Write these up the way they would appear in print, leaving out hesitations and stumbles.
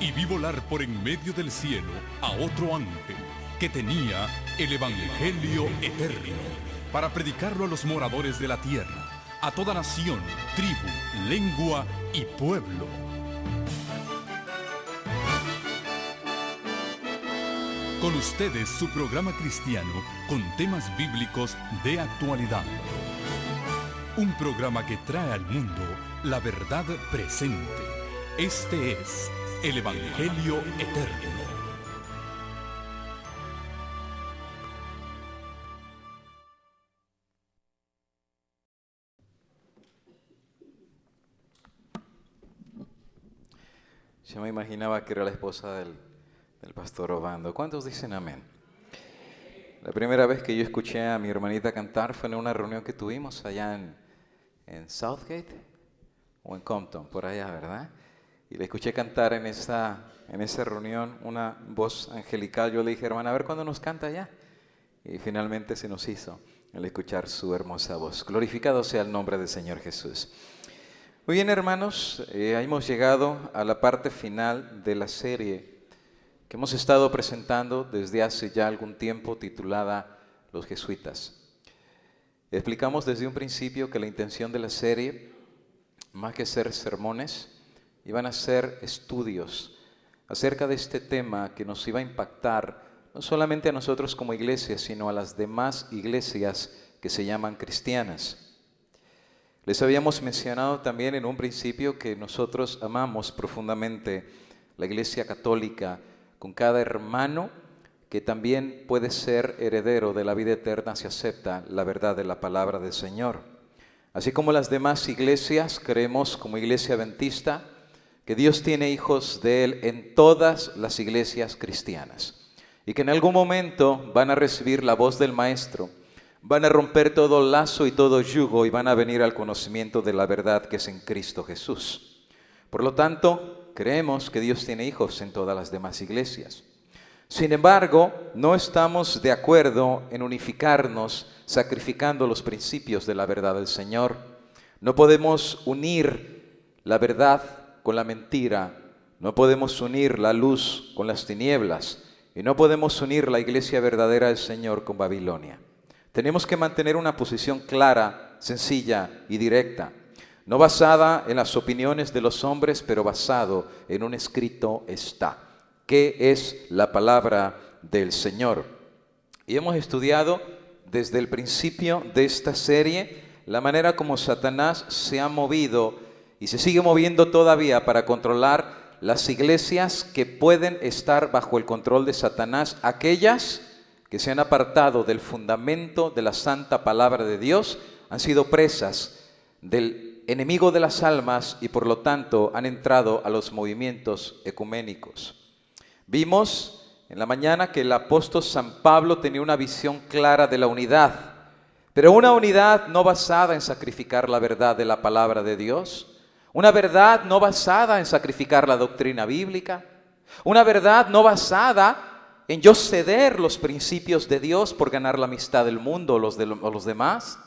y vi volar por en medio del cielo a otro ángel que tenía el Evangelio eterno para predicarlo a los moradores de la tierra, a toda nación, tribu, lengua y pueblo. Con ustedes su programa cristiano con temas bíblicos de actualidad. Un programa que trae al mundo la verdad presente. Este es el Evangelio eterno. Yo me imaginaba que era la esposa del pastor Obando. ¿Cuántos dicen amén? La primera vez que yo escuché a mi hermanita cantar fue en una reunión que tuvimos allá en Southgate o en Compton, por allá, ¿verdad? Y le escuché cantar en esa reunión una voz angelical. Yo le dije, hermana, a ver cuándo nos canta allá. Y finalmente se nos hizo el escuchar su hermosa voz. Glorificado sea el nombre del Señor Jesús. Muy bien, hermanos, hemos llegado a la parte final de la serie que hemos estado presentando desde hace ya algún tiempo, titulada Los Jesuitas. Explicamos desde un principio que la intención de la serie, más que ser sermones, iban a ser estudios acerca de este tema que nos iba a impactar no solamente a nosotros como iglesia, sino a las demás iglesias que se llaman cristianas. Les habíamos mencionado también en un principio que nosotros amamos profundamente la Iglesia Católica, con cada hermano que también puede ser heredero de la vida eterna si acepta la verdad de la palabra del Señor. Así como las demás iglesias, creemos como Iglesia Adventista que Dios tiene hijos de Él en todas las iglesias cristianas y que en algún momento van a recibir la voz del Maestro, van a romper todo lazo y todo yugo y van a venir al conocimiento de la verdad que es en Cristo Jesús. Por lo tanto, creemos que Dios tiene hijos en todas las demás iglesias. Sin embargo, no estamos de acuerdo en unificarnos sacrificando los principios de la verdad del Señor. No podemos unir la verdad con la mentira, no podemos unir la luz con las tinieblas y no podemos unir la iglesia verdadera del Señor con Babilonia. Tenemos que mantener una posición clara, sencilla y directa, no basada en las opiniones de los hombres, pero basado en un escrito está, que es la palabra del Señor. Y hemos estudiado desde el principio de esta serie la manera como Satanás se ha movido y se sigue moviendo todavía para controlar las iglesias que pueden estar bajo el control de Satanás, aquellas que se han apartado del fundamento de la santa palabra de Dios, han sido presas del enemigo de las almas y por lo tanto han entrado a los movimientos ecuménicos. Vimos en la mañana que el apóstol San Pablo tenía una visión clara de la unidad, pero una unidad no basada en sacrificar la verdad de la palabra de Dios, una verdad no basada en sacrificar la doctrina bíblica, una verdad no basada en yo ceder los principios de Dios por ganar la amistad del mundo o los demás.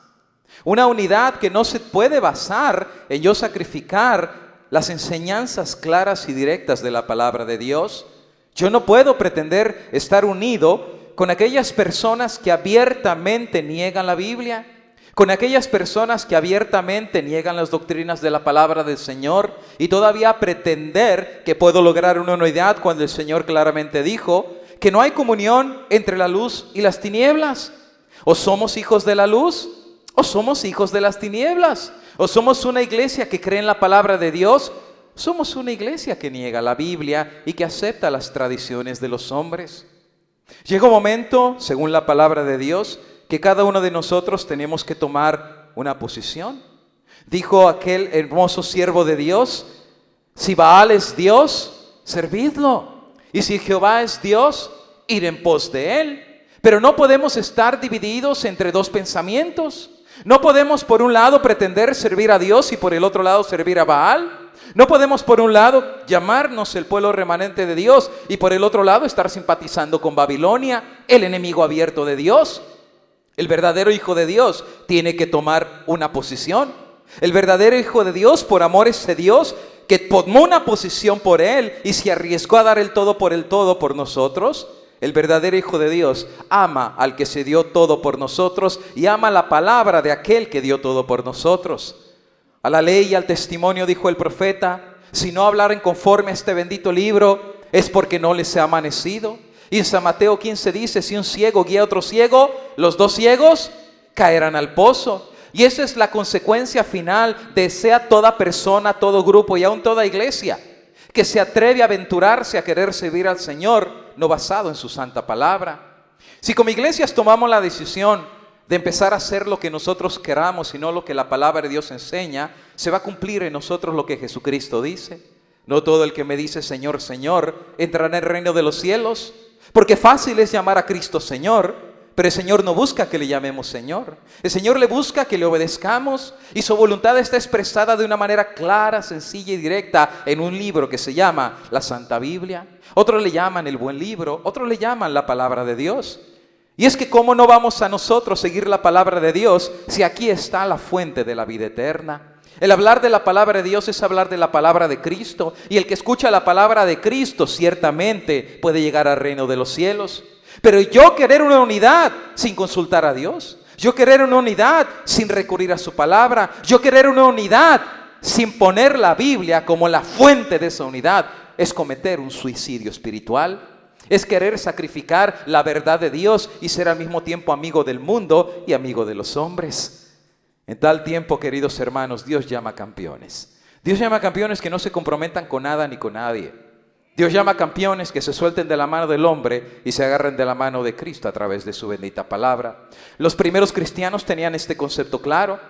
Una unidad que no se puede basar en yo sacrificar las enseñanzas claras y directas de la palabra de Dios. Yo no puedo pretender estar unido con aquellas personas que abiertamente niegan la Biblia, con aquellas personas que abiertamente niegan las doctrinas de la palabra del Señor y todavía pretender que puedo lograr una unidad cuando el Señor claramente dijo que no hay comunión entre la luz y las tinieblas. O somos hijos de la luz, o somos hijos de las tinieblas. O somos una iglesia que cree en la palabra de Dios, somos una iglesia que niega la Biblia y que acepta las tradiciones de los hombres. Llega un momento, según la palabra de Dios, que cada uno de nosotros tenemos que tomar una posición. Dijo aquel hermoso siervo de Dios, si Baal es Dios, servidlo. Y si Jehová es Dios, ir en pos de Él. Pero no podemos estar divididos entre dos pensamientos. No podemos por un lado pretender servir a Dios y por el otro lado servir a Baal. No podemos por un lado llamarnos el pueblo remanente de Dios y por el otro lado estar simpatizando con Babilonia, el enemigo abierto de Dios. El verdadero hijo de Dios tiene que tomar una posición. El verdadero hijo de Dios, por amor a ese Dios que tomó una posición por Él y se arriesgó a dar el todo por nosotros. El verdadero Hijo de Dios ama al que se dio todo por nosotros y ama la palabra de aquel que dio todo por nosotros. A la ley y al testimonio dijo el profeta: si no hablaren conforme a este bendito libro, es porque no les ha amanecido. Y en San Mateo 15 dice: si un ciego guía a otro ciego, los dos ciegos caerán al pozo. Y esa es la consecuencia final de sea toda persona, todo grupo y aún toda iglesia que se atreve a aventurarse a querer servir al Señor, no basado en su santa palabra. Si como iglesias tomamos la decisión de empezar a hacer lo que nosotros queramos y no lo que la palabra de Dios enseña, se va a cumplir en nosotros lo que Jesucristo dice: no todo el que me dice Señor, Señor, entrará en el reino de los cielos. Porque fácil es llamar a Cristo Señor, pero el Señor no busca que le llamemos Señor. El Señor le busca que le obedezcamos, y su voluntad está expresada de una manera clara, sencilla y directa en un libro que se llama la Santa Biblia. Otros le llaman el buen libro, otros le llaman la palabra de Dios. Y es que ¿cómo no vamos a nosotros seguir la palabra de Dios si aquí está la fuente de la vida eterna? El hablar de la palabra de Dios es hablar de la palabra de Cristo, y el que escucha la palabra de Cristo ciertamente puede llegar al reino de los cielos. Pero yo querer una unidad sin consultar a Dios, yo querer una unidad sin recurrir a su palabra, yo querer una unidad sin poner la Biblia como la fuente de esa unidad, es cometer un suicidio espiritual. Es querer sacrificar la verdad de Dios y ser al mismo tiempo amigo del mundo y amigo de los hombres. En tal tiempo, queridos hermanos, Dios llama campeones. Dios llama campeones que no se comprometan con nada ni con nadie. Dios llama campeones que se suelten de la mano del hombre y se agarren de la mano de Cristo a través de su bendita palabra. Los primeros cristianos tenían este concepto claro.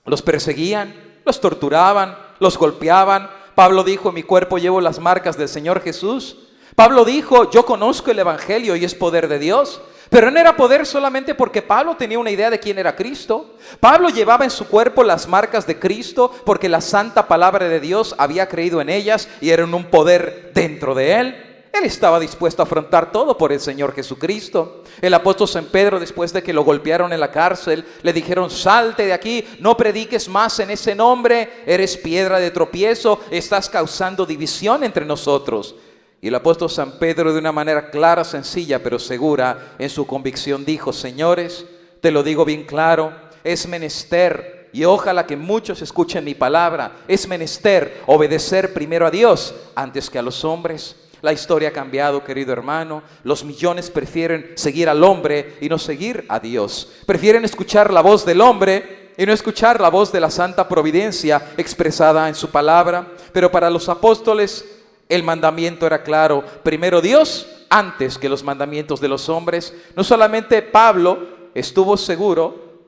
Los perseguían, los torturaban, los golpeaban. Pablo dijo: en mi cuerpo llevo las marcas del Señor Jesús. Pablo dijo: yo conozco el evangelio y es poder de Dios. Pero no era poder solamente porque Pablo tenía una idea de quién era Cristo. Pablo llevaba en su cuerpo las marcas de Cristo porque la santa palabra de Dios había creído en ellas y eran un poder dentro de él. Él estaba dispuesto a afrontar todo por el Señor Jesucristo. El apóstol San Pedro, después de que lo golpearon en la cárcel, le dijeron: salte de aquí, no prediques más en ese nombre, eres piedra de tropiezo, estás causando división entre nosotros. Y el apóstol San Pedro, de una manera clara, sencilla, pero segura, en su convicción dijo: señores, te lo digo bien claro, es menester, y ojalá que muchos escuchen mi palabra, es menester obedecer primero a Dios antes que a los hombres. La historia ha cambiado, querido hermano. Los millones prefieren seguir al hombre y no seguir a Dios. Prefieren escuchar la voz del hombre y no escuchar la voz de la santa providencia expresada en su palabra. Pero para los apóstoles el mandamiento era claro: primero Dios antes que los mandamientos de los hombres. No solamente Pablo estuvo seguro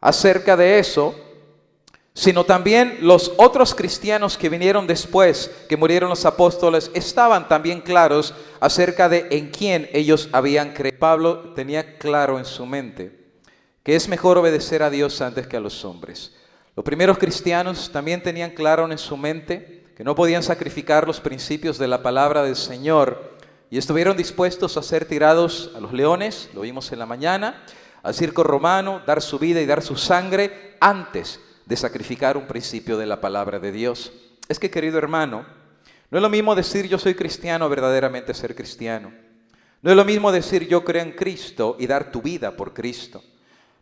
acerca de eso, sino también los otros cristianos que vinieron después, que murieron los apóstoles, estaban también claros acerca de en quién ellos habían creído. Pablo tenía claro en su mente que es mejor obedecer a Dios antes que a los hombres. Los primeros cristianos también tenían claro en su mente que no podían sacrificar los principios de la palabra del Señor y estuvieron dispuestos a ser tirados a los leones, lo vimos en la mañana, al circo romano, dar su vida y dar su sangre antes de sacrificar un principio de la palabra de Dios. Es que, querido hermano, no es lo mismo decir yo soy cristiano verdaderamente ser cristiano. No es lo mismo decir yo creo en Cristo y dar tu vida por Cristo.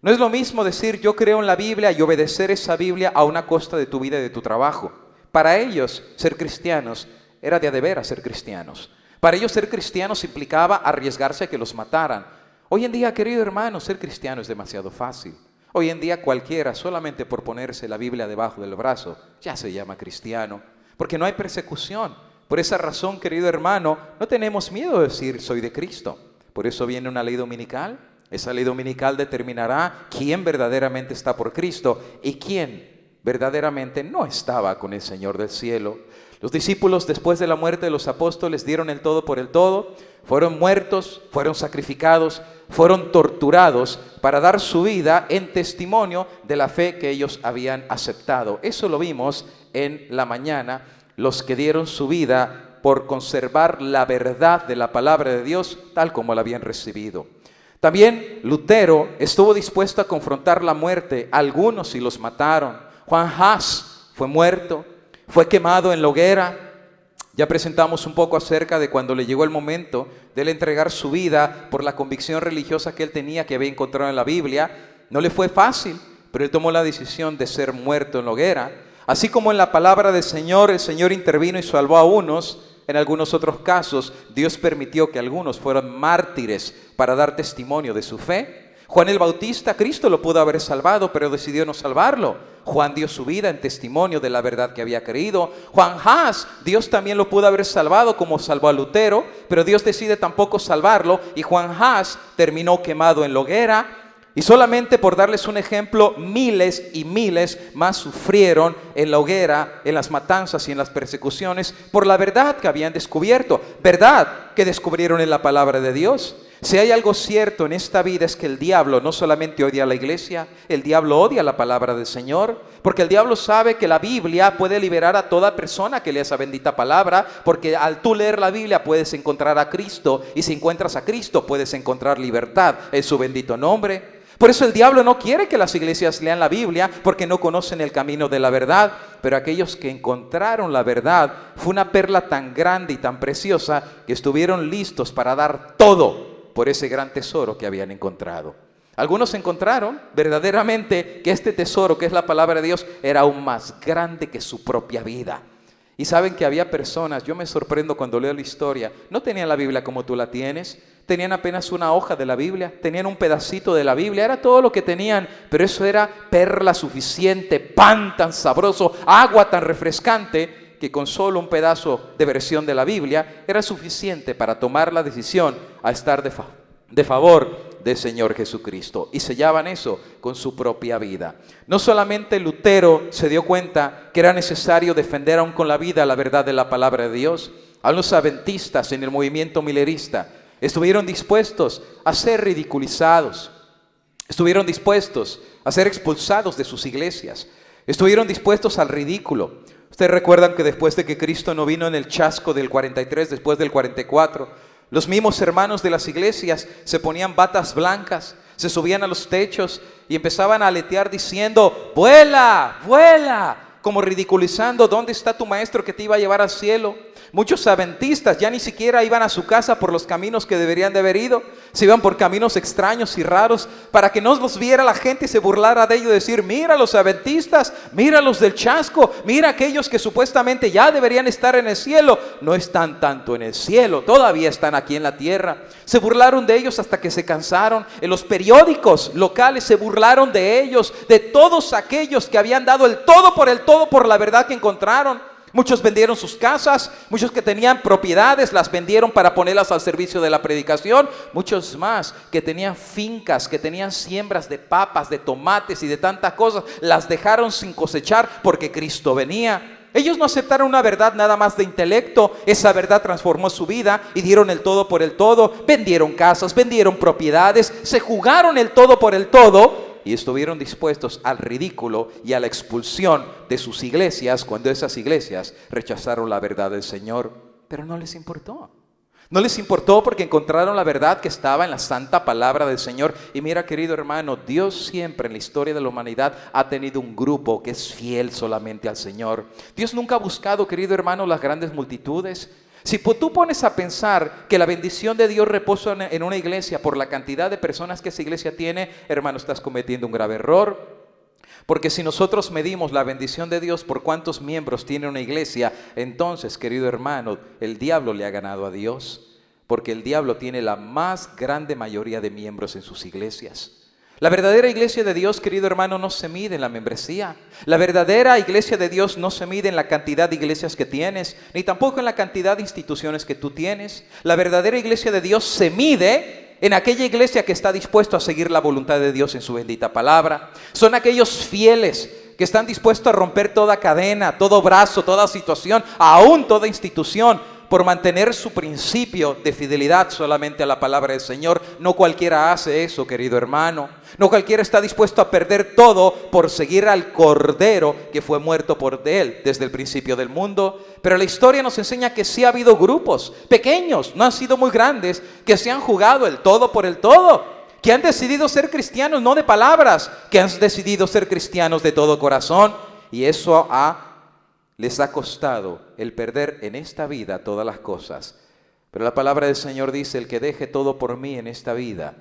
No es lo mismo decir yo creo en la Biblia y obedecer esa Biblia a una costa de tu vida y de tu trabajo. Para ellos ser cristianos era de veras ser cristianos. Para ellos ser cristianos implicaba arriesgarse a que los mataran. Hoy en día, querido hermano, ser cristiano es demasiado fácil. Hoy en día cualquiera, solamente por ponerse la Biblia debajo del brazo, ya se llama cristiano, porque no hay persecución. Por esa razón, querido hermano, no tenemos miedo de decir soy de Cristo. Por eso viene una ley dominical. Esa ley dominical determinará quién verdaderamente está por Cristo y quién verdaderamente no estaba con el Señor del cielo. Los discípulos, después de la muerte de los apóstoles, dieron el todo por el todo, fueron muertos, fueron sacrificados, fueron torturados para dar su vida en testimonio de la fe que ellos habían aceptado. Eso lo vimos en la mañana, los que dieron su vida por conservar la verdad de la palabra de Dios tal como la habían recibido. También Lutero estuvo dispuesto a confrontar la muerte, algunos sí los mataron. Juan Hus fue muerto. fue quemado en la hoguera. Ya presentamos un poco acerca de cuando le llegó el momento de él entregar su vida por la convicción religiosa que él tenía, que había encontrado en la Biblia. No le fue fácil, pero él tomó la decisión de ser muerto en la hoguera. Así como en la palabra del Señor, el Señor intervino y salvó a unos, en algunos otros casos, Dios permitió que algunos fueran mártires para dar testimonio de su fe. Juan el Bautista, Cristo lo pudo haber salvado, pero decidió no salvarlo. Juan dio su vida en testimonio de la verdad que había creído. Juan Hus, Dios también lo pudo haber salvado como salvó a Lutero, pero Dios decide tampoco salvarlo y Juan Hus terminó quemado en la hoguera. Y solamente por darles un ejemplo, miles y miles más sufrieron en la hoguera, en las matanzas y en las persecuciones por la verdad que habían descubierto, verdad que descubrieron en la palabra de Dios. Si hay algo cierto en esta vida es que el diablo no solamente odia a la iglesia, el diablo odia la palabra del Señor, porque el diablo sabe que la Biblia puede liberar a toda persona que lea esa bendita palabra, porque al tú leer la Biblia puedes encontrar a Cristo, y si encuentras a Cristo puedes encontrar libertad en su bendito nombre. Por eso el diablo no quiere que las iglesias lean la Biblia, porque no conocen el camino de la verdad. Pero aquellos que encontraron la verdad, fue una perla tan grande y tan preciosa que estuvieron listos para dar todo por ese gran tesoro que habían encontrado. Algunos encontraron verdaderamente que este tesoro, que es la palabra de Dios, era aún más grande que su propia vida. Y saben que había personas, yo me sorprendo cuando leo la historia, no tenían la Biblia como tú la tienes, tenían apenas una hoja de la Biblia, tenían un pedacito de la Biblia, era todo lo que tenían, pero eso era perla suficiente, pan tan sabroso, agua tan refrescante, que con solo un pedazo de versión de la Biblia era suficiente para tomar la decisión a estar de favor del Señor Jesucristo, y sellaban eso con su propia vida. No solamente Lutero se dio cuenta que era necesario defender aún con la vida la verdad de la palabra de Dios, a los adventistas en el movimiento milerista estuvieron dispuestos a ser ridiculizados, estuvieron dispuestos a ser expulsados de sus iglesias, estuvieron dispuestos al ridículo. Ustedes recuerdan que después de que Cristo no vino en el chasco del 43, después del 44, los mismos hermanos de las iglesias se ponían batas blancas, se subían a los techos y empezaban a aletear diciendo: vuela, vuela, como ridiculizando: ¿dónde está tu maestro que te iba a llevar al cielo? Muchos adventistas ya ni siquiera iban a su casa por los caminos que deberían de haber ido, se iban por caminos extraños y raros para que no los viera la gente y se burlara de ellos, decir: mira los adventistas, mira los del chasco, mira aquellos que supuestamente ya deberían estar en el cielo, no están tanto en el cielo, todavía están aquí en la tierra. Se burlaron de ellos hasta que se cansaron. En los periódicos locales se burlaron de ellos, de todos aquellos que habían dado el todo por la verdad que encontraron. Muchos vendieron sus casas, muchos que tenían propiedades las vendieron para ponerlas al servicio de la predicación. Muchos más que tenían fincas, que tenían siembras de papas, de tomates y de tantas cosas, las dejaron sin cosechar porque Cristo venía. Ellos no aceptaron una verdad nada más de intelecto, esa verdad transformó su vida y dieron el todo por el todo. Vendieron casas, vendieron propiedades, se jugaron el todo por el todo y estuvieron dispuestos al ridículo y a la expulsión de sus iglesias cuando esas iglesias rechazaron la verdad del Señor. Pero no les importó. No les importó porque encontraron la verdad que estaba en la santa palabra del Señor. Y mira, querido hermano, Dios siempre en la historia de la humanidad ha tenido un grupo que es fiel solamente al Señor. Dios nunca ha buscado, querido hermano, las grandes multitudes. Si tú pones a pensar que la bendición de Dios reposa en una iglesia por la cantidad de personas que esa iglesia tiene, hermano, estás cometiendo un grave error. Porque si nosotros medimos la bendición de Dios por cuántos miembros tiene una iglesia, entonces, querido hermano, el diablo le ha ganado a Dios. Porque el diablo tiene la más grande mayoría de miembros en sus iglesias. La verdadera iglesia de Dios, querido hermano, no se mide en la membresía. La verdadera iglesia de Dios no se mide en la cantidad de iglesias que tienes, ni tampoco en la cantidad de instituciones que tú tienes. La verdadera iglesia de Dios se mide en aquella iglesia que está dispuesto a seguir la voluntad de Dios en su bendita palabra. Son aquellos fieles que están dispuestos a romper toda cadena, todo brazo, toda situación, aún toda institución, por mantener su principio de fidelidad solamente a la palabra del Señor. No cualquiera hace eso, querido hermano. No cualquiera está dispuesto a perder todo por seguir al Cordero que fue muerto por él desde el principio del mundo. Pero la historia nos enseña que sí ha habido grupos pequeños, no han sido muy grandes, que se han jugado el todo por el todo, que han decidido ser cristianos no de palabras, que han decidido ser cristianos de todo corazón. Y eso ha les ha costado el perder en esta vida todas las cosas. Pero la palabra del Señor dice, el que deje todo por mí en esta vida,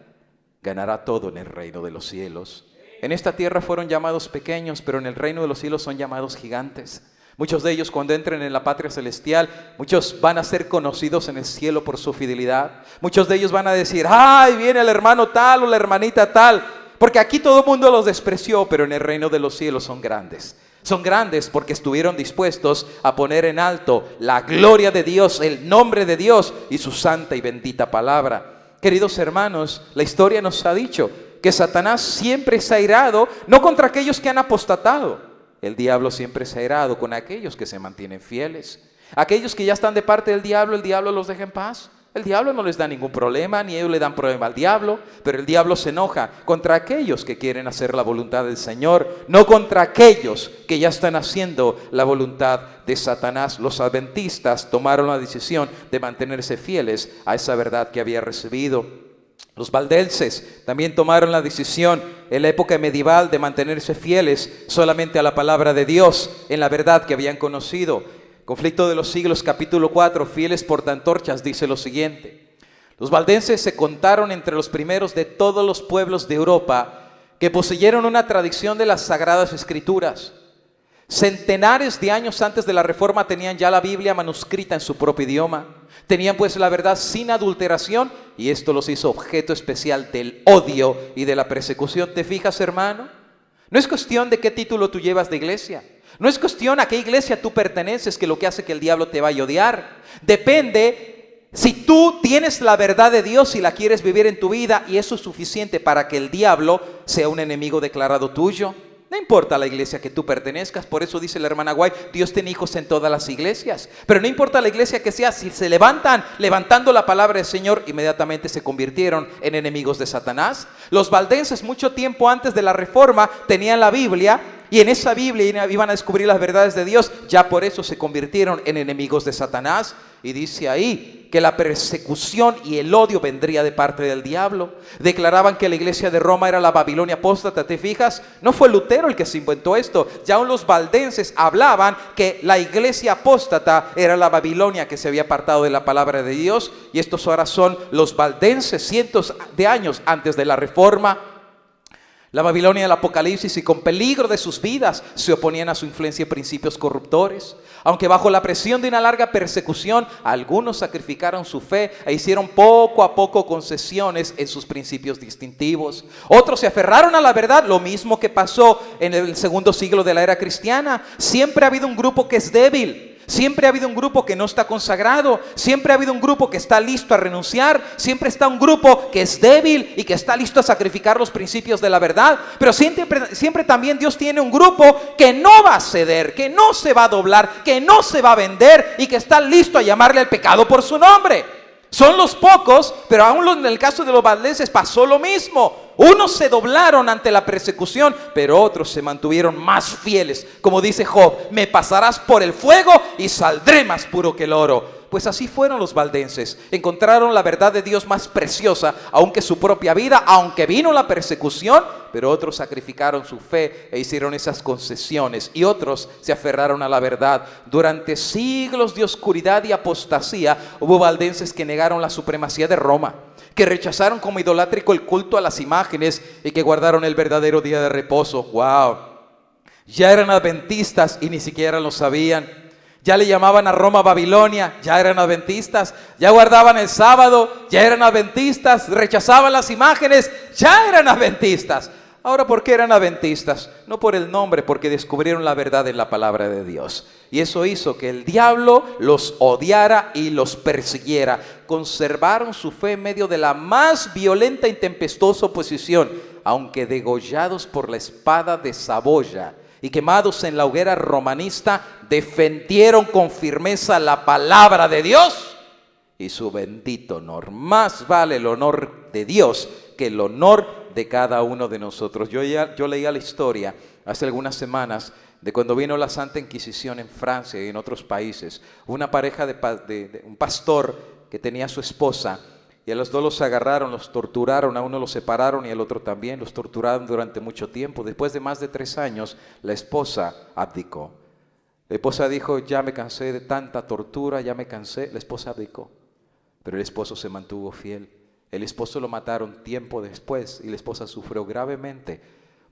ganará todo en el reino de los cielos. En esta tierra fueron llamados pequeños, pero en el reino de los cielos son llamados gigantes. Muchos de ellos cuando entren en la patria celestial, muchos van a ser conocidos en el cielo por su fidelidad. Muchos de ellos van a decir, ¡ay, viene el hermano tal o la hermanita tal! Porque aquí todo el mundo los despreció, pero en el reino de los cielos son grandes. Son grandes porque estuvieron dispuestos a poner en alto la gloria de Dios, el nombre de Dios y su santa y bendita palabra. Queridos hermanos, la historia nos ha dicho que Satanás siempre se ha airado, no contra aquellos que han apostatado. El diablo siempre se ha airado con aquellos que se mantienen fieles. Aquellos que ya están de parte del diablo, el diablo los deja en paz. El diablo no les da ningún problema, ni ellos le dan problema al diablo, pero el diablo se enoja contra aquellos que quieren hacer la voluntad del Señor, no contra aquellos que ya están haciendo la voluntad de Satanás. Los adventistas tomaron la decisión de mantenerse fieles a esa verdad que había recibido. Los valdenses también tomaron la decisión en la época medieval de mantenerse fieles solamente a la palabra de Dios, en la verdad que habían conocido. Conflicto de los siglos, capítulo 4, fieles portaantorchas, dice lo siguiente. Los valdenses se contaron entre los primeros de todos los pueblos de Europa que poseyeron una tradición de las Sagradas Escrituras. Centenares de años antes de la Reforma tenían ya la Biblia manuscrita en su propio idioma. Tenían pues la verdad sin adulteración y esto los hizo objeto especial del odio y de la persecución. ¿Te fijas, hermano? No es cuestión de qué título tú llevas de iglesia. No es cuestión a qué iglesia tú perteneces que lo que hace que el diablo te vaya a odiar. Depende si tú tienes la verdad de Dios y la quieres vivir en tu vida y eso es suficiente para que el diablo sea un enemigo declarado tuyo. No importa la iglesia que tú pertenezcas, por eso dice la hermana Guay, Dios tiene hijos en todas las iglesias. Pero no importa la iglesia que sea, si se levantan levantando la palabra del Señor, inmediatamente se convirtieron en enemigos de Satanás. Los valdenses mucho tiempo antes de la Reforma tenían la Biblia y en esa Biblia iban a descubrir las verdades de Dios, ya por eso se convirtieron en enemigos de Satanás. Y dice ahí que la persecución y el odio vendría de parte del diablo. Declaraban que la iglesia de Roma era la Babilonia apóstata. ¿Te fijas? No fue Lutero el que se inventó esto. Ya aún los valdenses hablaban que la iglesia apóstata era la Babilonia que se había apartado de la palabra de Dios. Y estos ahora son los valdenses cientos de años antes de la Reforma. La Babilonia del Apocalipsis, y con peligro de sus vidas se oponían a su influencia y principios corruptores. Aunque bajo la presión de una larga persecución, algunos sacrificaron su fe e hicieron poco a poco concesiones en sus principios distintivos. Otros se aferraron a la verdad, lo mismo que pasó en el segundo siglo de la era cristiana. Siempre ha habido un grupo que es débil. Siempre ha habido un grupo que no está consagrado. Siempre ha habido un grupo que está listo a renunciar. Siempre está un grupo que es débil y que está listo a sacrificar los principios de la verdad. Pero siempre también Dios tiene un grupo que no va a ceder, que no se va a doblar, que no se va a vender y que está listo a llamarle al pecado por su nombre. Son los pocos, pero aún en el caso de los valdenses pasó lo mismo. Unos se doblaron ante la persecución, pero otros se mantuvieron más fieles. Como dice Job, me pasarás por el fuego y saldré más puro que el oro. Pues así fueron los valdenses. Encontraron la verdad de Dios más preciosa, aunque su propia vida, aunque vino la persecución, pero otros sacrificaron su fe e hicieron esas concesiones. Y otros se aferraron a la verdad. Durante siglos de oscuridad y apostasía, hubo valdenses que negaron la supremacía de Roma, que rechazaron como idolátrico el culto a las imágenes y que guardaron el verdadero día de reposo. ¡Wow! Ya eran adventistas y ni siquiera lo sabían. Ya le llamaban a Roma Babilonia, ya eran adventistas. Ya guardaban el sábado, ya eran adventistas. Rechazaban las imágenes, ya eran adventistas. Ahora, ¿por qué eran adventistas? No por el nombre, porque descubrieron la verdad en la palabra de Dios. Y eso hizo que el diablo los odiara y los persiguiera. Conservaron su fe en medio de la más violenta y tempestuosa oposición, aunque degollados por la espada de Saboya y quemados en la hoguera romanista, defendieron con firmeza la palabra de Dios y su bendito honor. Más vale el honor de Dios que el honor de cada uno de nosotros. Yo leía la historia hace algunas semanas de cuando vino la Santa Inquisición en Francia y en otros países. Una pareja de un pastor que tenía a su esposa, y a los dos los agarraron, los torturaron, a uno los separaron y al otro también, los torturaron durante mucho tiempo. Después de más de 3 años, la esposa abdicó. La esposa dijo, ya me cansé de tanta tortura, ya me cansé. La esposa abdicó, pero el esposo se mantuvo fiel. El esposo lo mataron tiempo después y la esposa sufrió gravemente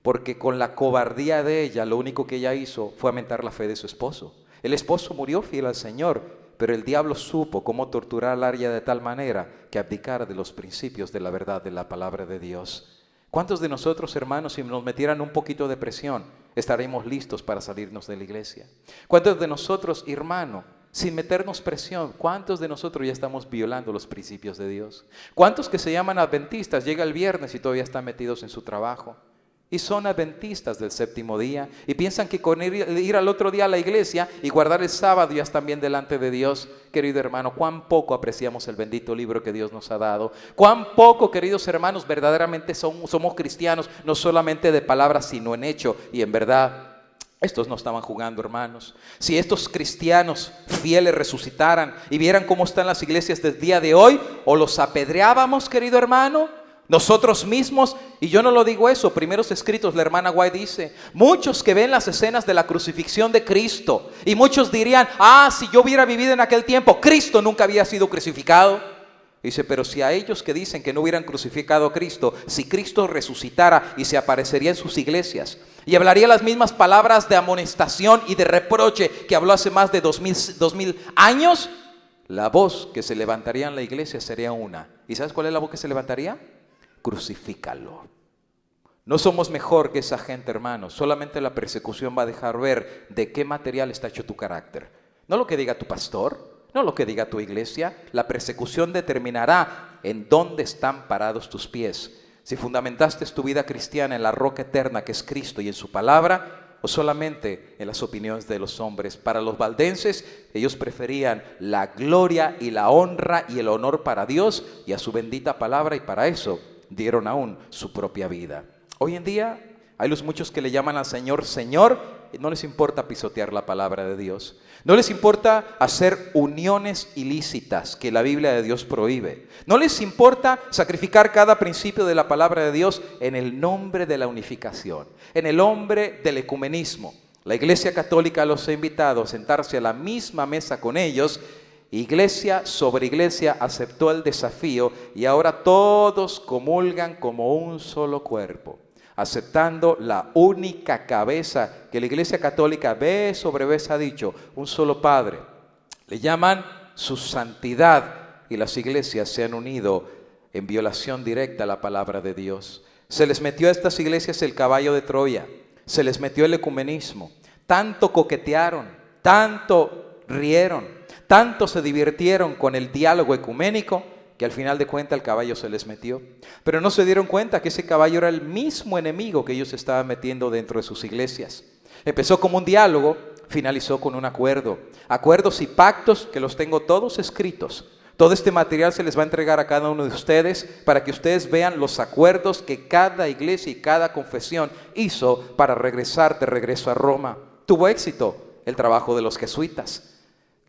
porque con la cobardía de ella, lo único que ella hizo fue aumentar la fe de su esposo. El esposo murió fiel al Señor, pero el diablo supo cómo torturar al área de tal manera que abdicara de los principios de la verdad de la palabra de Dios. ¿Cuántos de nosotros, hermanos, si nos metieran un poquito de presión, estaremos listos para salirnos de la iglesia? ¿Cuántos de nosotros, hermano, sin meternos presión, cuántos de nosotros ya estamos violando los principios de Dios? ¿Cuántos que se llaman adventistas llega el viernes y todavía están metidos en su trabajo? Y son adventistas del séptimo día y piensan que con ir al otro día a la iglesia y guardar el sábado ya están bien delante de Dios. Querido hermano, cuán poco apreciamos el bendito libro que Dios nos ha dado. Cuán poco, queridos hermanos, verdaderamente somos cristianos, no solamente de palabras, sino en hecho y en verdad. Estos no estaban jugando, hermanos. Si estos cristianos fieles resucitaran y vieran cómo están las iglesias del día de hoy, o los apedreábamos, querido hermano, nosotros mismos, y yo no lo digo eso, primeros escritos, la hermana White dice, muchos que ven las escenas de la crucifixión de Cristo, y muchos dirían, si yo hubiera vivido en aquel tiempo, Cristo nunca había sido crucificado. Dice, pero si a ellos que dicen que no hubieran crucificado a Cristo, si Cristo resucitara y se aparecería en sus iglesias, y hablaría las mismas palabras de amonestación y de reproche que habló hace más de 2000 años, la voz que se levantaría en la iglesia sería una. ¿Y sabes cuál es la voz que se levantaría? Crucifícalo. No somos mejor que esa gente, hermanos. Solamente la persecución va a dejar ver de qué material está hecho tu carácter. No lo que diga tu pastor, no lo que diga tu iglesia. La persecución determinará en dónde están parados tus pies. Si fundamentaste tu vida cristiana en la roca eterna que es Cristo y en su palabra, o solamente en las opiniones de los hombres. Para los valdenses, ellos preferían la gloria y la honra y el honor para Dios y a su bendita palabra, y para eso dieron aún su propia vida. Hoy en día hay los muchos que le llaman al Señor Señor y no les importa pisotear la palabra de Dios. No les importa hacer uniones ilícitas que la Biblia de Dios prohíbe. No les importa sacrificar cada principio de la palabra de Dios en el nombre de la unificación, en el nombre del ecumenismo. La Iglesia Católica los ha invitado a sentarse a la misma mesa con ellos. Iglesia sobre iglesia aceptó el desafío y ahora todos comulgan como un solo cuerpo, aceptando la única cabeza que la Iglesia Católica vez sobre vez ha dicho, un solo Padre. Le llaman su santidad y las iglesias se han unido en violación directa a la palabra de Dios. Se les metió a estas iglesias el caballo de Troya, se les metió el ecumenismo, tanto coquetearon, tanto rieron, tanto se divirtieron con el diálogo ecuménico, que al final de cuentas el caballo se les metió. Pero no se dieron cuenta que ese caballo era el mismo enemigo que ellos estaban metiendo dentro de sus iglesias. Empezó como un diálogo, finalizó con un acuerdo. Acuerdos y pactos que los tengo todos escritos. Todo este material se les va a entregar a cada uno de ustedes para que ustedes vean los acuerdos que cada iglesia y cada confesión hizo para regresar de regreso a Roma. Tuvo éxito el trabajo de los jesuitas.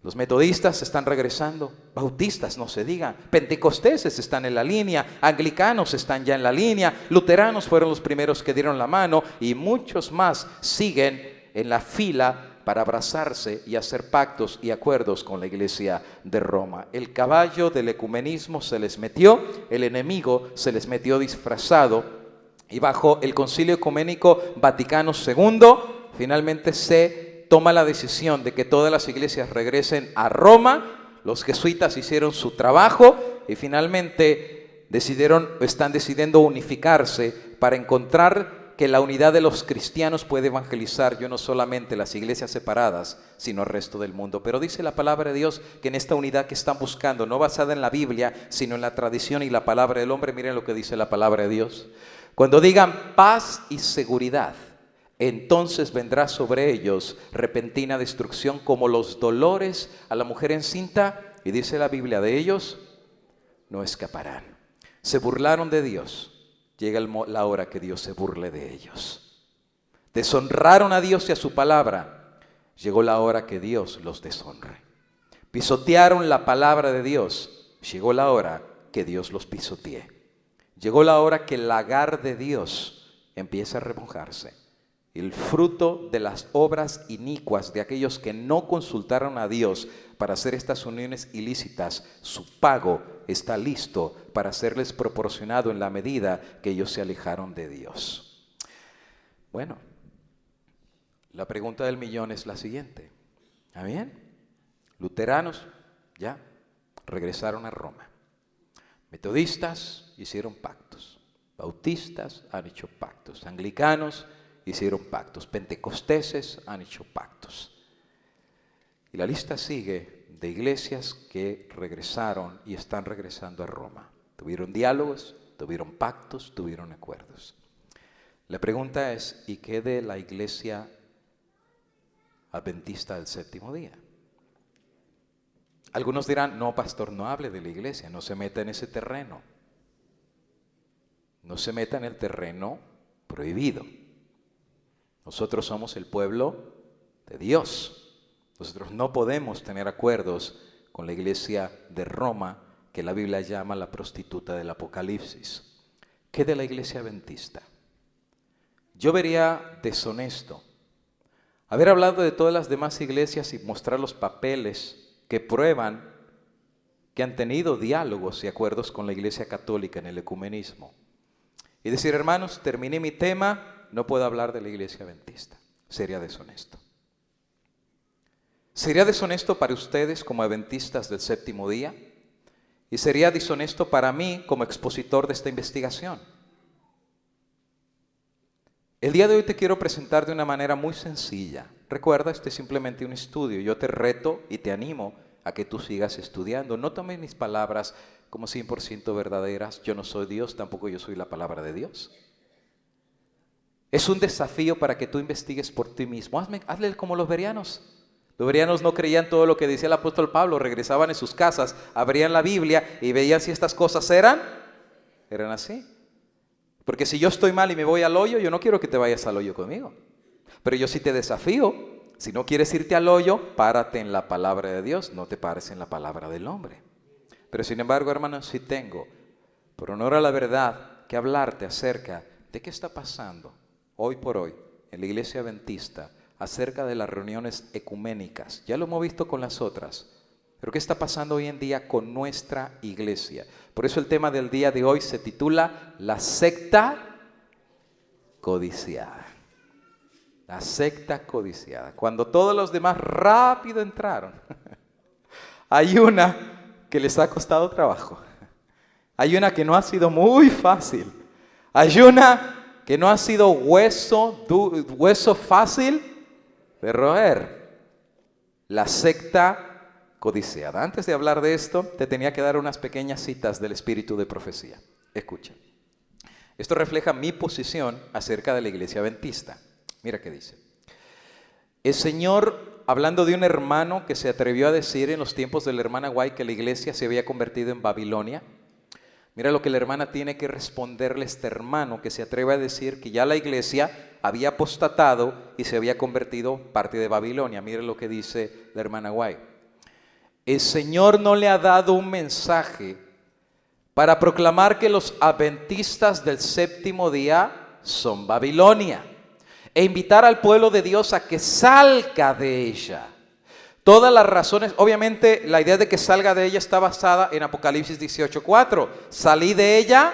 Los metodistas están regresando, bautistas no se diga, pentecosteses están en la línea, anglicanos están ya en la línea, luteranos fueron los primeros que dieron la mano y muchos más siguen en la fila para abrazarse y hacer pactos y acuerdos con la iglesia de Roma. El caballo del ecumenismo se les metió, el enemigo se les metió disfrazado y bajo el Concilio Ecuménico Vaticano II finalmente se toma la decisión de que todas las iglesias regresen a Roma. Los jesuitas hicieron su trabajo y finalmente están decidiendo unificarse para encontrar que la unidad de los cristianos puede evangelizar yo no solamente las iglesias separadas, sino el resto del mundo. Pero dice la palabra de Dios que en esta unidad que están buscando, no basada en la Biblia, sino en la tradición y la palabra del hombre, miren lo que dice la palabra de Dios. Cuando digan paz y seguridad, entonces vendrá sobre ellos repentina destrucción como los dolores a la mujer encinta, y dice la Biblia de ellos, no escaparán. Se burlaron de Dios, llega la hora que Dios se burle de ellos. Deshonraron a Dios y a su palabra, llegó la hora que Dios los deshonre. Pisotearon la palabra de Dios, llegó la hora que Dios los pisotee. Llegó la hora que el lagar de Dios empiece a remojarse. El fruto de las obras inicuas de aquellos que no consultaron a Dios para hacer estas uniones ilícitas, su pago está listo para serles proporcionado en la medida que ellos se alejaron de Dios. Bueno, la pregunta del millón es la siguiente. ¿Está bien? Luteranos ya regresaron a Roma. Metodistas hicieron pactos. Bautistas han hecho pactos. Anglicanos hicieron pactos. Pentecosteses han hecho pactos. Y la lista sigue de iglesias que regresaron y están regresando a Roma. Tuvieron diálogos, tuvieron pactos, tuvieron acuerdos. La pregunta es, ¿y qué de la iglesia adventista del séptimo día? Algunos dirán, no, pastor, no hable de la iglesia, no se meta en ese terreno. No se meta en el terreno prohibido. Nosotros somos el pueblo de Dios. Nosotros no podemos tener acuerdos con la iglesia de Roma, que la Biblia llama la prostituta del Apocalipsis. ¿Qué de la iglesia adventista? Yo vería deshonesto haber hablado de todas las demás iglesias y mostrar los papeles que prueban que han tenido diálogos y acuerdos con la iglesia católica en el ecumenismo. Y decir, hermanos, terminé mi tema, no puedo hablar de la iglesia adventista. Sería deshonesto. Sería deshonesto para ustedes como adventistas del séptimo día y sería deshonesto para mí como expositor de esta investigación. El día de hoy te quiero presentar de una manera muy sencilla. Recuerda, este es simplemente un estudio. Yo te reto y te animo a que tú sigas estudiando. No tomes mis palabras como 100% verdaderas. Yo no soy Dios, tampoco yo soy la palabra de Dios. Es un desafío para que tú investigues por ti mismo. Hazle como los bereanos. Los bereanos no creían todo lo que decía el apóstol Pablo. Regresaban en sus casas, abrían la Biblia y veían si estas cosas eran así. Porque si yo estoy mal y me voy al hoyo, yo no quiero que te vayas al hoyo conmigo. Pero yo sí te desafío. Si no quieres irte al hoyo, párate en la palabra de Dios, no te pares en la palabra del hombre. Pero sin embargo, hermanos, sí tengo, por honor a la verdad, que hablarte acerca de qué está pasando hoy por hoy en la iglesia adventista, acerca de las reuniones ecuménicas. Ya lo hemos visto con las otras, pero qué está pasando hoy en día con nuestra iglesia. Por eso el tema del día de hoy se titula La secta codiciada. La secta codiciada. Cuando todos los demás rápido entraron, hay una que les ha costado trabajo. Hay una que no ha sido muy fácil. Hay una que no ha sido hueso fácil de roer. La secta codiciada. Antes de hablar de esto, te tenía que dar unas pequeñas citas del espíritu de profecía. Escucha. Esto refleja mi posición acerca de la iglesia adventista. Mira qué dice. El Señor, hablando de un hermano que se atrevió a decir en los tiempos de la hermana White que la iglesia se había convertido en Babilonia. Mira lo que la hermana tiene que responderle a este hermano que se atreve a decir que ya la iglesia había apostatado y se había convertido parte de Babilonia. Mira lo que dice la hermana White. El Señor no le ha dado un mensaje para proclamar que los adventistas del séptimo día son Babilonia e invitar al pueblo de Dios a que salga de ella. Todas las razones, obviamente la idea de que salga de ella está basada en Apocalipsis 18:4. Salí de ella,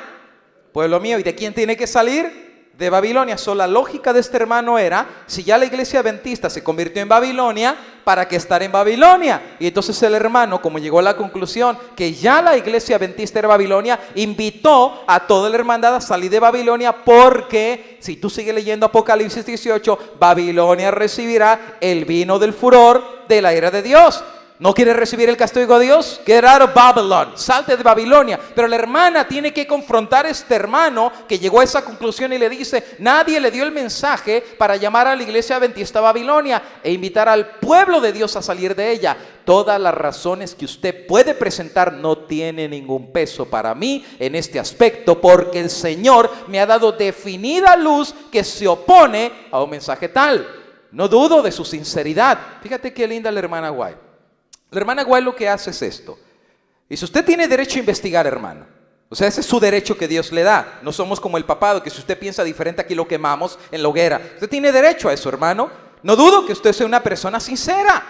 pueblo mío. ¿Y de quién tiene que salir? De Babilonia. La lógica de este hermano era, si ya la iglesia adventista se convirtió en Babilonia, ¿para qué estar en Babilonia? Y entonces el hermano, como llegó a la conclusión que ya la iglesia adventista era Babilonia, invitó a toda la hermandad a salir de Babilonia, porque si tú sigues leyendo Apocalipsis 18, Babilonia recibirá el vino del furor de la ira de Dios. ¿No quieres recibir el castigo de Dios? Get out of Babylon. Salte de Babilonia. Pero la hermana tiene que confrontar a este hermano que llegó a esa conclusión y le dice, nadie le dio el mensaje para llamar a la iglesia adventista Babilonia e invitar al pueblo de Dios a salir de ella. Todas las razones que usted puede presentar no tienen ningún peso para mí en este aspecto, porque el Señor me ha dado definida luz que se opone a un mensaje tal. No dudo de su sinceridad. Fíjate qué linda la hermana White. La hermana White lo que hace es esto. Dice, usted tiene derecho a investigar, hermano. O sea, ese es su derecho que Dios le da. No somos como el papado, que si usted piensa diferente aquí lo quemamos en la hoguera. Usted tiene derecho a eso, hermano. No dudo que usted sea una persona sincera.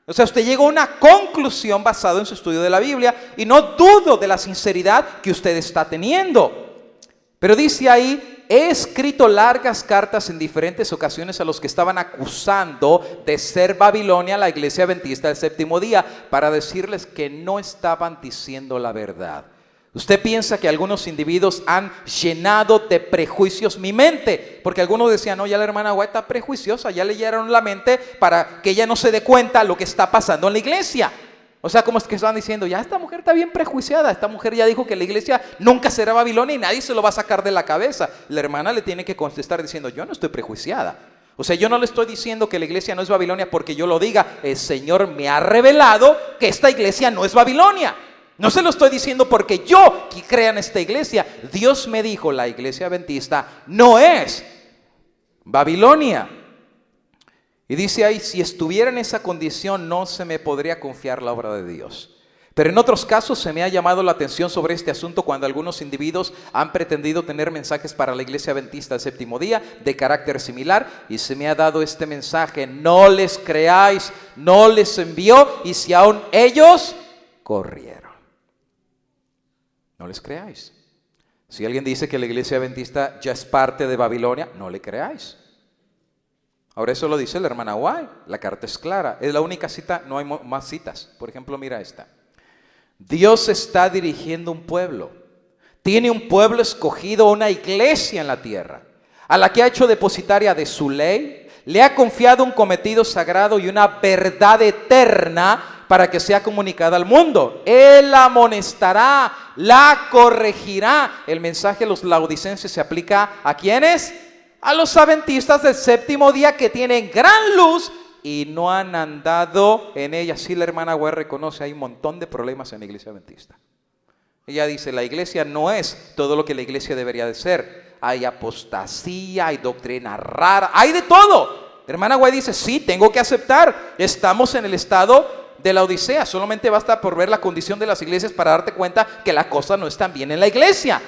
O sea, usted llega a una conclusión basada en su estudio de la Biblia y no dudo de la sinceridad que usted está teniendo. Pero dice ahí, he escrito largas cartas en diferentes ocasiones a los que estaban acusando de ser Babilonia la iglesia adventista del séptimo día para decirles que no estaban diciendo la verdad. Usted piensa que algunos individuos han llenado de prejuicios mi mente, porque algunos decían, no, ya la hermana White está prejuiciosa, ya le llenaron la mente para que ella no se dé cuenta lo que está pasando en la iglesia. O sea, como es que estaban diciendo, ya esta mujer está bien prejuiciada, esta mujer ya dijo que la iglesia nunca será Babilonia y nadie se lo va a sacar de la cabeza. La hermana le tiene que contestar diciendo, yo no estoy prejuiciada. O sea, yo no le estoy diciendo que la iglesia no es Babilonia porque yo lo diga, el Señor me ha revelado que esta iglesia no es Babilonia. No se lo estoy diciendo porque yo crea en esta iglesia. Dios me dijo, la iglesia adventista no es Babilonia. Y dice ahí, si estuviera en esa condición no se me podría confiar la obra de Dios. Pero en otros casos se me ha llamado la atención sobre este asunto cuando algunos individuos han pretendido tener mensajes para la iglesia adventista del séptimo día de carácter similar y se me ha dado este mensaje, no les creáis, no les envió y si aún ellos corrieron. No les creáis. Si alguien dice que la iglesia adventista ya es parte de Babilonia, no le creáis. Ahora eso lo dice la hermana White, la carta es clara, es la única cita, no hay más citas. Por ejemplo, mira esta. Dios está dirigiendo un pueblo, tiene un pueblo escogido, una iglesia en la tierra, a la que ha hecho depositaria de su ley, le ha confiado un cometido sagrado y una verdad eterna para que sea comunicada al mundo. Él la amonestará, la corregirá. El mensaje a los laodicenses se aplica ¿a quiénes? A los adventistas del séptimo día que tienen gran luz y no han andado en ella. Sí, la hermana White reconoce, hay un montón de problemas en la iglesia adventista. Ella dice, la iglesia no es todo lo que la iglesia debería de ser. Hay apostasía, hay doctrina rara, hay de todo. La hermana White dice, sí, tengo que aceptar. Estamos en el estado de la Odisea. Solamente basta por ver la condición de las iglesias para darte cuenta que la cosa no está bien en la iglesia.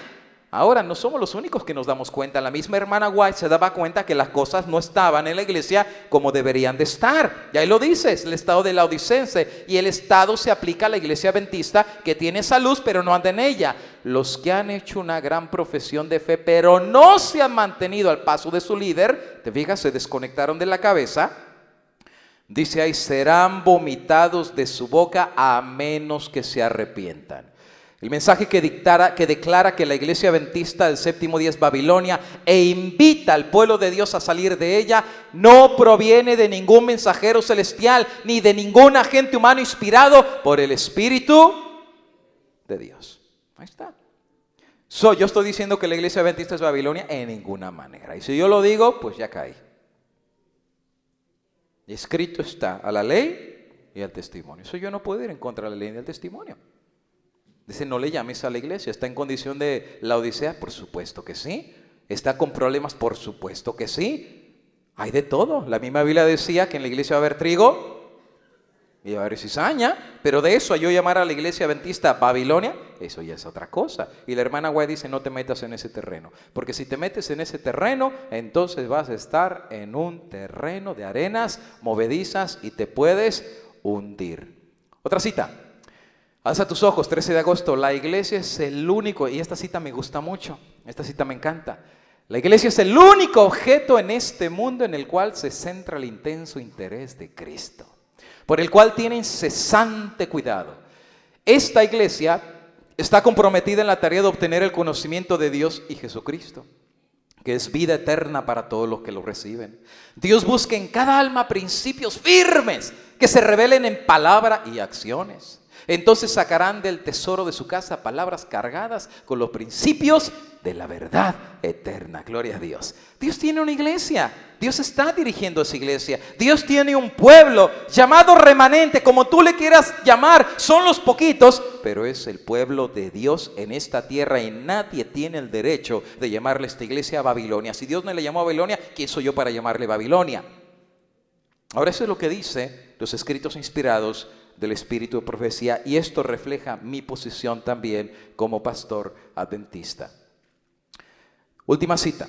Ahora, no somos los únicos que nos damos cuenta. La misma hermana White se daba cuenta que las cosas no estaban en la iglesia como deberían de estar. Y ahí lo dice, es el estado de la odicense. Y el estado se aplica a la iglesia adventista que tiene esa luz pero no anda en ella. Los que han hecho una gran profesión de fe pero no se han mantenido al paso de su líder, te fijas, se desconectaron de la cabeza. Dice ahí, serán vomitados de su boca a menos que se arrepientan. El mensaje que declara que la iglesia adventista del séptimo día es Babilonia e invita al pueblo de Dios a salir de ella, no proviene de ningún mensajero celestial ni de ningún agente humano inspirado por el Espíritu de Dios. Ahí está. Yo estoy diciendo que la iglesia adventista es Babilonia en ninguna manera. Y si yo lo digo, pues ya caí. Escrito está a la ley y al testimonio. Eso yo no puedo ir en contra de la ley ni del testimonio. Dice, no le llames a la iglesia. ¿Está en condición de la Odisea? Por supuesto que sí. ¿Está con problemas? Por supuesto que sí. Hay de todo. La misma Biblia decía que en la iglesia va a haber trigo y va a haber cizaña. Pero de eso a yo llamar a la iglesia adventista Babilonia, eso ya es otra cosa. Y la hermana White dice, no te metas en ese terreno. Porque si te metes en ese terreno, entonces vas a estar en un terreno de arenas movedizas y te puedes hundir. Otra cita. Alza tus ojos, 13 de agosto, la iglesia es el único, y esta cita me gusta mucho, esta cita me encanta. La iglesia es el único objeto en este mundo en el cual se centra el intenso interés de Cristo, por el cual tiene incesante cuidado. Esta iglesia está comprometida en la tarea de obtener el conocimiento de Dios y Jesucristo, que es vida eterna para todos los que lo reciben. Dios busca en cada alma principios firmes que se revelen en palabra y acciones. Entonces sacarán del tesoro de su casa palabras cargadas con los principios de la verdad eterna. Gloria a Dios. Dios tiene una iglesia. Dios está dirigiendo esa iglesia. Dios tiene un pueblo llamado remanente, como tú le quieras llamar. Son los poquitos, pero es el pueblo de Dios en esta tierra y nadie tiene el derecho de llamarle a esta iglesia Babilonia. Si Dios no le llamó a Babilonia, ¿quién soy yo para llamarle Babilonia? Ahora eso es lo que dice los escritos inspirados del espíritu de profecía, y esto refleja mi posición también como pastor adventista. Última cita.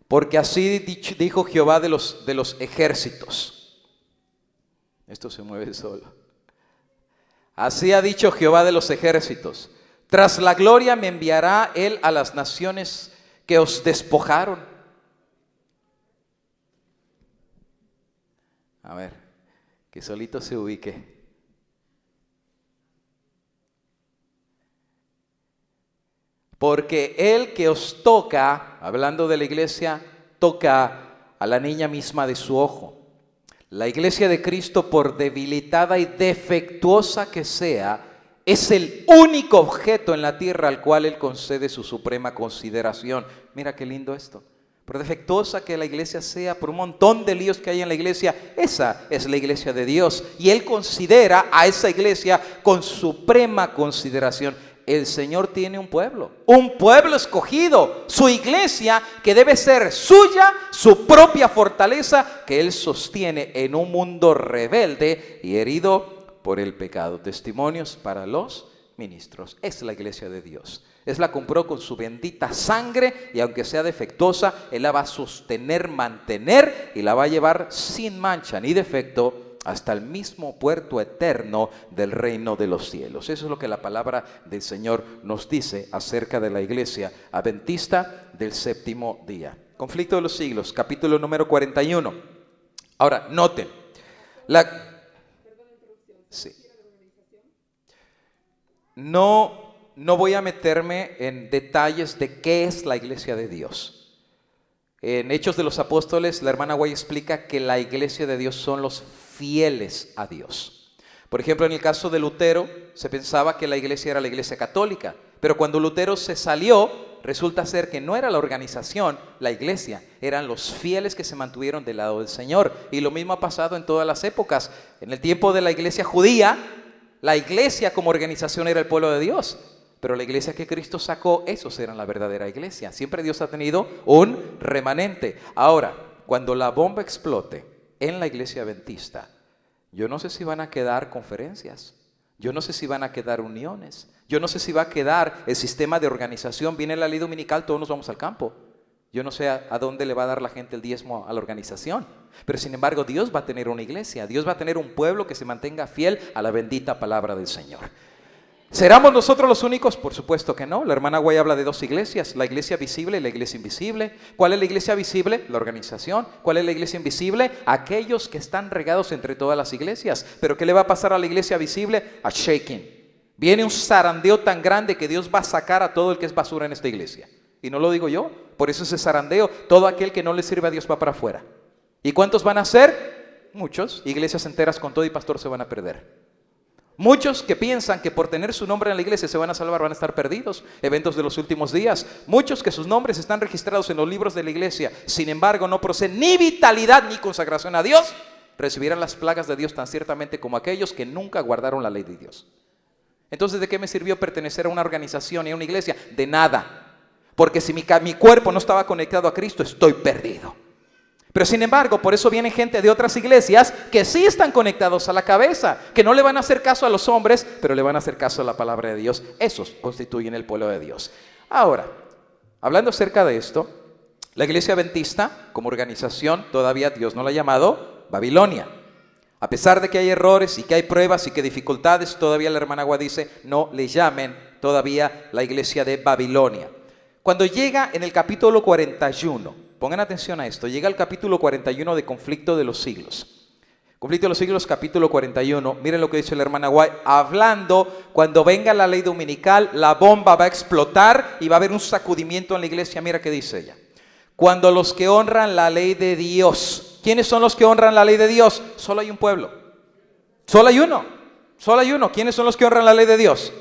Porque así dijo Jehová de los ejércitos. Esto se mueve solo. Así ha dicho Jehová de los ejércitos. Tras la gloria me enviará él a las naciones que os despojaron. A ver, que solito se ubique. Porque el que os toca, hablando de la iglesia, toca a la niña misma de su ojo. La iglesia de Cristo, por debilitada y defectuosa que sea, es el único objeto en la tierra al cual Él concede su suprema consideración. Mira qué lindo esto. Por defectuosa que la iglesia sea, por un montón de líos que hay en la iglesia, esa es la iglesia de Dios. Y Él considera a esa iglesia con suprema consideración. El Señor tiene un pueblo escogido, su iglesia que debe ser suya, su propia fortaleza que Él sostiene en un mundo rebelde y herido por el pecado. Testimonios para los ministros. Es la iglesia de Dios. Él la compró con su bendita sangre y aunque sea defectuosa, Él la va a sostener, mantener y la va a llevar sin mancha ni defecto hasta el mismo puerto eterno del reino de los cielos. Eso es lo que la palabra del Señor nos dice acerca de la iglesia adventista del séptimo día. Conflicto de los siglos, capítulo número 41. Ahora, noten. Sí. No voy a meterme en detalles de qué es la iglesia de Dios. En Hechos de los Apóstoles, la hermana Guay explica que la iglesia de Dios son los fieles a Dios. Por ejemplo, en el caso de Lutero, se pensaba que la iglesia era la iglesia católica, pero cuando Lutero se salió, resulta ser que no era la organización, la iglesia, eran los fieles que se mantuvieron del lado del Señor. Y lo mismo ha pasado en todas las épocas. En el tiempo de la iglesia judía, la iglesia como organización era el pueblo de Dios. Pero la iglesia que Cristo sacó, esos eran la verdadera iglesia. Siempre Dios ha tenido un remanente. Ahora, cuando la bomba explote en la iglesia adventista, yo no sé si van a quedar conferencias, yo no sé si van a quedar uniones, yo no sé si va a quedar el sistema de organización. Viene la ley dominical, todos nos vamos al campo. Yo no sé a dónde le va a dar la gente el diezmo a la organización. Pero sin embargo, Dios va a tener una iglesia, Dios va a tener un pueblo que se mantenga fiel a la bendita palabra del Señor. ¿Seremos nosotros los únicos? Por supuesto que no. La hermana Guay habla de dos iglesias, la iglesia visible y la iglesia invisible. ¿Cuál es la iglesia visible? La organización. ¿Cuál es la iglesia invisible? Aquellos que están regados entre todas las iglesias. ¿Pero qué le va a pasar a la iglesia visible? A shaking. Viene un zarandeo tan grande que Dios va a sacar a todo el que es basura en esta iglesia. Y no lo digo yo, por eso ese zarandeo, todo aquel que no le sirve a Dios va para afuera. ¿Y cuántos van a ser? Muchos. Iglesias enteras con todo y pastor se van a perder. Muchos que piensan que por tener su nombre en la iglesia se van a salvar, van a estar perdidos. Eventos de los últimos días. Muchos que sus nombres están registrados en los libros de la iglesia, sin embargo no proceden ni vitalidad ni consagración a Dios, recibirán las plagas de Dios tan ciertamente como aquellos que nunca guardaron la ley de Dios. Entonces, ¿de qué me sirvió pertenecer a una organización y a una iglesia? De nada. Porque si mi cuerpo no estaba conectado a Cristo, estoy perdido. Pero sin embargo, por eso viene gente de otras iglesias que sí están conectados a la cabeza, que no le van a hacer caso a los hombres, pero le van a hacer caso a la palabra de Dios. Esos constituyen el pueblo de Dios. Ahora, hablando acerca de esto, la iglesia adventista, como organización, todavía Dios no la ha llamado Babilonia. A pesar de que hay errores y que hay pruebas y que dificultades, todavía la hermana Agua dice, no le llamen todavía la iglesia de Babilonia. Cuando llega en el capítulo 41, pongan atención a esto, llega el capítulo 41 de Conflicto de los Siglos. Conflicto de los Siglos, capítulo 41, miren lo que dice la hermana White, hablando cuando venga la ley dominical, la bomba va a explotar y va a haber un sacudimiento en la iglesia. Mira qué dice ella. Cuando los que honran la ley de Dios, ¿quiénes son los que honran la ley de Dios? Solo hay un pueblo, solo hay uno, solo hay uno. ¿Quiénes son los que honran la ley de Dios?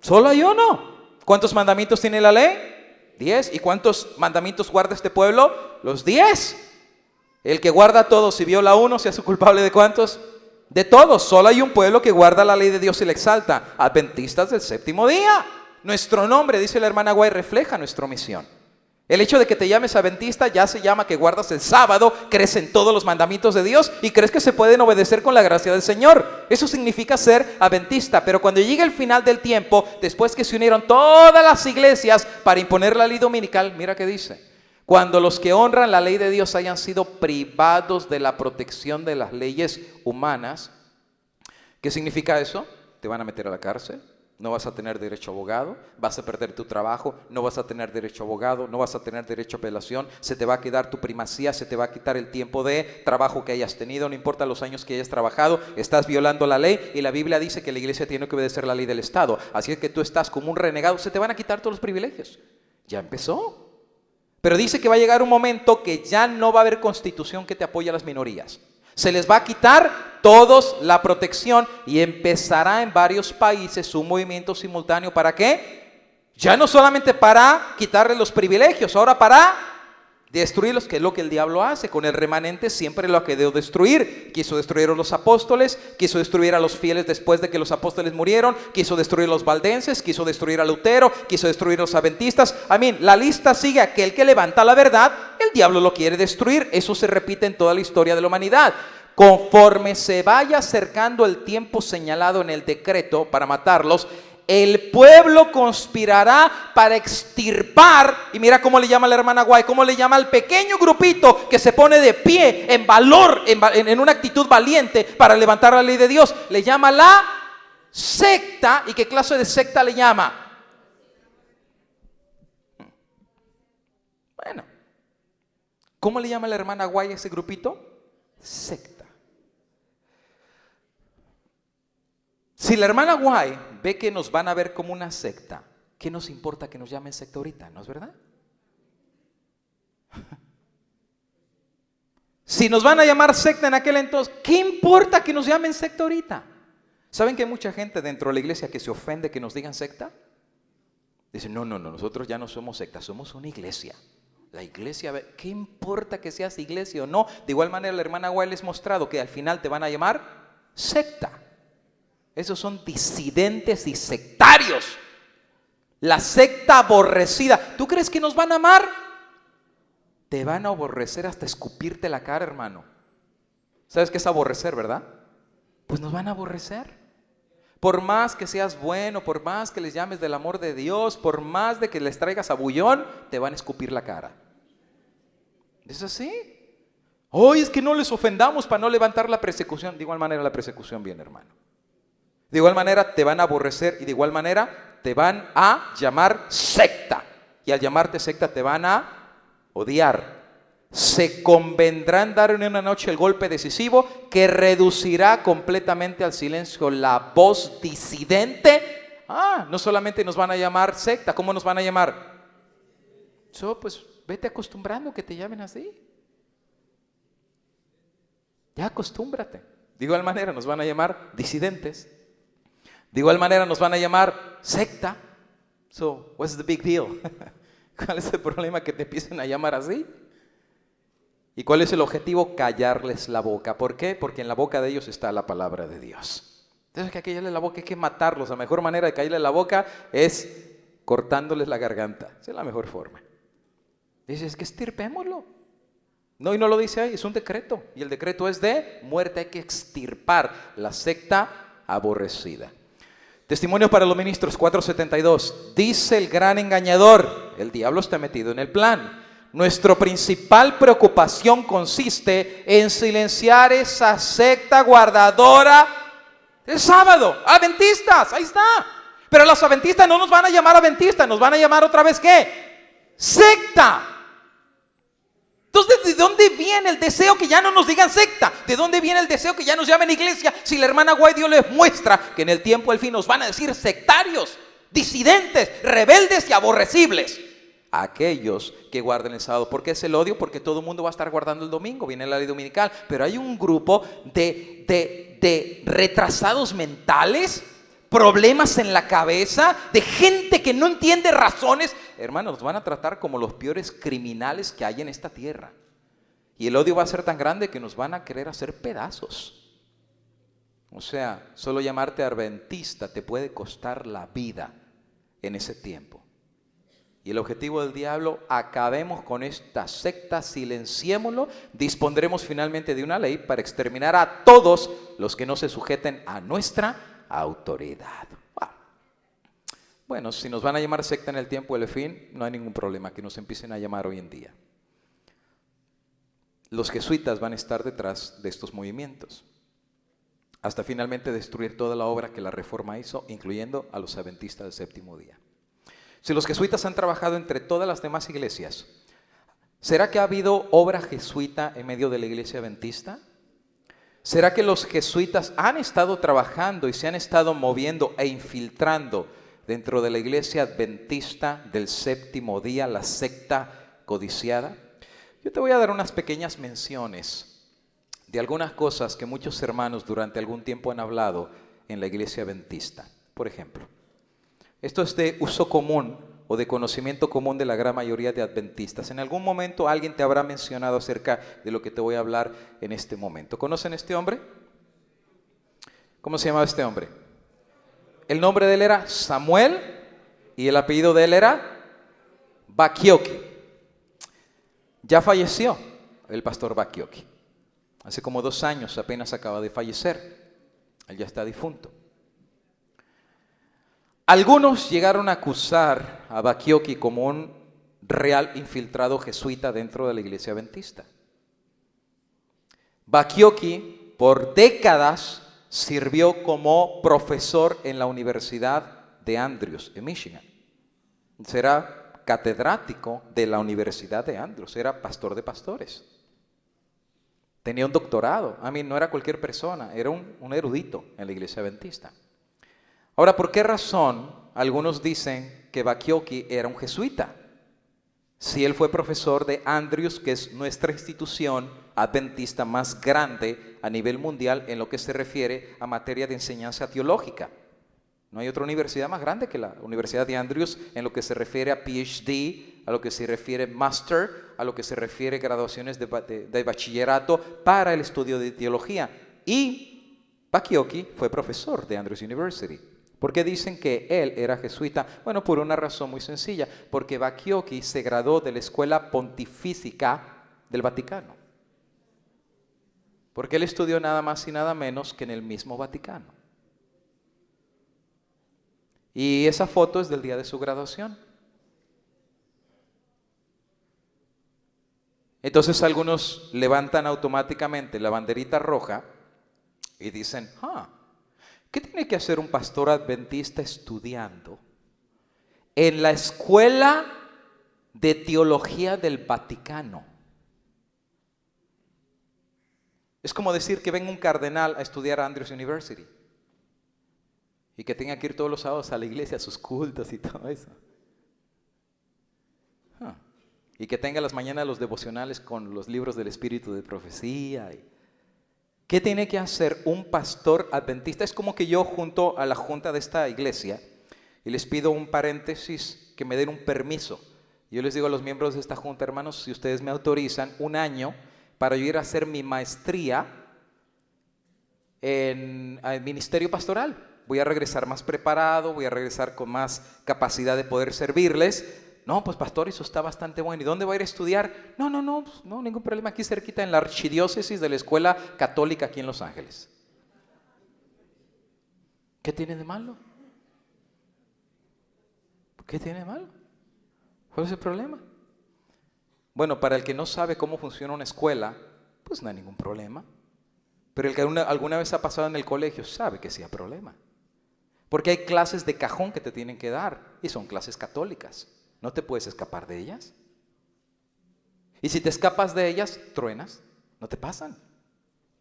Solo hay uno. ¿Cuántos mandamientos tiene la ley? 10. ¿Y cuántos mandamientos guarda este pueblo? Los 10. El que guarda todos y viola uno, ¿se hace culpable de cuántos? De todos. Solo hay un pueblo que guarda la ley de Dios y la exalta. Adventistas del séptimo día. Nuestro nombre, dice la hermana Guay, refleja nuestra misión. El hecho de que te llames adventista ya se llama que guardas el sábado, crees en todos los mandamientos de Dios y crees que se pueden obedecer con la gracia del Señor. Eso significa ser adventista. Pero cuando llegue el final del tiempo, después que se unieron todas las iglesias para imponer la ley dominical, mira qué dice: cuando los que honran la ley de Dios hayan sido privados de la protección de las leyes humanas. ¿Qué significa eso? Te van a meter a la cárcel. No vas a tener derecho a abogado, vas a perder tu trabajo, no vas a tener derecho a abogado, no vas a tener derecho a apelación, se te va a quedar tu primacía, se te va a quitar el tiempo de trabajo que hayas tenido, no importa los años que hayas trabajado, estás violando la ley y la Biblia dice que la iglesia tiene que obedecer la ley del Estado. Así es que tú estás como un renegado, se te van a quitar todos los privilegios. Ya empezó. Pero dice que va a llegar un momento que ya no va a haber constitución que te apoye a las minorías. Se les va a quitar todos la protección y empezará en varios países un movimiento simultáneo. ¿Para qué? Ya no solamente para quitarle los privilegios, ahora para destruirlos, que es lo que el diablo hace. Con el remanente siempre lo ha querido destruir. Quiso destruir a los apóstoles, quiso destruir a los fieles después de que los apóstoles murieron, quiso destruir a los valdenses, quiso destruir a Lutero, quiso destruir a los adventistas. Amén. La lista sigue: aquel que levanta la verdad, el diablo lo quiere destruir. Eso se repite en toda la historia de la humanidad. Conforme se vaya acercando el tiempo señalado en el decreto para matarlos, el pueblo conspirará para extirpar. Y mira cómo le llama la hermana White, cómo le llama al pequeño grupito que se pone de pie en valor, en una actitud valiente para levantar la ley de Dios. Le llama la secta. ¿Y qué clase de secta le llama? Bueno, ¿cómo le llama la hermana White a ese grupito? Secta. Si la hermana White ve que nos van a ver como una secta, ¿qué nos importa que nos llamen secta ahorita? ¿No es verdad? Si nos van a llamar secta en aquel entonces, ¿qué importa que nos llamen secta ahorita? ¿Saben que hay mucha gente dentro de la iglesia que se ofende que nos digan secta? Dicen, no, nosotros ya no somos secta, somos una iglesia. La iglesia, ¿qué importa que seas iglesia o no? De igual manera la hermana White les ha mostrado que al final te van a llamar secta. Esos son disidentes y sectarios. La secta aborrecida. ¿Tú crees que nos van a amar? Te van a aborrecer hasta escupirte la cara, hermano. ¿Sabes qué es aborrecer, verdad? Pues nos van a aborrecer. Por más que seas bueno, por más que les llames del amor de Dios, por más de que les traigas abullón, te van a escupir la cara. ¿Es así? Hoy es que no les ofendamos para no levantar la persecución. De igual manera la persecución viene, hermano. De igual manera te van a aborrecer y de igual manera te van a llamar secta. Y al llamarte secta te van a odiar. Se convendrá en dar en una noche el golpe decisivo que reducirá completamente al silencio la voz disidente. No solamente nos van a llamar secta, ¿cómo nos van a llamar? Pues vete acostumbrando que te llamen así. Ya acostúmbrate. De igual manera nos van a llamar disidentes. De igual manera nos van a llamar secta. So, what's the big deal? ¿Cuál es el problema que te empiecen a llamar así? ¿Y cuál es el objetivo? Callarles la boca. ¿Por qué? Porque en la boca de ellos está la palabra de Dios. Entonces, que hay que callarles la boca, hay que matarlos. La mejor manera de callarles la boca es cortándoles la garganta. Esa es la mejor forma. Dice, es que extirpémoslo. No, y no lo dice ahí, es un decreto. Y el decreto es de muerte. Hay que extirpar la secta aborrecida. Testimonio para los ministros 4:72. Dice el gran engañador, el diablo está metido en el plan. Nuestra principal preocupación consiste en silenciar esa secta guardadora del sábado. Adventistas, ahí está. Pero los adventistas no nos van a llamar adventistas, nos van a llamar otra vez ¿qué? Secta. Entonces, ¿de dónde viene el deseo que ya no nos digan secta? ¿De dónde viene el deseo que ya nos llamen iglesia? Si la hermana White Dios les muestra que en el tiempo del fin nos van a decir sectarios, disidentes, rebeldes y aborrecibles. Aquellos que guarden el sábado. ¿Por qué es el odio? Porque todo el mundo va a estar guardando el domingo, viene la ley dominical. Pero hay un grupo de retrasados mentales, problemas en la cabeza, de gente que no entiende razones. Hermanos, nos van a tratar como los peores criminales que hay en esta tierra. Y el odio va a ser tan grande que nos van a querer hacer pedazos. O sea, solo llamarte adventista te puede costar la vida en ese tiempo. Y el objetivo del diablo, acabemos con esta secta, silenciémoslo, dispondremos finalmente de una ley para exterminar a todos los que no se sujeten a nuestra autoridad. Bueno, si nos van a llamar secta en el tiempo del fin, no hay ningún problema que nos empiecen a llamar hoy en día. Los jesuitas van a estar detrás de estos movimientos, hasta finalmente destruir toda la obra que la Reforma hizo, incluyendo a los adventistas del séptimo día. Si los jesuitas han trabajado entre todas las demás iglesias, ¿será que ha habido obra jesuita en medio de la iglesia adventista? ¿Será que los jesuitas han estado trabajando y se han estado moviendo e infiltrando dentro de la iglesia adventista del séptimo día, la secta codiciada? Yo te voy a dar unas pequeñas menciones de algunas cosas que muchos hermanos durante algún tiempo han hablado en la iglesia adventista. Por ejemplo, esto es de uso común o de conocimiento común de la gran mayoría de adventistas. En algún momento alguien te habrá mencionado acerca de lo que te voy a hablar en este momento. ¿Conocen a este hombre? ¿Cómo se llamaba este hombre? El nombre de él era Samuel y el apellido de él era Bacchiocchi. Ya falleció el pastor Bacchiocchi. Hace como 2 años apenas acaba de fallecer. Él ya está difunto. Algunos llegaron a acusar a Bacchiocchi como un real infiltrado jesuita dentro de la iglesia adventista. Bacchiocchi por décadas sirvió como profesor en la Universidad de Andrews, en Michigan. Era catedrático de la Universidad de Andrews, era pastor de pastores. Tenía un doctorado, no era cualquier persona, era un erudito en la iglesia adventista. Ahora, ¿por qué razón algunos dicen que Bacchiocchi era un jesuita? Si él fue profesor de Andrews, que es nuestra institución adventista más grande a nivel mundial en lo que se refiere a materia de enseñanza teológica. No hay otra universidad más grande que la Universidad de Andrews en lo que se refiere a PhD, a lo que se refiere Master, a lo que se refiere a graduaciones de bachillerato para el estudio de teología. Y Bacchiocchi fue profesor de Andrews University. ¿Por qué dicen que él era jesuita? Bueno, por una razón muy sencilla, porque Bacchiocchi se graduó de la Escuela Pontificia del Vaticano. Porque él estudió nada más y nada menos que en el mismo Vaticano. Y esa foto es del día de su graduación. Entonces algunos levantan automáticamente la banderita roja y dicen, ¿qué tiene que hacer un pastor adventista estudiando en la Escuela de Teología del Vaticano? Es como decir que venga un cardenal a estudiar a Andrews University y que tenga que ir todos los sábados a la iglesia, a sus cultos y todo eso. Y que tenga las mañanas los devocionales con los libros del Espíritu de Profecía. ¿Qué tiene que hacer un pastor adventista? Es como que yo junto a la junta de esta iglesia y les pido un paréntesis, que me den un permiso. Yo les digo a los miembros de esta junta, hermanos, si ustedes me autorizan 1 año para yo ir a hacer mi maestría en el ministerio pastoral. Voy a regresar más preparado, voy a regresar con más capacidad de poder servirles. No, pues pastor, eso está bastante bueno. ¿Y dónde va a ir a estudiar? No, ningún problema. Aquí cerquita en la archidiócesis de la Escuela Católica aquí en Los Ángeles. ¿Qué tiene de malo? ¿Qué tiene de malo? ¿Cuál es el problema? Bueno, para el que no sabe cómo funciona una escuela, pues no hay ningún problema. Pero el que alguna vez ha pasado en el colegio sabe que sí hay problema. Porque hay clases de cajón que te tienen que dar y son clases católicas. No te puedes escapar de ellas. Y si te escapas de ellas, truenas, no te pasan.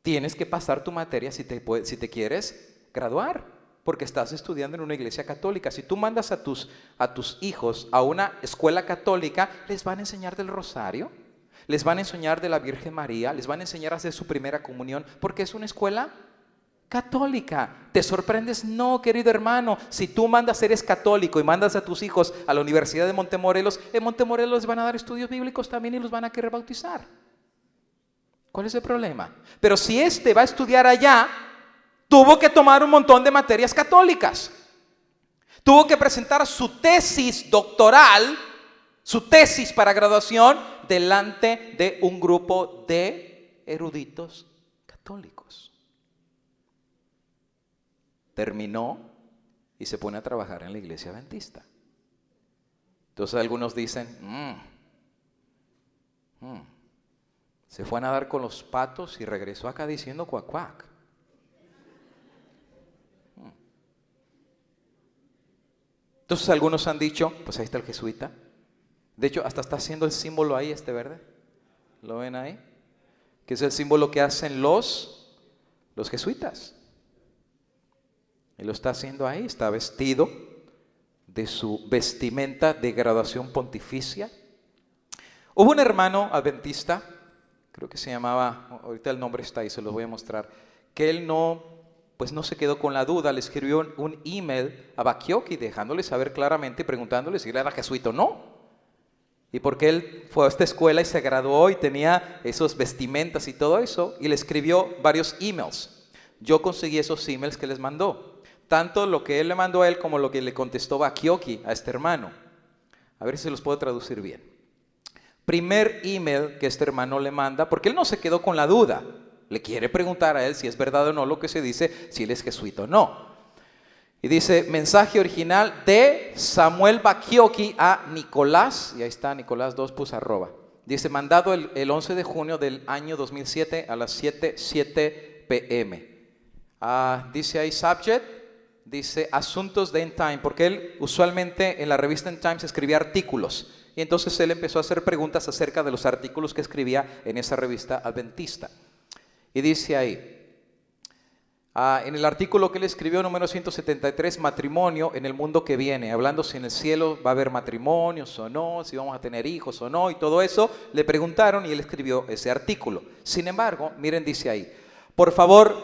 Tienes que pasar tu materia si te quieres graduar, porque estás estudiando en una iglesia católica. Si tú mandas a tus hijos a una escuela católica, les van a enseñar del rosario, les van a enseñar de la Virgen María, les van a enseñar a hacer su primera comunión, porque es una escuela católica. ¿Te sorprendes? No, querido hermano. Si tú eres católico y mandas a tus hijos a la Universidad de Montemorelos, en Montemorelos les van a dar estudios bíblicos también y los van a querer bautizar. ¿Cuál es el problema? Pero si va a estudiar allá, tuvo que tomar un montón de materias católicas. Tuvo que presentar su tesis doctoral su tesis para graduación delante de un grupo de eruditos católicos. Terminó y se pone a trabajar en la iglesia adventista. Entonces algunos dicen, se fue a nadar con los patos y regresó acá diciendo cuac cuac. Entonces algunos han dicho, pues ahí está el jesuita. De hecho, hasta está haciendo el símbolo ahí, verde. ¿Lo ven ahí? Que es el símbolo que hacen los jesuitas. Y lo está haciendo ahí, está vestido de su vestimenta de graduación pontificia. Hubo un hermano adventista, creo que se llamaba, ahorita el nombre está ahí, se los voy a mostrar, que él no se quedó con la duda, le escribió un email a Bacchiocchi dejándole saber claramente, preguntándole si él era jesuita o no. Y porque él fue a esta escuela y se graduó y tenía esos vestimentas y todo eso, y le escribió varios emails. Yo conseguí esos emails que les mandó, tanto lo que él le mandó a él como lo que le contestó Bacchiocchi a este hermano. A ver si los puedo traducir bien. Primer email que este hermano le manda, porque él no se quedó con la duda, le quiere preguntar a él si es verdad o no lo que se dice, si él es jesuita o no. Y dice, mensaje original de Samuel Bacchiocchi a Nicolás, y ahí está Nicolás 2 @. Dice, mandado el 11 de junio del año 2007 a las 7:07 p.m. Dice ahí subject, dice asuntos de End Time, porque él usualmente en la revista End Times escribía artículos. Y entonces él empezó a hacer preguntas acerca de los artículos que escribía en esa revista adventista. Y dice ahí, en el artículo que él escribió, número 173, matrimonio en el mundo que viene, hablando si en el cielo va a haber matrimonios o no, si vamos a tener hijos o no, y todo eso, le preguntaron y él escribió ese artículo. Sin embargo, miren, dice ahí, por favor,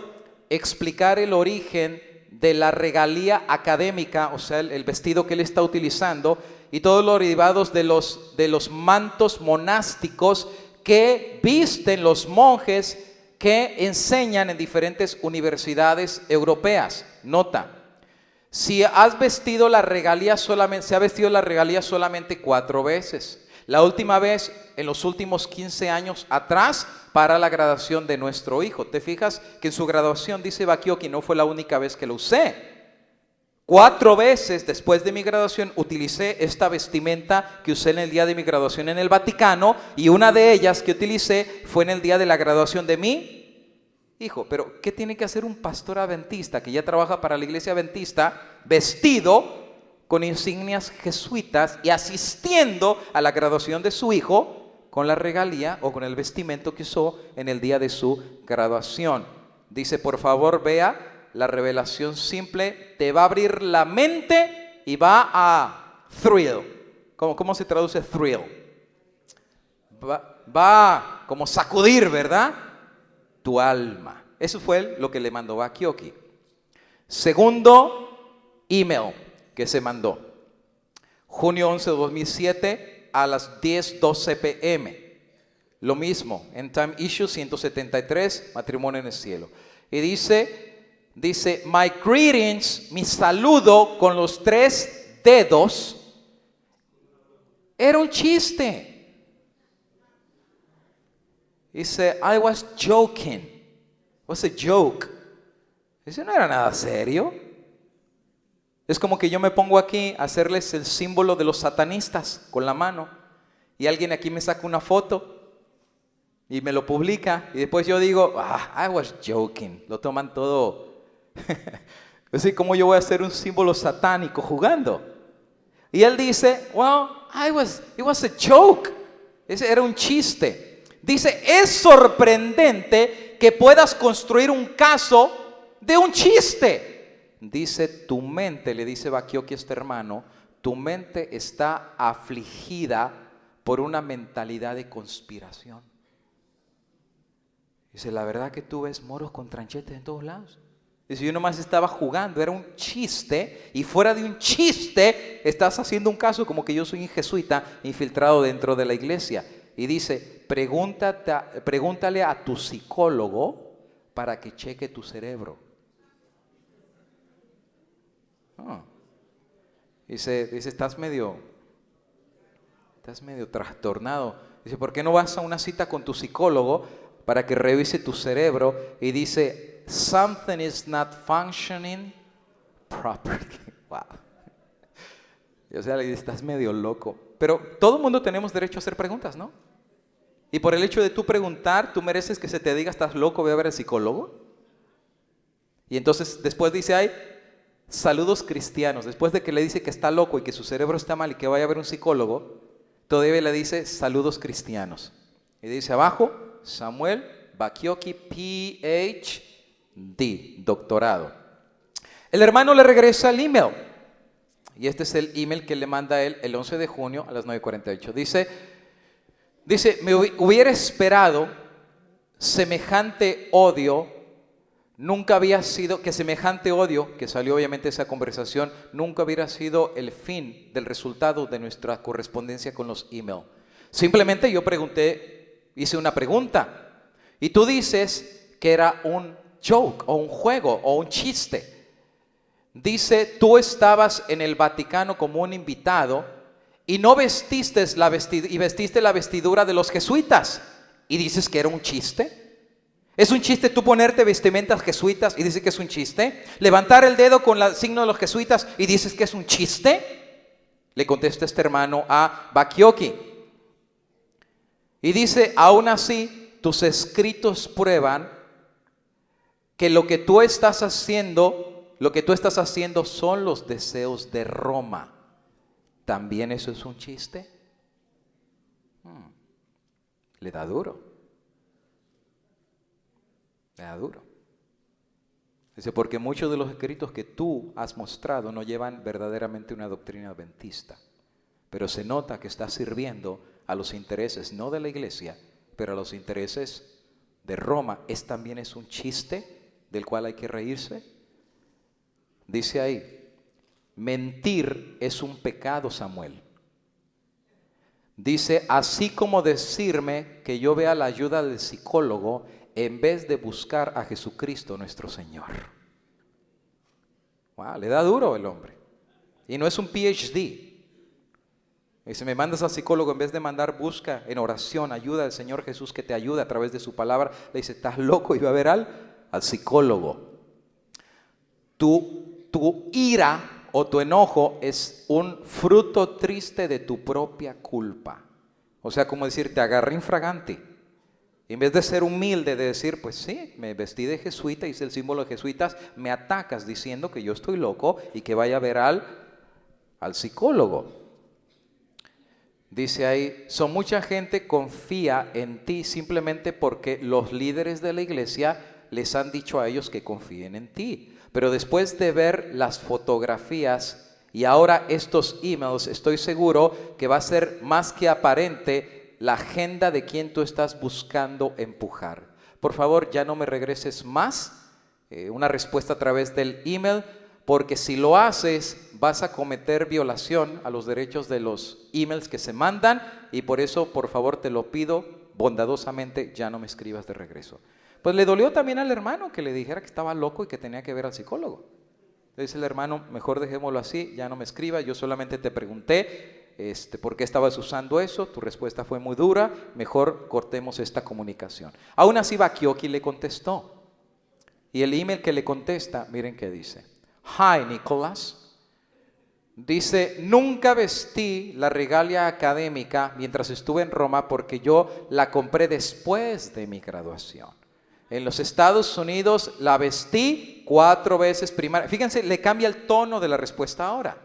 explicar el origen de la regalía académica, o sea, el vestido que él está utilizando, y todos los derivados de los mantos monásticos que visten los monjes que enseñan en diferentes universidades europeas. Nota, se ha vestido la regalía solamente 4 veces. La última vez en los últimos 15 años atrás para la graduación de nuestro hijo. ¿Te fijas que en su graduación dice Bacchiocchi no fue la única vez que lo usé? 4 veces después de mi graduación utilicé esta vestimenta que usé en el día de mi graduación en el Vaticano, y una de ellas que utilicé fue en el día de la graduación de mi hijo. Pero ¿qué tiene que hacer un pastor adventista que ya trabaja para la iglesia adventista vestido con insignias jesuitas y asistiendo a la graduación de su hijo con la regalía o con el vestimento que usó en el día de su graduación? Dice, por favor, vea la revelación simple, te va a abrir la mente y va a thrill. ¿Cómo se traduce thrill? Va como sacudir, ¿verdad? Tu alma. Eso fue lo que le mandó Bacchiocchi. Segundo email que se mandó. Junio 11 de 2007 a las 10:12 p.m. Lo mismo, End Time Issue 173, matrimonio en el cielo. Y dice, my greetings, mi saludo con los 3 dedos, era un chiste. Dice, I was joking. It was a joke. Dice, no era nada serio. Es como que yo me pongo aquí a hacerles el símbolo de los satanistas con la mano, y alguien aquí me saca una foto y me lo publica, y después yo digo, I was joking. Lo toman todo. Así como yo voy a hacer un símbolo satánico jugando. Y él dice, well, it was a joke. Ese era un chiste. Dice, es sorprendente que puedas construir un caso de un chiste. Dice, tu mente, le dice Bacchiocchi a este hermano, tu mente está afligida por una mentalidad de conspiración. Dice, la verdad que tú ves moros con tranchetes en todos lados. Dice, yo nomás estaba jugando, era un chiste, y fuera de un chiste estás haciendo un caso como que yo soy un jesuita infiltrado dentro de la iglesia. Y dice, pregúntale a tu psicólogo para que cheque tu cerebro. Dice, estás medio estás medio trastornado. Dice, ¿por qué no vas a una cita con tu psicólogo para que revise tu cerebro? Y dice, something is not functioning properly. Wow. Y, o sea, le dice, estás medio loco. Pero todo el mundo tenemos derecho a hacer preguntas, ¿no? Y por el hecho de tú preguntar, ¿tú mereces que se te diga, estás loco, voy a ver al psicólogo? Y entonces después dice, ay, saludos cristianos. Después de que le dice que está loco y que su cerebro está mal y que vaya a ver un psicólogo, todavía le dice, saludos cristianos. Y dice abajo, Samuel Bakioki, PhD, doctorado. El hermano le regresa el email. Y este es el email que le manda él el 11 de junio a las 9:48. Dice, me hubiera esperado semejante odio, nunca había sido, que semejante odio, que salió obviamente de esa conversación, nunca hubiera sido el fin del resultado de nuestra correspondencia con los emails. Simplemente yo pregunté, hice una pregunta, y tú dices que era un joke, o un juego, o un chiste. Dice, tú estabas en el Vaticano como un invitado y no vestiste la vestidura de los jesuitas. Y dices que era un chiste. ¿Es un chiste tú ponerte vestimentas jesuitas y dices que es un chiste? ¿Levantar el dedo con el signo de los jesuitas y dices que es un chiste? Le contesta este hermano a Bakioki. Y dice, aún así, tus escritos prueban que lo que tú estás haciendo son los deseos de Roma. ¿También eso es un chiste? Le da duro. Le da duro. Dice, porque muchos de los escritos que tú has mostrado no llevan verdaderamente una doctrina adventista. Pero se nota que estás sirviendo a los intereses, no de la iglesia, pero a los intereses de Roma. ¿También es un chiste del cual hay que reírse? Dice ahí, mentir es un pecado, Samuel. Dice, así como decirme que yo vea la ayuda del psicólogo en vez de buscar a Jesucristo nuestro Señor. Wow, le da duro el hombre. Y no es un PhD. Dice, me mandas al psicólogo en vez de mandar, busca en oración, ayuda al Señor Jesús que te ayude a través de su palabra. Le dice, estás loco y va a ver al psicólogo. Tu ira o tu enojo es un fruto triste de tu propia culpa. O sea, como decir, te agarré infragante. En vez de ser humilde, de decir, pues sí, me vestí de jesuita, hice el símbolo de jesuitas, me atacas diciendo que yo estoy loco y que vaya a ver al psicólogo. Dice ahí, mucha gente confía en ti simplemente porque los líderes de la iglesia les han dicho a ellos que confíen en ti. Pero después de ver las fotografías y ahora estos emails, estoy seguro que va a ser más que aparente la agenda de quien tú estás buscando empujar. Por favor, ya no me regreses más una respuesta a través del email, porque si lo haces vas a cometer violación a los derechos de los emails que se mandan, y por eso, por favor, te lo pido bondadosamente, ya no me escribas de regreso. Pues le dolió también al hermano que le dijera que estaba loco y que tenía que ver al psicólogo. Dice el hermano, mejor dejémoslo así, ya no me escribas, yo solamente te pregunté por qué estabas usando eso, tu respuesta fue muy dura, mejor cortemos esta comunicación. Aún así Bakioki le contestó. Y el email que le contesta, miren qué dice. Hi, Nicholas. Dice, nunca vestí la regalia académica mientras estuve en Roma porque yo la compré después de mi graduación. En los Estados Unidos la vestí 4 veces primaria. Fíjense, le cambia el tono de la respuesta ahora.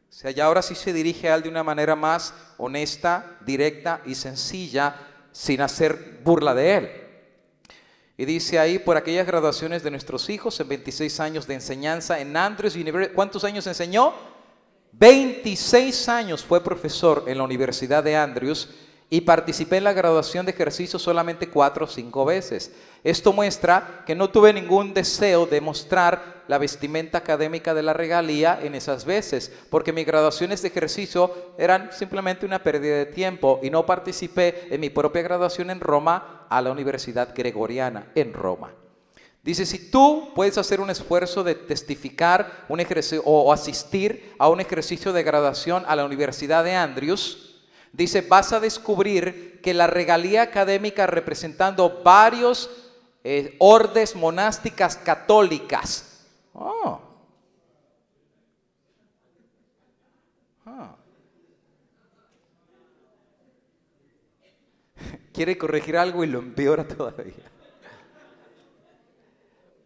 O sea, ya ahora sí se dirige a él de una manera más honesta, directa y sencilla, sin hacer burla de él. Y dice ahí, por aquellas graduaciones de nuestros hijos, en 26 años de enseñanza en Andrews University. ¿Cuántos años enseñó? 26 años fue profesor en la Universidad de Andrews. Y participé en la graduación de ejercicio solamente 4 o 5 veces. Esto muestra que no tuve ningún deseo de mostrar la vestimenta académica de la regalía en esas veces, porque mis graduaciones de ejercicio eran simplemente una pérdida de tiempo y no participé en mi propia graduación en Roma a la Universidad Gregoriana en Roma. Dice, si tú puedes hacer un esfuerzo de testificar un ejercicio o asistir a un ejercicio de graduación a la Universidad de Andrews, Dice, vas a descubrir que la regalía académica representando varios ordes monásticas católicas. Quiere corregir algo y lo empeora todavía.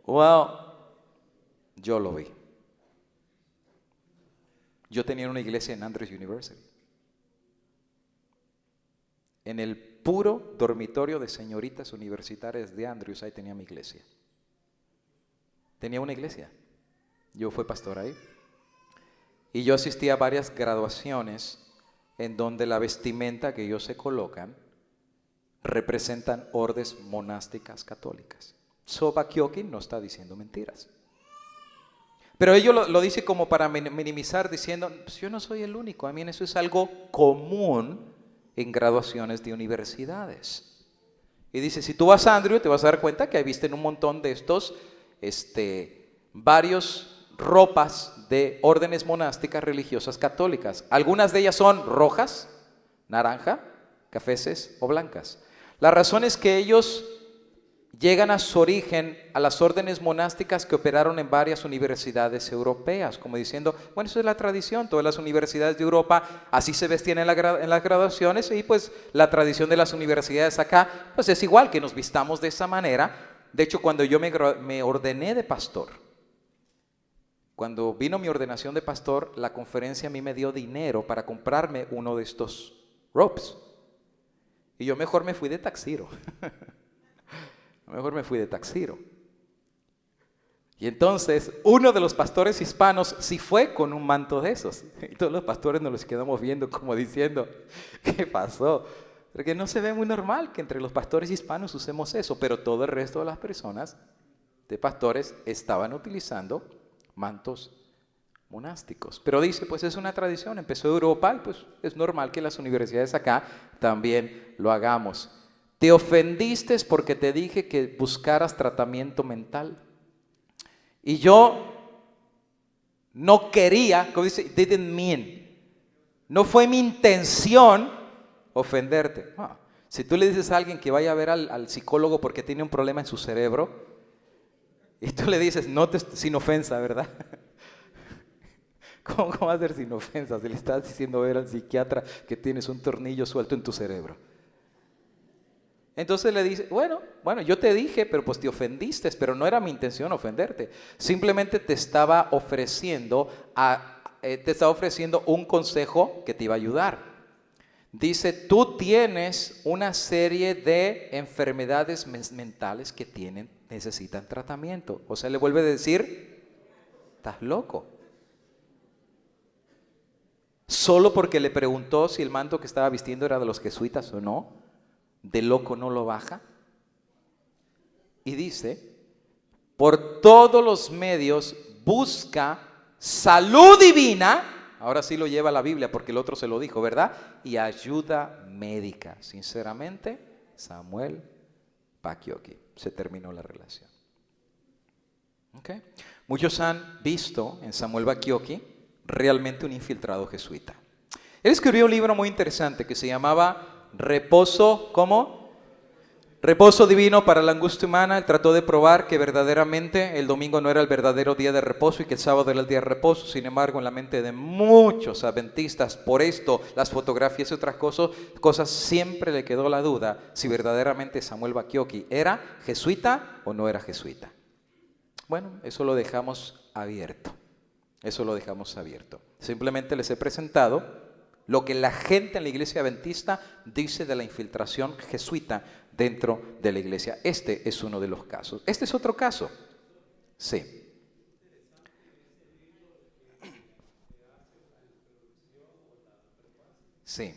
Wow, yo lo vi. Yo tenía una iglesia en Andrews University. En el puro dormitorio de señoritas universitarias de Andrews, ahí tenía mi iglesia. Tenía una iglesia. Yo fui pastor ahí. Y yo asistí a varias graduaciones en donde la vestimenta que ellos se colocan representan ordes monásticas católicas. Soba Kyokin no está diciendo mentiras. Pero ellos lo dice como para minimizar, diciendo, pues yo no soy el único. A mí eso es algo común en graduaciones de universidades. Y dice, si tú vas a Andrew, te vas a dar cuenta que ahí visten un montón de estos, varios ropas de órdenes monásticas religiosas católicas. Algunas de ellas son rojas, naranja, cafeces o blancas. La razón es que ellos llegan a su origen a las órdenes monásticas que operaron en varias universidades europeas, como diciendo, bueno, eso es la tradición, todas las universidades de Europa así se vestían en las graduaciones, y pues la tradición de las universidades acá, pues es igual, que nos vistamos de esa manera. De hecho, cuando yo me ordené de pastor, cuando vino mi ordenación de pastor, la conferencia a mí me dio dinero para comprarme uno de estos robes, y yo mejor me fui de taxiro. Mejor me fui de taxiro. Y entonces uno de los pastores hispanos sí fue con un manto de esos. Y todos los pastores nos los quedamos viendo como diciendo, ¿qué pasó? Porque no se ve muy normal que entre los pastores hispanos usemos eso, pero todo el resto de las personas, de pastores, estaban utilizando mantos monásticos. Pero dice, pues es una tradición, empezó en Europa y pues es normal que las universidades acá también lo hagamos. Te ofendiste porque te dije que buscaras tratamiento mental. Y yo no quería, como dice, didn't mean. No fue mi intención ofenderte. Si tú le dices a alguien que vaya a ver al psicólogo porque tiene un problema en su cerebro, y tú le dices, sin ofensa, ¿verdad? ¿Cómo va a ser sin ofensa si le estás diciendo ver al psiquiatra que tienes un tornillo suelto en tu cerebro? Entonces le dice, bueno, yo te dije, pero pues te ofendiste, pero no era mi intención ofenderte. Simplemente te estaba ofreciendo un consejo que te iba a ayudar. Dice, tú tienes una serie de enfermedades mentales que necesitan tratamiento. O sea, le vuelve a decir, estás loco. Solo porque le preguntó si el manto que estaba vistiendo era de los jesuitas o no. De loco no lo baja. Y dice, por todos los medios busca salud divina. Ahora sí lo lleva la Biblia porque el otro se lo dijo, ¿verdad? Y ayuda médica. Sinceramente, Samuel Bakioki. Se terminó la relación. ¿Okay? Muchos han visto en Samuel Bakioki realmente un infiltrado jesuita. Él escribió un libro muy interesante que se llamaba Reposo, ¿cómo? Reposo divino para la angustia humana. Él trató de probar que verdaderamente el domingo no era el verdadero día de reposo y que el sábado era el día de reposo. Sin embargo, en la mente de muchos adventistas, por esto, las fotografías y otras cosas siempre le quedó la duda si verdaderamente Samuel Bakioki era jesuita o no era jesuita. Bueno, eso lo dejamos abierto. Eso lo dejamos abierto. Simplemente les he presentado lo que la gente en la iglesia adventista dice de la infiltración jesuita dentro de la iglesia. Este es uno de los casos. Este es otro caso. Sí. Sí.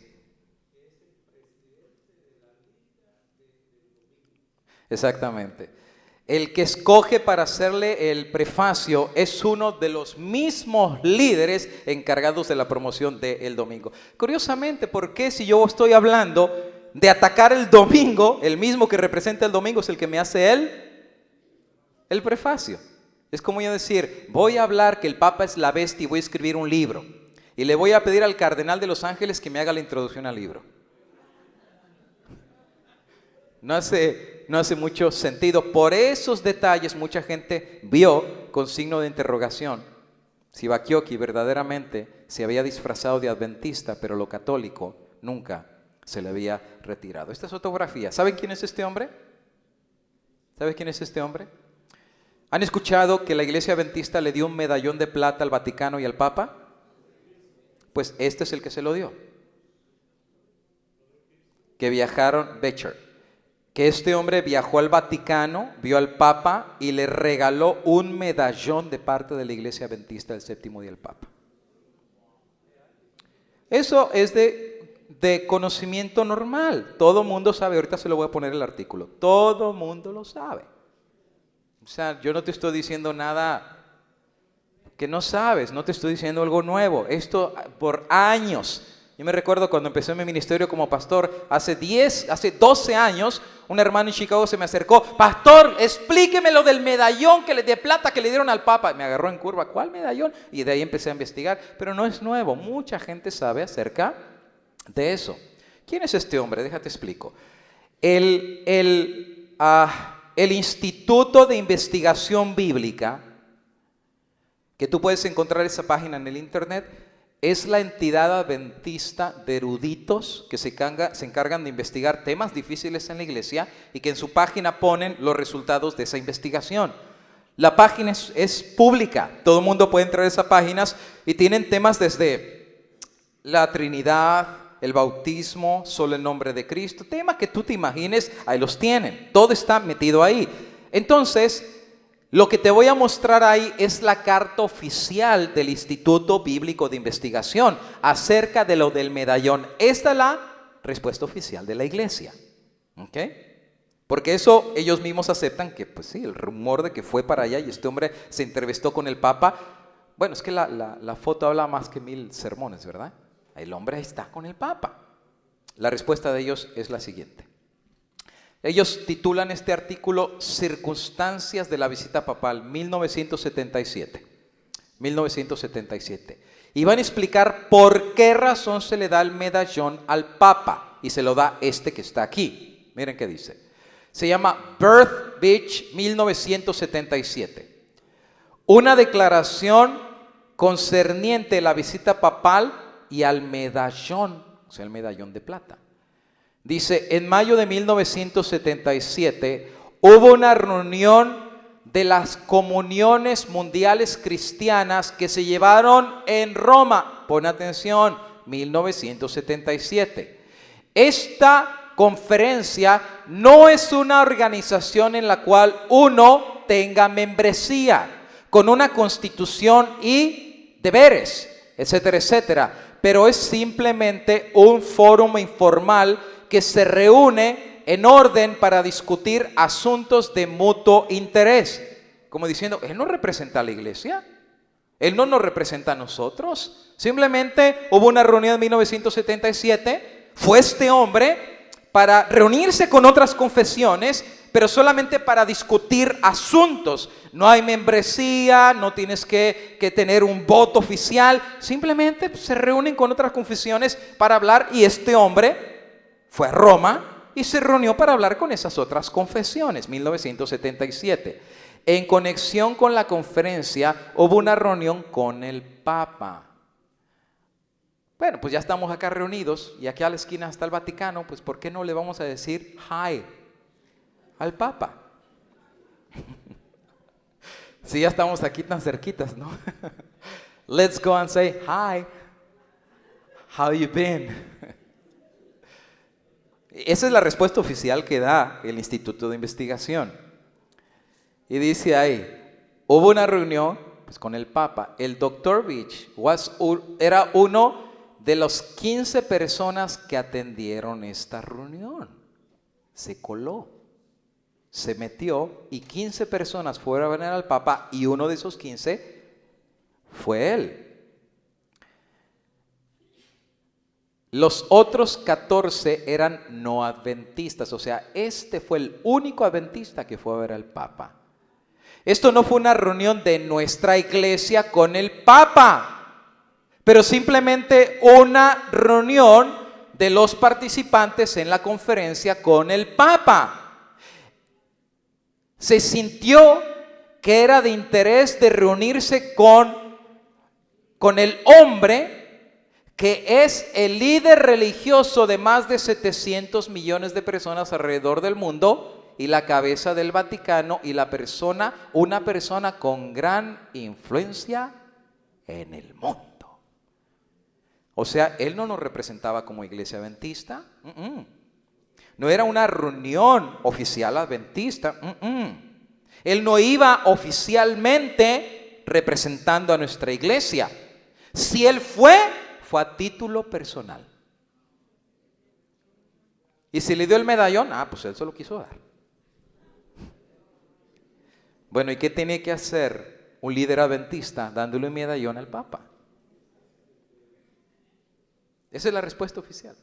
Exactamente. El que escoge para hacerle el prefacio es uno de los mismos líderes encargados de la promoción del domingo. Curiosamente, ¿por qué si yo estoy hablando de atacar el domingo, el mismo que representa el domingo es el que me hace el prefacio? Es como yo decir, voy a hablar que el Papa es la bestia y voy a escribir un libro. Y le voy a pedir al cardenal de Los Ángeles que me haga la introducción al libro. No hace mucho sentido. Por esos detalles mucha gente vio con signo de interrogación si Bacchiocchi verdaderamente se había disfrazado de adventista, pero lo católico nunca se le había retirado. Esta es fotografía. ¿Saben quién es este hombre? ¿Saben quién es este hombre? ¿Han escuchado que la iglesia adventista le dio un medallón de plata al Vaticano y al Papa? Pues este es el que se lo dio. Que viajaron, Becher, que este hombre viajó al Vaticano, vio al Papa y le regaló un medallón de parte de la iglesia adventista del séptimo día del Papa. Eso es de conocimiento normal. Todo mundo sabe, ahorita se lo voy a poner el artículo. Todo mundo lo sabe. O sea, yo no te estoy diciendo nada que no sabes, no te estoy diciendo algo nuevo. Esto por años. Yo me recuerdo cuando empecé mi ministerio como pastor, hace 12 años, un hermano en Chicago se me acercó: pastor, explíqueme lo del medallón de plata que le dieron al Papa. Me agarró en curva: ¿cuál medallón? Y de ahí empecé a investigar, pero no es nuevo, mucha gente sabe acerca de eso. ¿Quién es este hombre? Déjate explico. El Instituto de Investigación Bíblica, que tú puedes encontrar esa página en el internet, es la entidad adventista de eruditos que se encargan de investigar temas difíciles en la iglesia y que en su página ponen los resultados de esa investigación. La página es pública, todo el mundo puede entrar a esas páginas y tienen temas desde la Trinidad, el bautismo, solo el nombre de Cristo, temas que tú te imagines, ahí los tienen, todo está metido ahí. Entonces, lo que te voy a mostrar ahí es la carta oficial del Instituto Bíblico de Investigación acerca de lo del medallón. Esta es la respuesta oficial de la iglesia. ¿Ok? Porque eso ellos mismos aceptan que, pues sí, el rumor de que fue para allá y este hombre se entrevistó con el Papa. Bueno, es que la foto habla más que 1000 sermones, ¿verdad? El hombre está con el Papa. La respuesta de ellos es la siguiente. Ellos titulan este artículo Circunstancias de la visita papal, 1977. 1977. Y van a explicar por qué razón se le da el medallón al Papa. Y se lo da este que está aquí. Miren qué dice. Se llama Birth Beach 1977. Una declaración concerniente a la visita papal y al medallón, o sea, el medallón de plata. Dice, en mayo de 1977 hubo una reunión de las comuniones mundiales cristianas que se llevaron en Roma. Pon atención, 1977. Esta conferencia no es una organización en la cual uno tenga membresía, con una constitución y deberes, etcétera, etcétera. Pero es simplemente un foro informal que se reúne en orden para discutir asuntos de mutuo interés. Como diciendo, él no representa a la iglesia, él no nos representa a nosotros. Simplemente hubo una reunión en 1977, fue este hombre para reunirse con otras confesiones, pero solamente para discutir asuntos. No hay membresía, no tienes que tener un voto oficial, simplemente se reúnen con otras confesiones para hablar, y este hombre fue a Roma y se reunió para hablar con esas otras confesiones, 1977. En conexión con la conferencia hubo una reunión con el Papa. Bueno, pues ya estamos acá reunidos y aquí a la esquina está el Vaticano, pues ¿por qué no le vamos a decir hi al Papa? Si ya estamos aquí tan cerquitas, ¿no? Let's go and say hi. How you been? Esa es la respuesta oficial que da el Instituto de Investigación. Y dice ahí, hubo una reunión pues, con el Papa. El Dr. Beach era uno de los 15 personas que atendieron esta reunión. Se coló, se metió y 15 personas fueron a ver al Papa y uno de esos 15 fue él. Los otros 14 eran no adventistas, o sea, este fue el único adventista que fue a ver al Papa. Esto no fue una reunión de nuestra iglesia con el Papa, pero simplemente una reunión de los participantes en la conferencia con el Papa. Se sintió que era de interés de reunirse con el hombre que es el líder religioso de más de 700 millones de personas alrededor del mundo y la cabeza del Vaticano y una persona con gran influencia en el mundo. O sea, él no nos representaba como iglesia adventista. No era una reunión oficial adventista. Él no iba oficialmente representando a nuestra iglesia. Si él fue a título personal. Y si le dio el medallón, pues él se lo quiso dar. Bueno, ¿y qué tiene que hacer un líder adventista dándole un medallón al Papa? Esa es la respuesta oficial.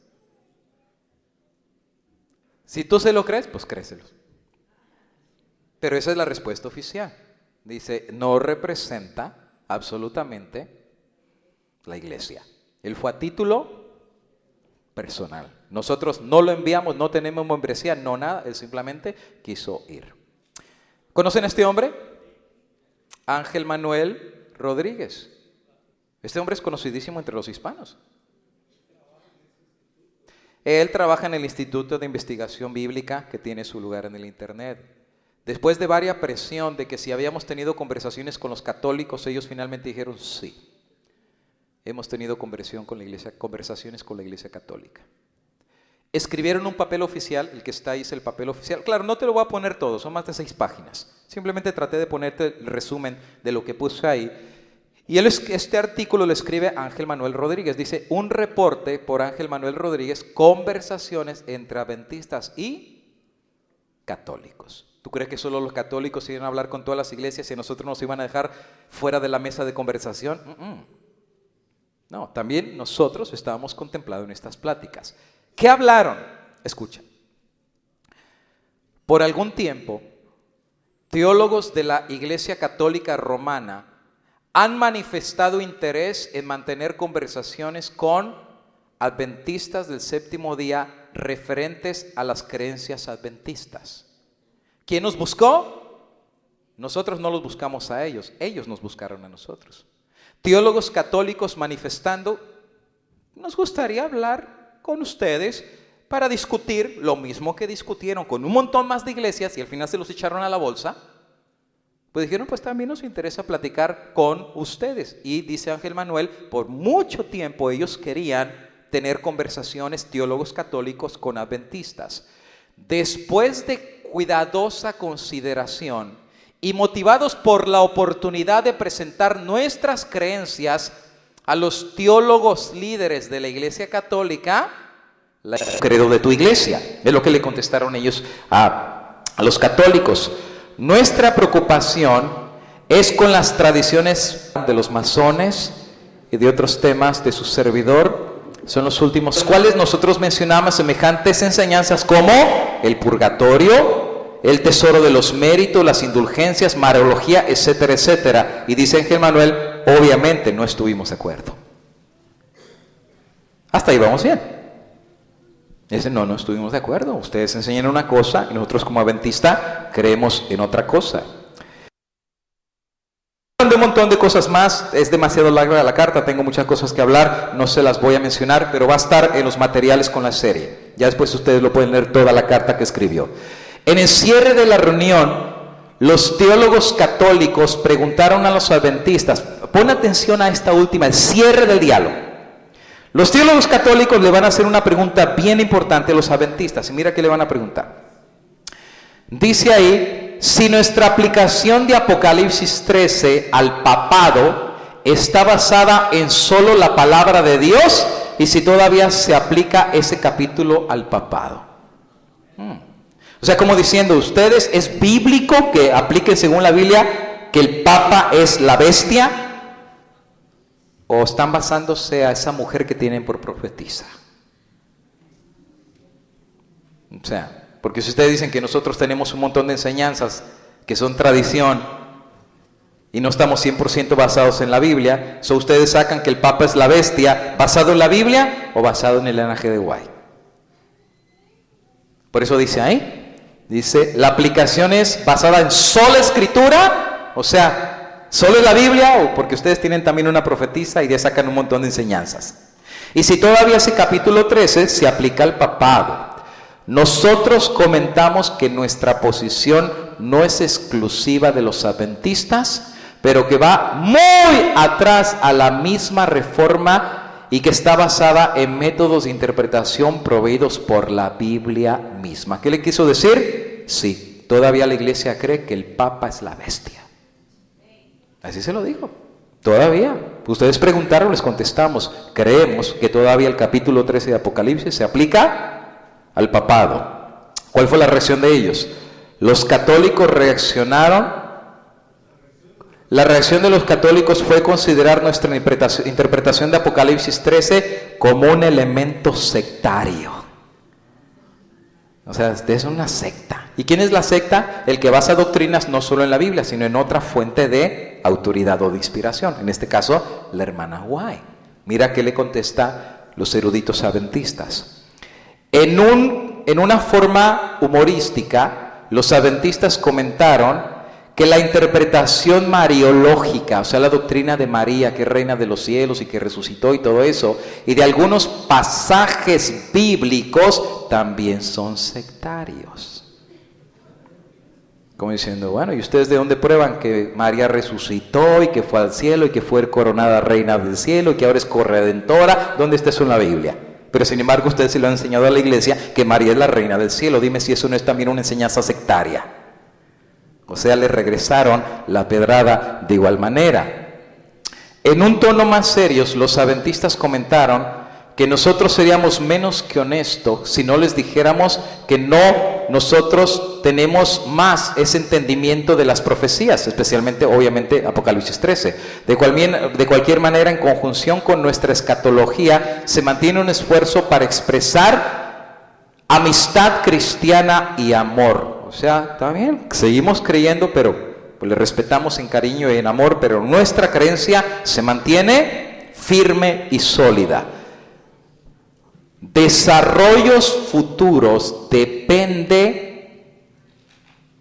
Si tú se lo crees, pues créeselo. Pero esa es la respuesta oficial. Dice, no representa absolutamente la iglesia. Él fue a título personal. Nosotros no lo enviamos, no tenemos membresía, no nada. Él simplemente quiso ir. ¿Conocen a este hombre? Ángel Manuel Rodríguez. Este hombre es conocidísimo entre los hispanos. Él trabaja en el Instituto de Investigación Bíblica, que tiene su lugar en el internet. Después de varia presión de que si habíamos tenido conversaciones con los católicos, ellos finalmente dijeron sí. Hemos tenido conversaciones con la iglesia católica. Escribieron un papel oficial, el que está ahí es el papel oficial. Claro, no te lo voy a poner todo, son más de 6 páginas. Simplemente traté de ponerte el resumen de lo que puse ahí. Y este artículo lo escribe Ángel Manuel Rodríguez. Dice, un reporte por Ángel Manuel Rodríguez, conversaciones entre adventistas y católicos. ¿Tú crees que solo los católicos iban a hablar con todas las iglesias y nosotros nos iban a dejar fuera de la mesa de conversación? No, también nosotros estábamos contemplados en estas pláticas. ¿Qué hablaron? Escucha. Por algún tiempo, teólogos de la Iglesia Católica Romana han manifestado interés en mantener conversaciones con adventistas del séptimo día referentes a las creencias adventistas. ¿Quién nos buscó? Nosotros no los buscamos a ellos nos buscaron a nosotros. Teólogos católicos manifestando, nos gustaría hablar con ustedes para discutir lo mismo que discutieron con un montón más de iglesias y al final se los echaron a la bolsa. Pues dijeron, pues también nos interesa platicar con ustedes. Y dice Ángel Manuel, por mucho tiempo ellos querían tener conversaciones, teólogos católicos con adventistas. Después de cuidadosa consideración y motivados por la oportunidad de presentar nuestras creencias a los teólogos líderes de la Iglesia Católica, el credo de tu iglesia, es lo que le contestaron ellos a los católicos. Nuestra preocupación es con las tradiciones de los masones y de otros temas de su servidor. Son los últimos cuales nosotros mencionamos semejantes enseñanzas como el purgatorio, el tesoro de los méritos, las indulgencias, marología, etcétera, etcétera. Y dice Ángel Manuel, obviamente no estuvimos de acuerdo. Hasta ahí vamos bien. Dice, no estuvimos de acuerdo. Ustedes enseñan una cosa y nosotros como adventista creemos en otra cosa. De un montón de cosas más, es demasiado larga la carta, tengo muchas cosas que hablar, no se las voy a mencionar, pero va a estar en los materiales con la serie. Ya después ustedes lo pueden leer toda la carta que escribió. En el cierre de la reunión, los teólogos católicos preguntaron a los adventistas, pon atención a esta última, el cierre del diálogo. Los teólogos católicos le van a hacer una pregunta bien importante a los adventistas, y mira qué le van a preguntar. Dice ahí, si nuestra aplicación de Apocalipsis 13 al papado está basada en solo la palabra de Dios y si todavía se aplica ese capítulo al papado. O sea, como diciendo, ustedes, ¿es bíblico que apliquen según la Biblia que el Papa es la bestia? ¿O están basándose a esa mujer que tienen por profetisa? O sea, porque si ustedes dicen que nosotros tenemos un montón de enseñanzas que son tradición, Y no estamos 100% basados en la Biblia. So ustedes sacan que el Papa es la bestia, ¿basado en la Biblia o basado en el linaje de White? Por eso dice ahí, dice, la aplicación es basada en sola escritura, o sea, solo en la Biblia, o porque ustedes tienen también una profetisa y ya sacan un montón de enseñanzas. Y si todavía ese capítulo 13 se aplica al papado. Nosotros comentamos que nuestra posición no es exclusiva de los adventistas, pero que va muy atrás a la misma reforma y que está basada en métodos de interpretación proveídos por la Biblia misma. ¿Qué le quiso decir? Sí, todavía la iglesia cree que el Papa es la bestia. Así se lo dijo. Todavía. Ustedes preguntaron, les contestamos. Creemos que todavía el capítulo 13 de Apocalipsis se aplica al papado. ¿Cuál fue la reacción de ellos? Los católicos reaccionaron. La reacción de los católicos fue considerar nuestra interpretación de Apocalipsis 13 como un elemento sectario. O sea, es una secta. ¿Y quién es la secta? El que basa doctrinas no solo en la Biblia, sino en otra fuente de autoridad o de inspiración. En este caso, la hermana White. Mira qué le contesta los eruditos adventistas. En una forma humorística, los adventistas comentaron que la interpretación mariológica, o sea, la doctrina de María, que es reina de los cielos y que resucitó y todo eso, y de algunos pasajes bíblicos, también son sectarios. Como diciendo, bueno, ¿y ustedes de dónde prueban que María resucitó y que fue al cielo y que fue coronada reina del cielo y que ahora es corredentora? ¿Dónde está eso en la Biblia? Pero sin embargo ustedes se lo han enseñado a la iglesia que María es la reina del cielo. Dime si eso no es también una enseñanza sectaria. O sea, le regresaron la pedrada de igual manera. En un tono más serio, los adventistas comentaron que nosotros seríamos menos que honestos si no les dijéramos que nosotros tenemos más ese entendimiento de las profecías, especialmente, obviamente, Apocalipsis 13. De cualquier manera, en conjunción con nuestra escatología, se mantiene un esfuerzo para expresar amistad cristiana y amor. O sea, también seguimos creyendo, pero pues le respetamos en cariño y en amor, pero nuestra creencia se mantiene firme y sólida. Desarrollos futuros dependiendo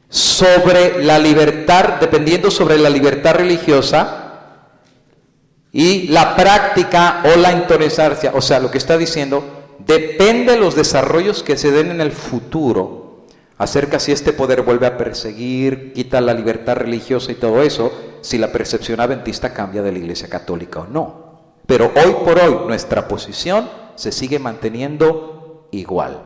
sobre la libertad religiosa y la práctica o la intolerancia. O sea, lo que está diciendo, depende de los desarrollos que se den en el futuro acerca si este poder vuelve a perseguir, quita la libertad religiosa y todo eso, si la percepción adventista cambia de la Iglesia Católica o no. Pero hoy por hoy nuestra posición se sigue manteniendo igual.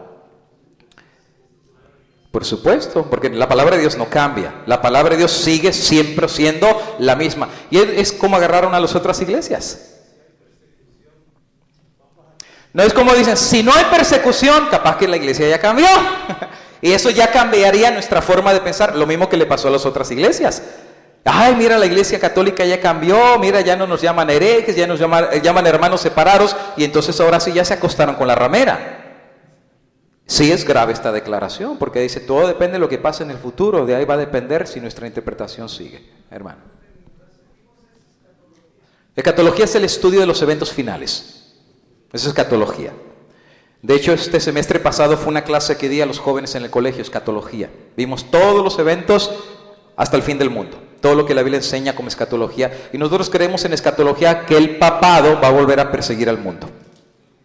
Por supuesto, porque la palabra de Dios no cambia. La palabra de Dios sigue siempre siendo la misma. Y es como agarraron a las otras iglesias. No es como dicen, si no hay persecución, capaz que la iglesia ya cambió. Y eso ya cambiaría nuestra forma de pensar, lo mismo que le pasó a las otras iglesias. Ay, mira, la iglesia católica ya cambió, mira, ya no nos llaman herejes, ya nos llaman hermanos separados, y entonces ahora sí ya se acostaron con la ramera. Sí es grave esta declaración, porque dice, todo depende de lo que pase en el futuro, de ahí va a depender si nuestra interpretación sigue, hermano. Escatología es el estudio de los eventos finales. Eso es escatología. De hecho, este semestre pasado fue una clase que di a los jóvenes en el colegio, escatología. Vimos todos los eventos hasta el fin del mundo, todo lo que la Biblia enseña como escatología. Y nosotros creemos en escatología que el papado va a volver a perseguir al mundo.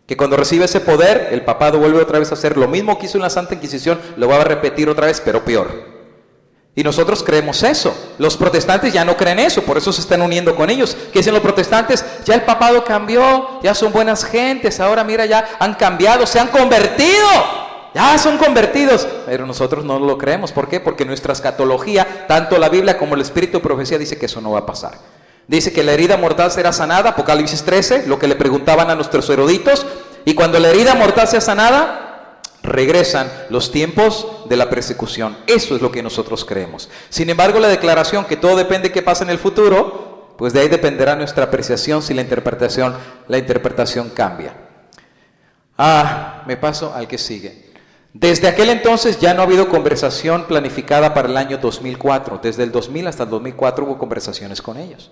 Que cuando recibe ese poder, el papado vuelve otra vez a hacer lo mismo que hizo en la Santa Inquisición, lo va a repetir otra vez, pero peor. Y nosotros creemos eso. Los protestantes ya no creen eso, por eso se están uniendo con ellos. ¿Qué dicen los protestantes? Ya el papado cambió, ya son buenas gentes, ahora mira, ya han cambiado, se han convertido. Ya son convertidos. Pero nosotros no lo creemos. ¿Por qué? Porque nuestra escatología, tanto la Biblia como el Espíritu de Profecía, dice que eso no va a pasar. Dice que la herida mortal será sanada, Apocalipsis 13, lo que le preguntaban a nuestros eruditos. Y cuando la herida mortal sea sanada, regresan los tiempos de la persecución. Eso es lo que nosotros creemos. Sin embargo, la declaración que todo depende de qué pasa en el futuro, pues de ahí dependerá nuestra apreciación si la interpretación cambia. Me paso al que sigue. Desde aquel entonces ya no ha habido conversación planificada para el año 2004. Desde el 2000 hasta el 2004 hubo conversaciones con ellos.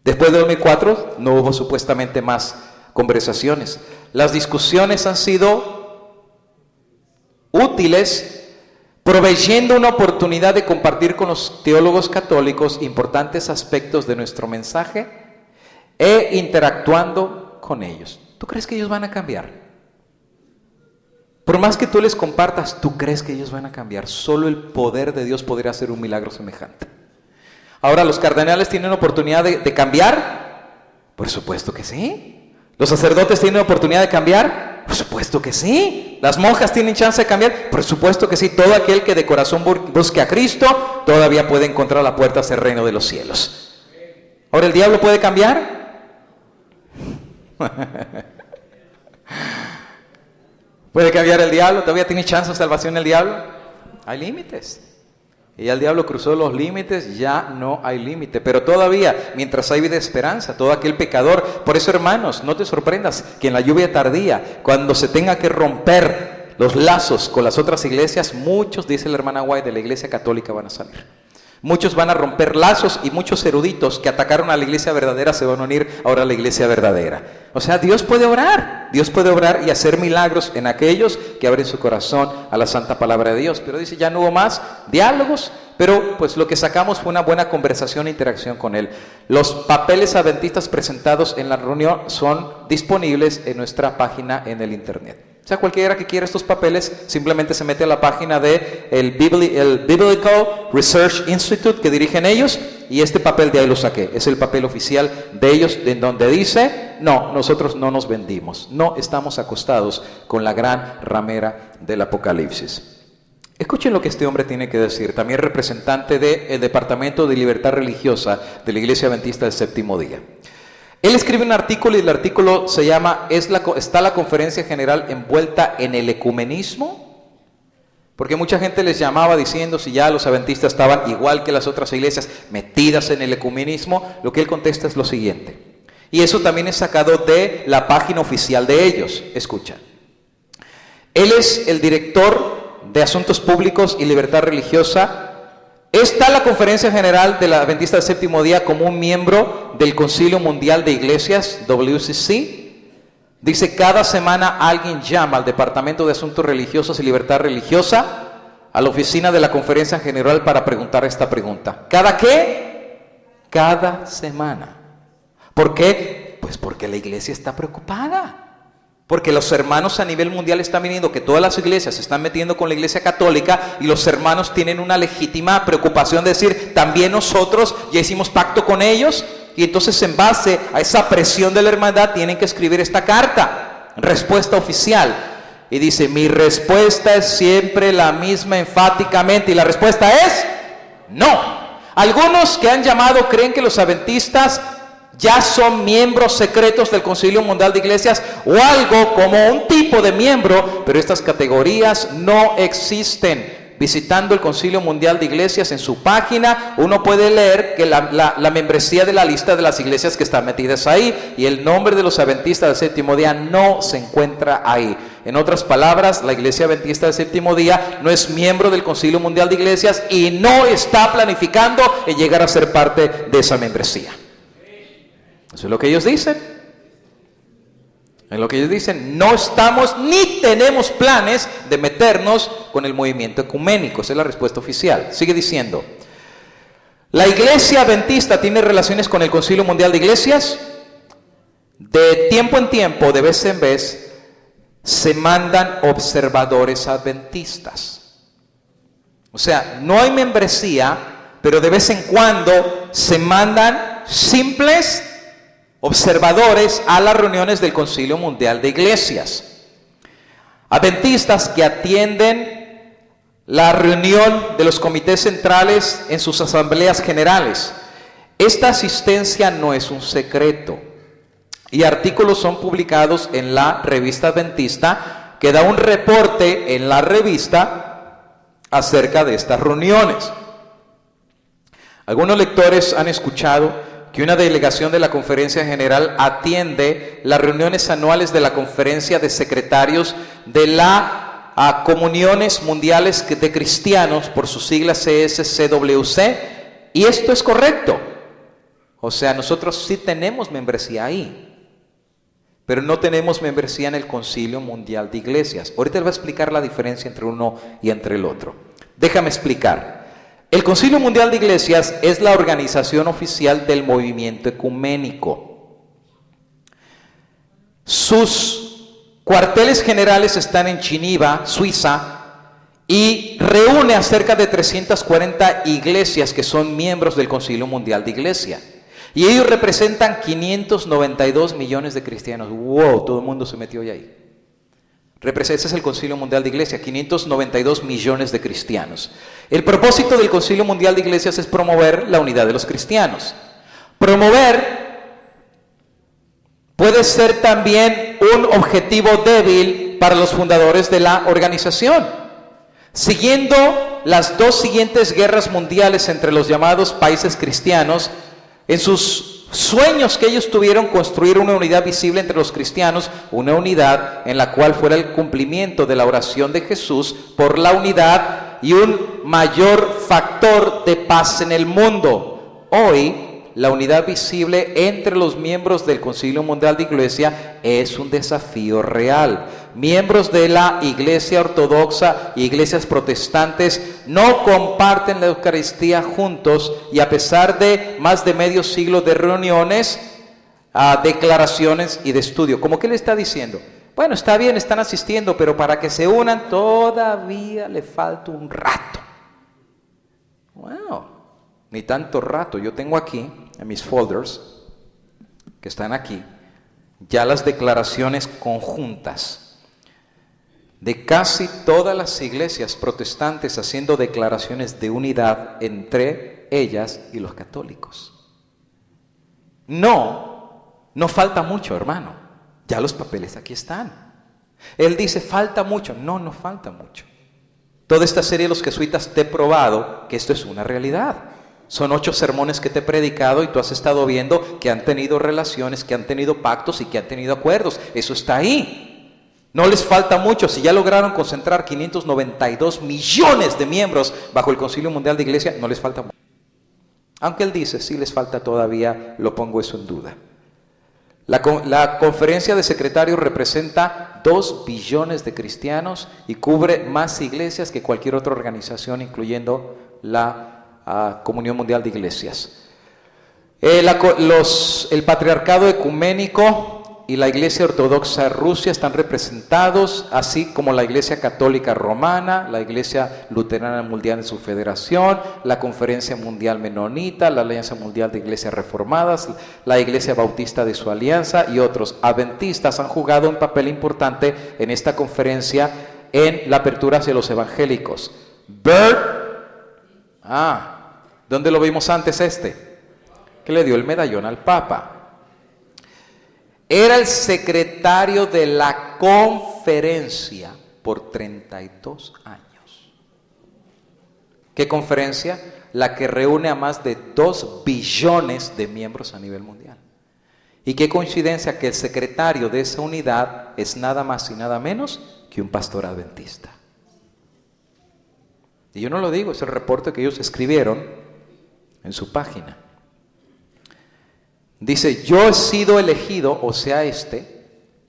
Después del 2004 no hubo supuestamente más conversaciones. Las discusiones han sido útiles, proveyendo una oportunidad de compartir con los teólogos católicos importantes aspectos de nuestro mensaje e interactuando con ellos. ¿Tú crees que ellos van a cambiar? Por más que tú les compartas, ¿tú crees que ellos van a cambiar? Solo el poder de Dios podría hacer un milagro semejante. Ahora, ¿los cardenales tienen oportunidad de cambiar? Por supuesto que sí. ¿Los sacerdotes tienen oportunidad de cambiar? Por supuesto que sí. ¿Las monjas tienen chance de cambiar? Por supuesto que sí. Todo aquel que de corazón busque a Cristo todavía puede encontrar la puerta hacia el reino de los cielos. Ahora, ¿el diablo puede cambiar? ¿Puede cambiar el diablo? ¿Todavía tiene chance de salvación el diablo? Hay límites. Y ya el diablo cruzó los límites, ya no hay límite. Pero todavía, mientras hay vida de esperanza, todo aquel pecador. Por eso, hermanos, no te sorprendas que en la lluvia tardía, cuando se tenga que romper los lazos con las otras iglesias, muchos, dice la hermana White, de la iglesia católica van a salir. Muchos van a romper lazos y muchos eruditos que atacaron a la iglesia verdadera se van a unir ahora a la iglesia verdadera. O sea, Dios puede obrar y hacer milagros en aquellos que abren su corazón a la santa palabra de Dios. Pero dice, ya no hubo más diálogos, pero pues lo que sacamos fue una buena conversación e interacción con él. Los papeles adventistas presentados en la reunión son disponibles en nuestra página en el internet. O sea, cualquiera que quiera estos papeles simplemente se mete a la página de el Biblical Research Institute que dirigen ellos, y este papel de ahí lo saqué. Es el papel oficial de ellos, en donde dice, no, nosotros no nos vendimos, no estamos acostados con la gran ramera del Apocalipsis. Escuchen lo que este hombre tiene que decir, también representante del Departamento de Libertad Religiosa de la Iglesia Adventista del Séptimo Día. Él escribe un artículo y el artículo se llama ¿Está la conferencia general envuelta en el ecumenismo? Porque mucha gente les llamaba diciendo si ya los adventistas estaban igual que las otras iglesias metidas en el ecumenismo. Lo que él contesta es lo siguiente. Y eso también es sacado de la página oficial de ellos. Escucha. Él es el director de Asuntos Públicos y Libertad Religiosa. Está la Conferencia General de la Adventista del Séptimo Día como un miembro del Concilio Mundial de Iglesias, WCC. Dice, cada semana alguien llama al Departamento de Asuntos Religiosos y Libertad Religiosa, a la oficina de la Conferencia General para preguntar esta pregunta. ¿Cada qué? Cada semana. ¿Por qué? Pues porque la iglesia está preocupada. Porque los hermanos a nivel mundial están viniendo, que todas las iglesias se están metiendo con la iglesia católica, y los hermanos tienen una legítima preocupación de decir, también nosotros ya hicimos pacto con ellos, y entonces en base a esa presión de la hermandad tienen que escribir esta carta, respuesta oficial. Y dice, mi respuesta es siempre la misma enfáticamente, y la respuesta es, no. Algunos que han llamado creen que los adventistas ya son miembros secretos del Concilio Mundial de Iglesias o algo como un tipo de miembro, pero estas categorías no existen. Visitando el Concilio Mundial de Iglesias en su página, uno puede leer que la membresía de la lista de las iglesias que están metidas ahí, y el nombre de los adventistas del Séptimo Día no se encuentra ahí. En otras palabras, la Iglesia Adventista del Séptimo Día no es miembro del Concilio Mundial de Iglesias y no está planificando en llegar a ser parte de esa membresía. Eso es lo que ellos dicen. En lo que ellos dicen, no estamos ni tenemos planes de meternos con el movimiento ecuménico. Esa es la respuesta oficial. Sigue diciendo, la Iglesia Adventista tiene relaciones con el Concilio Mundial de Iglesias. De tiempo en tiempo, de vez en vez, se mandan observadores adventistas. O sea, no hay membresía, pero de vez en cuando se mandan simples observadores a las reuniones del Concilio Mundial de Iglesias. Adventistas que atienden la reunión de los comités centrales en sus asambleas generales. Esta asistencia no es un secreto, y artículos son publicados en la revista adventista, que da un reporte en la revista acerca de estas reuniones. Algunos lectores han escuchado que una delegación de la Conferencia General atiende las reuniones anuales de la Conferencia de Secretarios de la a comuniones mundiales de cristianos, por sus siglas CSCWC, y esto es correcto. O sea, nosotros sí tenemos membresía ahí, pero no tenemos membresía en el Concilio Mundial de Iglesias. Ahorita les voy a explicar la diferencia entre uno y entre el otro. Déjame explicar. El Concilio Mundial de Iglesias es la organización oficial del movimiento ecuménico. Sus cuarteles generales están en Ginebra, Suiza, y reúne a cerca de 340 iglesias que son miembros del Concilio Mundial de Iglesia. Y ellos representan 592 millones de cristianos. ¡Wow! Todo el mundo se metió ahí. Ese es el Concilio Mundial de Iglesia, 592 millones de cristianos. El propósito del Concilio Mundial de Iglesias es promover la unidad de los cristianos. Promover puede ser también un objetivo débil para los fundadores de la organización. Siguiendo las dos siguientes guerras mundiales entre los llamados países cristianos, en sus sueños que ellos tuvieron construir una unidad visible entre los cristianos, una unidad en la cual fuera el cumplimiento de la oración de Jesús por la unidad y un mayor factor de paz en el mundo. Hoy, la unidad visible entre los miembros del Concilio Mundial de Iglesia es un desafío real. Miembros de la Iglesia Ortodoxa y iglesias protestantes no comparten la Eucaristía juntos, y a pesar de más de medio siglo de reuniones, declaraciones y de estudio. ¿Cómo que le está diciendo? Bueno, está bien, están asistiendo, pero para que se unan todavía le falta un rato. Wow, ni tanto rato. Yo tengo aquí en mis folders, que están aquí, ya las declaraciones conjuntas de casi todas las iglesias protestantes haciendo declaraciones de unidad entre ellas y los católicos. No falta mucho, hermano. Ya los papeles aquí están. Él dice, falta mucho. No falta mucho. Toda esta serie de los jesuitas te he probado que esto es una realidad. Son 8 sermones que te he predicado y tú has estado viendo que han tenido relaciones, que han tenido pactos y que han tenido acuerdos. Eso está ahí. No les falta mucho. Si ya lograron concentrar 592 millones de miembros bajo el Concilio Mundial de Iglesia, no les falta mucho. Aunque él dice, sí les falta todavía, lo pongo eso en duda. La conferencia de secretarios representa 2 billones de cristianos y cubre más iglesias que cualquier otra organización, incluyendo la Comunión Mundial de Iglesias. El Patriarcado Ecuménico y la Iglesia Ortodoxa de Rusia están representados, así como la Iglesia Católica Romana, la Iglesia Luterana Mundial en su federación, la Conferencia Mundial Menonita, la Alianza Mundial de Iglesias Reformadas, la Iglesia Bautista de su alianza y otros. Adventistas han jugado un papel importante en esta conferencia en la apertura hacia los evangélicos. ¿Dónde lo vimos antes que le dio el medallón al Papa? Era el secretario de la conferencia por 32 años. ¿Qué conferencia? La que reúne a más de 2 billones de miembros a nivel mundial. Y qué coincidencia que el secretario de esa unidad es nada más y nada menos que un pastor adventista. Y yo no lo digo, es el reporte que ellos escribieron en su página. Dice, yo he sido elegido,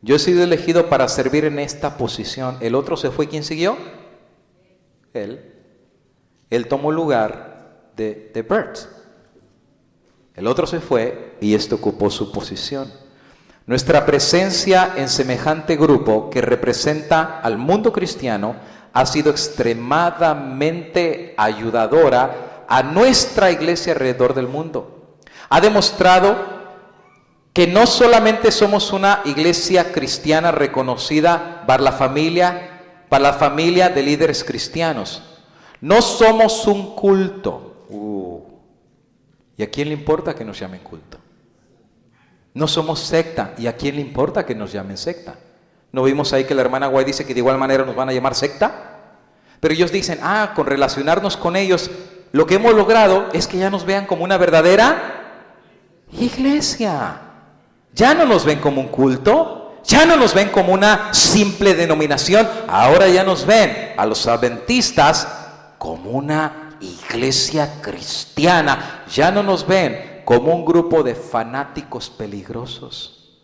yo he sido elegido para servir en esta posición. El otro se fue, ¿quién siguió? Él. Él tomó lugar de Bert. El otro se fue y este ocupó su posición. Nuestra presencia en semejante grupo que representa al mundo cristiano ha sido extremadamente ayudadora a nuestra iglesia alrededor del mundo. Ha demostrado que no solamente somos una iglesia cristiana reconocida para la familia de líderes cristianos. No somos un culto. ¿Y a quién le importa que nos llamen culto? No somos secta. ¿Y a quién le importa que nos llamen secta? ¿No vimos ahí que la hermana Guay dice que de igual manera nos van a llamar secta? Pero ellos dicen, con relacionarnos con ellos, lo que hemos logrado es que ya nos vean como una verdadera iglesia. Ya no nos ven como un culto. Ya no nos ven como una simple denominación, ahora ya nos ven a los adventistas como una iglesia cristiana. Ya no nos ven como un grupo de fanáticos peligrosos.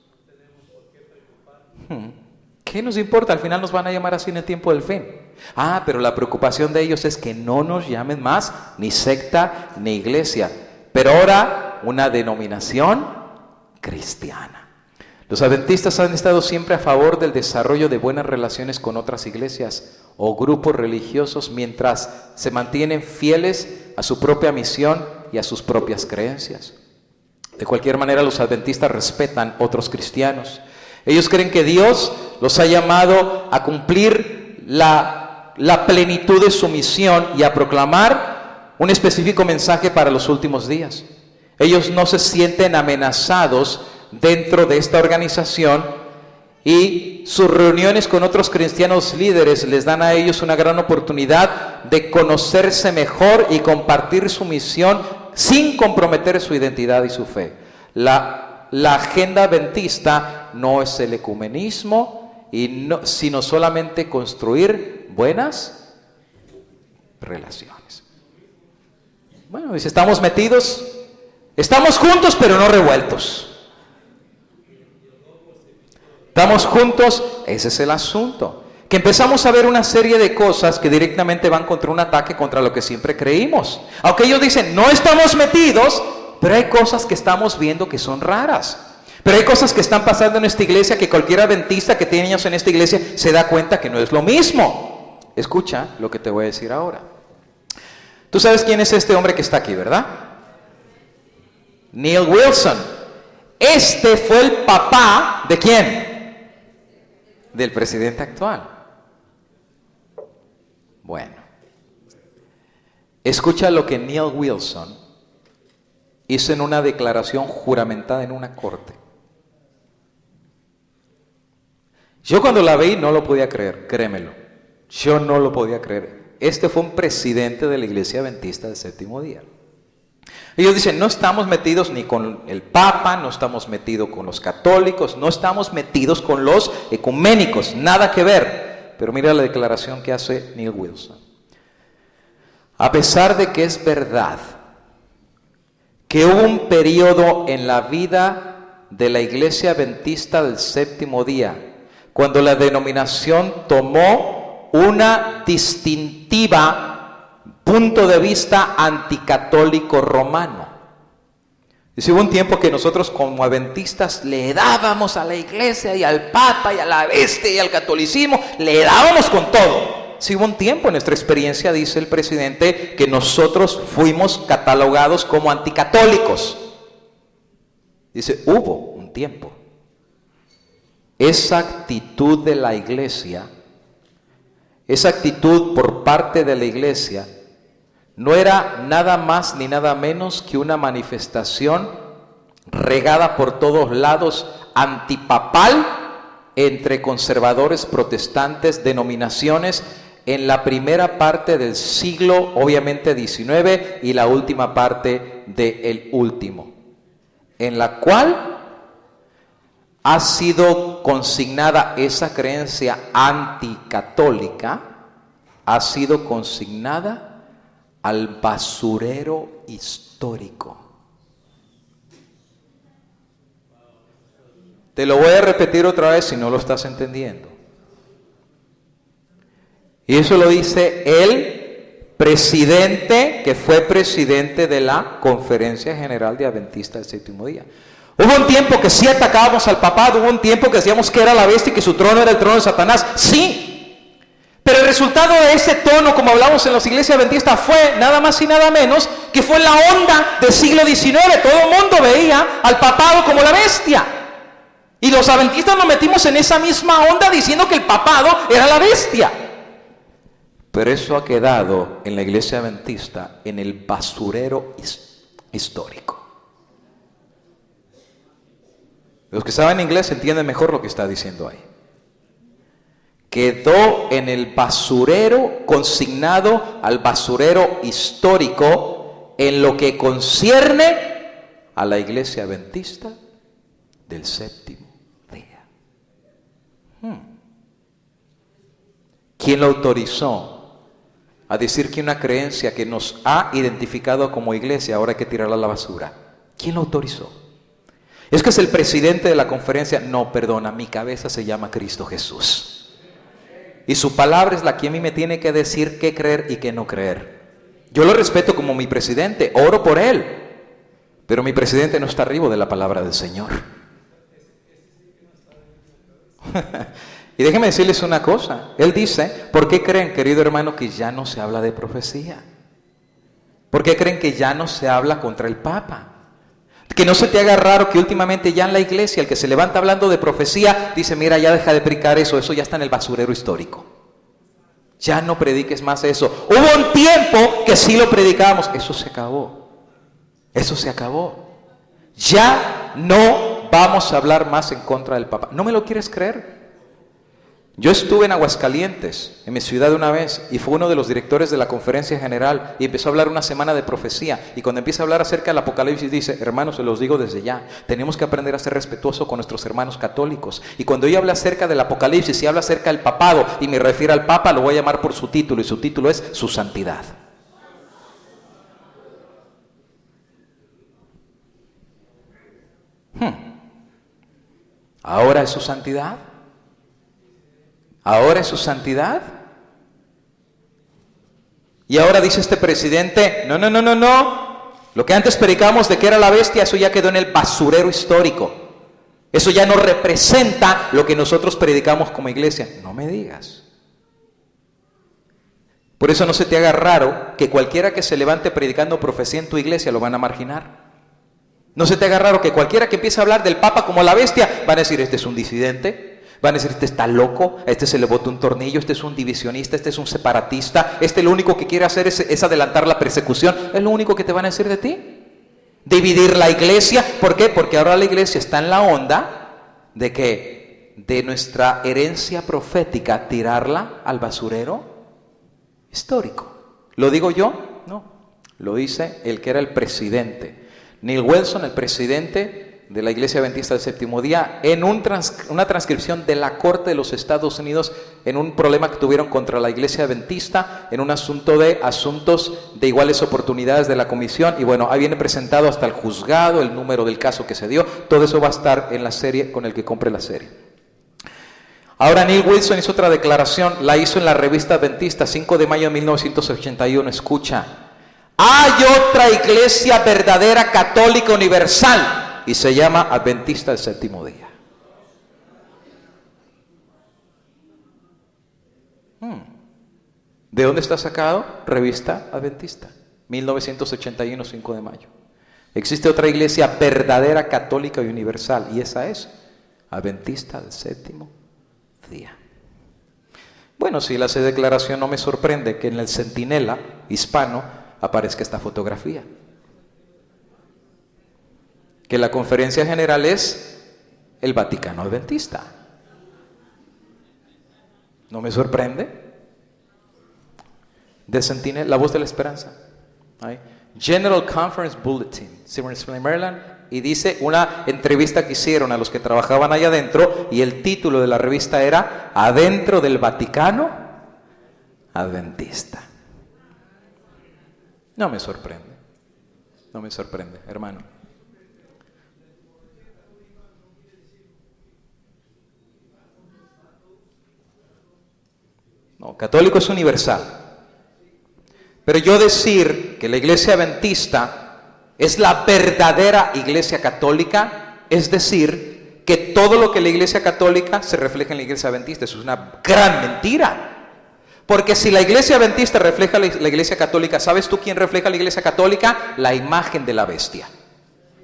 ¿Qué nos importa? Al final nos van a llamar así en el tiempo del fin. Pero la preocupación de ellos es que no nos llamen más ni secta ni iglesia, pero ahora una denominación cristiana. Los adventistas han estado siempre a favor del desarrollo de buenas relaciones con otras iglesias o grupos religiosos mientras se mantienen fieles a su propia misión y a sus propias creencias. De cualquier manera, los adventistas respetan otros cristianos. Ellos creen que Dios los ha llamado a cumplir la plenitud de su misión y a proclamar un específico mensaje para los últimos días. Ellos no se sienten amenazados dentro de esta organización y sus reuniones con otros cristianos líderes les dan a ellos una gran oportunidad de conocerse mejor y compartir su misión sin comprometer su identidad y su fe. La agenda adventista no es el ecumenismo, sino solamente construir buenas relaciones. Bueno, dice, estamos metidos, estamos juntos pero no revueltos. Estamos juntos, ese es el asunto. Que empezamos a ver una serie de cosas que directamente van contra un ataque contra lo que siempre creímos. Aunque ellos dicen, no estamos metidos, pero hay cosas que estamos viendo que son raras. Pero hay cosas que están pasando en esta iglesia que cualquier adventista que tiene años en esta iglesia se da cuenta que no es lo mismo. Escucha lo que te voy a decir ahora. Tú sabes quién es este hombre que está aquí, ¿verdad? Neil Wilson. Este fue el papá ¿de quién? Del presidente actual. Bueno, escucha lo que Neil Wilson hizo en una declaración juramentada en una corte. Yo cuando la vi no lo podía creer, créemelo. Yo no lo podía creer. Este fue un presidente de la Iglesia Adventista del Séptimo Día. Ellos dicen, no estamos metidos ni con el Papa, no estamos metidos con los católicos, no estamos metidos con los ecuménicos, nada que ver. Pero mira la declaración que hace Neil Wilson. A pesar de que es verdad que hubo un periodo en la vida de la Iglesia Adventista del Séptimo Día, cuando la denominación tomó una distintiva punto de vista anticatólico romano. Dice, hubo un tiempo que nosotros como adventistas le dábamos a la iglesia y al papa y a la bestia y al catolicismo, le dábamos con todo. Sí, hubo un tiempo en nuestra experiencia, dice el presidente, que nosotros fuimos catalogados como anticatólicos. Dice, hubo un tiempo. Esa actitud de la iglesia, esa actitud por parte de la iglesia, no era nada más ni nada menos que una manifestación regada por todos lados antipapal entre conservadores, protestantes, denominaciones en la primera parte del siglo, obviamente 19, y la última parte del último, en la cual ha sido consignada esa creencia anticatólica, ha sido consignada al basurero histórico. Te lo voy a repetir otra vez si no lo estás entendiendo. Y eso lo dice el presidente que fue presidente de la Conferencia General de Adventistas del Séptimo Día. Hubo un tiempo que sí atacábamos al papado, hubo un tiempo que decíamos que era la bestia y que su trono era el trono de Satanás. Sí. Pero el resultado de ese tono, como hablamos en las iglesias adventistas, fue nada más y nada menos que fue la onda del siglo XIX. Todo el mundo veía al papado como la bestia. Y los adventistas nos metimos en esa misma onda diciendo que el papado era la bestia. Pero eso ha quedado en la iglesia adventista en el basurero histórico. Los que saben inglés entienden mejor lo que está diciendo ahí. Quedó en el basurero, consignado al basurero histórico en lo que concierne a la iglesia adventista del Séptimo Día. ¿Quién lo autorizó a decir que una creencia que nos ha identificado como iglesia ahora hay que tirarla a la basura? ¿Quién lo autorizó? ¿Es que es el presidente de la conferencia? No, perdona, mi cabeza se llama Cristo Jesús. Y su palabra es la que a mí me tiene que decir qué creer y qué no creer. Yo lo respeto como mi presidente, oro por él, pero mi presidente no está arriba de la palabra del Señor. Y déjenme decirles una cosa. Él dice, ¿por qué creen, querido hermano, que ya no se habla de profecía? ¿Por qué creen que ya no se habla contra el Papa? Que no se te haga raro que últimamente ya en la iglesia el que se levanta hablando de profecía dice, mira, ya deja de predicar eso ya está en el basurero histórico. Ya no prediques más eso. Hubo un tiempo que sí lo predicábamos. Eso se acabó. Eso se acabó. Ya no vamos a hablar más en contra del Papa. ¿No me lo quieres creer? Yo estuve en Aguascalientes, en mi ciudad una vez, y fue uno de los directores de la conferencia general y empezó a hablar una semana de profecía. Y cuando empieza a hablar acerca del Apocalipsis dice, hermanos, se los digo desde ya, tenemos que aprender a ser respetuosos con nuestros hermanos católicos. Y cuando ella habla acerca del Apocalipsis y habla acerca del papado y me refiere al Papa, lo voy a llamar por su título, y su título es Su Santidad. ¿Ahora es su santidad? ¿Ahora es su santidad? Y ahora dice este presidente, no. Lo que antes predicábamos de que era la bestia, eso ya quedó en el basurero histórico. Eso ya no representa lo que nosotros predicamos como iglesia. No me digas. Por eso no se te haga raro que cualquiera que se levante predicando profecía en tu iglesia lo van a marginar. No se te haga raro que cualquiera que empiece a hablar del Papa como la bestia, van a decir, este es un disidente. Van a decir, este está loco, este se le botó un tornillo, este es un divisionista, este es un separatista, este lo único que quiere hacer es adelantar la persecución. Es lo único que te van a decir de ti. Dividir la iglesia. ¿Por qué? Porque ahora la iglesia está en la onda de que de nuestra herencia profética tirarla al basurero histórico. ¿Lo digo yo? No. Lo dice el que era el presidente. Neil Wilson, el presidente de la Iglesia Adventista del Séptimo Día, en una transcripción de la Corte de los Estados Unidos, en un problema que tuvieron contra la Iglesia Adventista, en un asuntos de iguales oportunidades de la comisión, y bueno, ahí viene presentado hasta el juzgado, el número del caso que se dio, todo eso va a estar en la serie, con el que compre la serie. Ahora Neil Wilson hizo otra declaración, la hizo en la revista Adventista, 5 de mayo de 1981, escucha, hay otra iglesia verdadera, católica, universal, y se llama Adventista del Séptimo Día. ¿De dónde está sacado? Revista Adventista, 1981, 5 de mayo. Existe otra iglesia verdadera, católica y universal, y esa es Adventista del Séptimo Día. Bueno, si él hace declaración, no me sorprende que en el Centinela hispano aparezca esta fotografía. Que la conferencia general es el Vaticano Adventista. ¿No me sorprende? De Centinela, la voz de la esperanza. Ahí. General Conference Bulletin, Silver Spring, Maryland, y dice una entrevista que hicieron a los que trabajaban allá adentro, y el título de la revista era Adentro del Vaticano Adventista. No me sorprende, hermano. No, católico es universal. Pero yo decir que la iglesia adventista es la verdadera iglesia católica, es decir, que todo lo que la iglesia católica se refleja en la iglesia adventista. Eso es una gran mentira. Porque si la iglesia adventista refleja la iglesia católica, ¿sabes tú quién refleja la iglesia católica? La imagen de la bestia.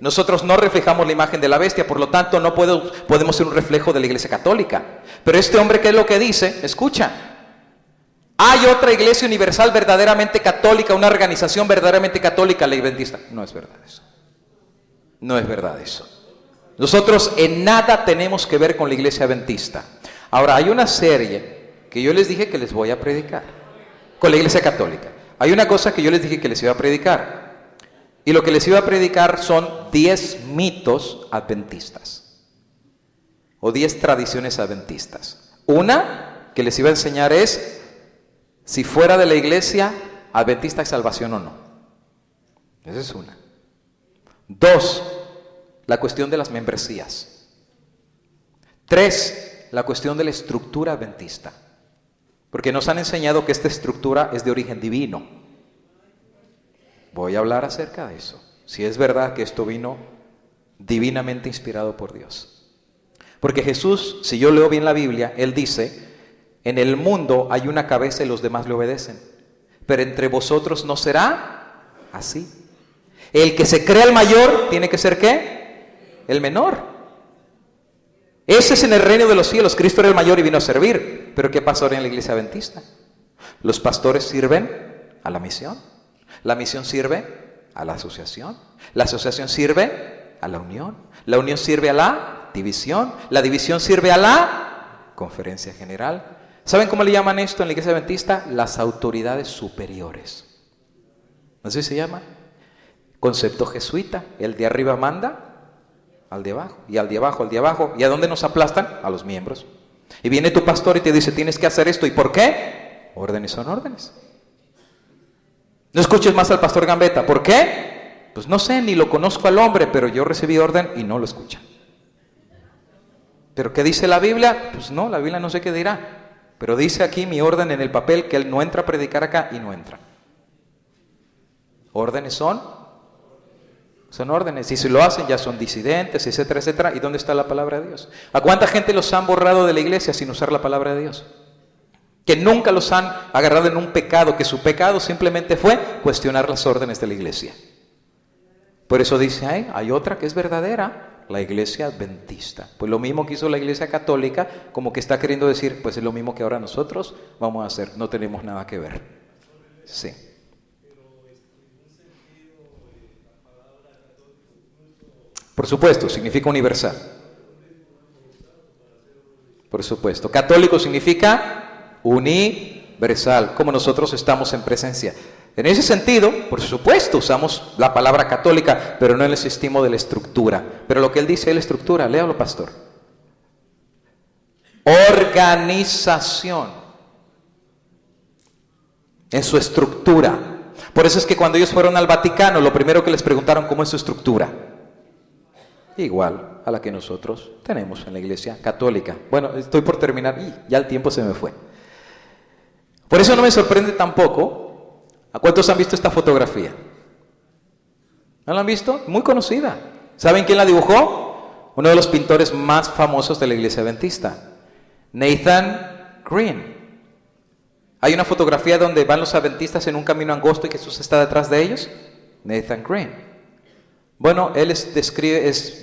Nosotros no reflejamos la imagen de la bestia, por lo tanto no podemos ser un reflejo de la iglesia católica. Pero este hombre, ¿qué es lo que dice? Escucha. Hay otra iglesia universal verdaderamente católica, una organización verdaderamente católica, la adventista. No es verdad eso. No es verdad eso. Nosotros en nada tenemos que ver con la iglesia adventista. Ahora, hay una serie que yo les dije que les voy a predicar con la iglesia católica. Hay una cosa que yo les dije que les iba a predicar. Y lo que les iba a predicar son 10 mitos adventistas. O 10 tradiciones adventistas. Una que les iba a enseñar es si fuera de la iglesia adventista hay salvación o no. Esa es una. 2, la cuestión de las membresías. 3, la cuestión de la estructura adventista. Porque nos han enseñado que esta estructura es de origen divino. Voy a hablar acerca de eso. Si es verdad que esto vino divinamente inspirado por Dios. Porque Jesús, si yo leo bien la Biblia, Él dice, en el mundo hay una cabeza y los demás le obedecen. Pero entre vosotros no será así. El que se crea el mayor tiene que ser ¿qué? El menor. Ese es en el reino de los cielos. Cristo era el mayor y vino a servir. Pero ¿qué pasó ahora en la iglesia adventista? Los pastores sirven a la misión. La misión sirve a la asociación. La asociación sirve a la unión. La unión sirve a la división. La división sirve a la conferencia general. ¿Saben cómo le llaman esto en la iglesia adventista? Las autoridades superiores. ¿Así se llama? Concepto jesuita. El de arriba manda al de abajo, y al de abajo, al de abajo. ¿Y a dónde nos aplastan? A los miembros. Y viene tu pastor y te dice, tienes que hacer esto. ¿Y por qué? Órdenes son órdenes. No escuches más al pastor Gambetta. ¿Por qué? Pues no sé, ni lo conozco al hombre, pero yo recibí orden y no lo escuchan. ¿Pero qué dice la Biblia? Pues no, la Biblia no sé qué dirá. Pero dice aquí mi orden en el papel que él no entra a predicar acá y no entra. Órdenes son órdenes. Y si lo hacen ya son disidentes, etcétera, etcétera. ¿Y dónde está la palabra de Dios? ¿A cuánta gente los han borrado de la iglesia sin usar la palabra de Dios? Que nunca los han agarrado en un pecado, que su pecado simplemente fue cuestionar las órdenes de la iglesia. Por eso dice, hay otra que es verdadera, la iglesia adventista. Pues lo mismo que hizo la iglesia católica, como que está queriendo decir, pues es lo mismo que ahora nosotros vamos a hacer, no tenemos nada que ver. Sí. Por supuesto, significa universal. Por supuesto. Católico significa universal, como nosotros estamos en presencia. En ese sentido, por supuesto, usamos la palabra católica, pero no en el sistema de la estructura. Pero lo que él dice es la estructura, léalo, pastor. Organización. En su estructura. Por eso es que cuando ellos fueron al Vaticano, lo primero que les preguntaron, ¿cómo es su estructura? Igual a la que nosotros tenemos en la iglesia católica. Bueno, estoy por terminar y ya el tiempo se me fue. Por eso no me sorprende tampoco. ¿A cuántos han visto esta fotografía? ¿No la han visto? Muy conocida. ¿Saben quién la dibujó? Uno de los pintores más famosos de la iglesia adventista, Nathan Green. Hay una fotografía donde van los adventistas en un camino angosto y Jesús está detrás de ellos. Nathan Green. Bueno, él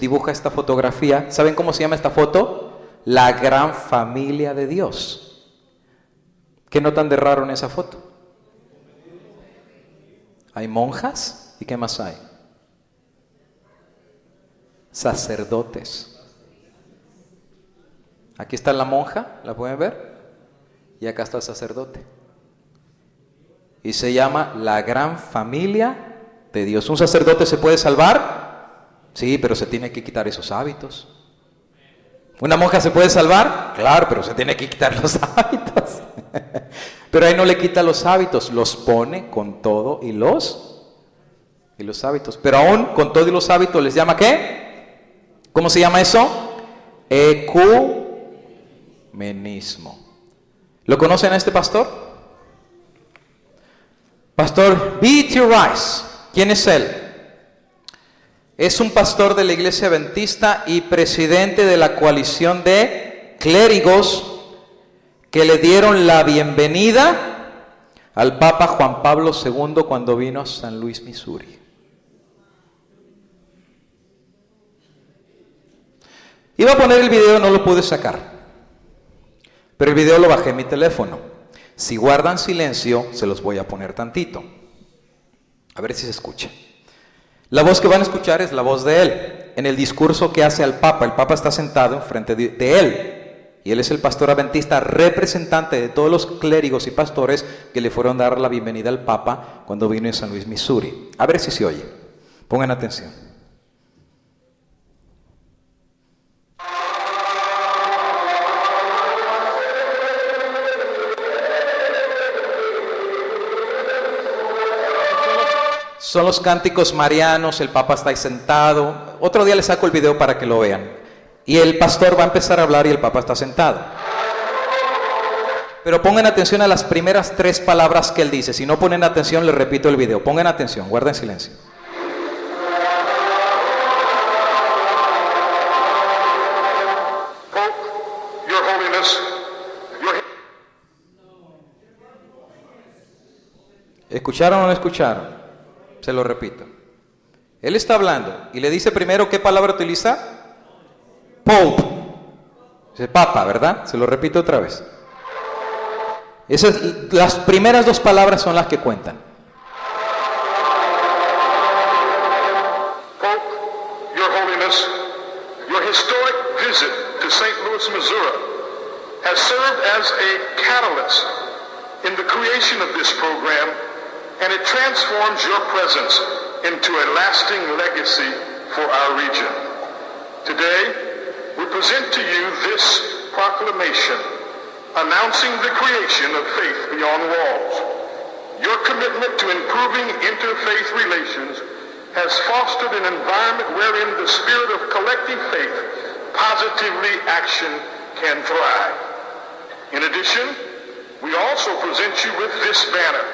dibuja esta fotografía. ¿Saben cómo se llama esta foto? La gran familia de Dios. ¿Qué notan de raro en esa foto? Hay monjas. ¿Y qué más hay? Sacerdotes. Aquí está la monja, ¿la pueden ver? Y acá está el sacerdote. Y se llama la gran familia de Dios. ¿Un sacerdote se puede salvar? Sí, pero se tiene que quitar esos hábitos. ¿Una monja se puede salvar? Claro, pero se tiene que quitar los hábitos. Pero ahí no le quita los hábitos, los pone con todo y los hábitos. Pero aún con todo y los hábitos les llama ¿qué? ¿Cómo se llama eso? Ecumenismo. ¿Lo conocen a este pastor? Pastor B.T. Rice. ¿Quién es él? Es un pastor de la iglesia adventista y presidente de la coalición de clérigos que le dieron la bienvenida al Papa Juan Pablo II cuando vino a San Luis, Missouri. Iba a poner el video, no lo pude sacar, pero el video lo bajé en mi teléfono. Si guardan silencio, se los voy a poner tantito. A ver si se escucha. La voz que van a escuchar es la voz de él. En el discurso que hace al Papa, el Papa está sentado enfrente de él. Y él es el pastor adventista representante de todos los clérigos y pastores que le fueron a dar la bienvenida al Papa cuando vino en San Luis, Missouri. A ver si se oye. Pongan atención. Son los cánticos marianos, el Papa está ahí sentado. Otro día les saco el video para que lo vean. Y el pastor va a empezar a hablar y el Papa está sentado. Pero pongan atención a las primeras 3 palabras que él dice. Si no ponen atención, les repito el video. Pongan atención, guarden silencio. ¿Escucharon o no escucharon? Se lo repito. Él está hablando y le dice primero, ¿qué palabra utiliza? Pope. Dice Papa, ¿verdad? Se lo repito otra vez. Las primeras 2 palabras son las que cuentan. Pope, Your Holiness, your historic visit to St. Louis, Missouri has served as a catalyst in the creation of this program, and it transforms your presence into a lasting legacy for our region. Today, we present to you this proclamation announcing the creation of Faith Beyond Walls. Your commitment to improving interfaith relations has fostered an environment wherein the spirit of collective faith, positively action can thrive. In addition, we also present you with this banner,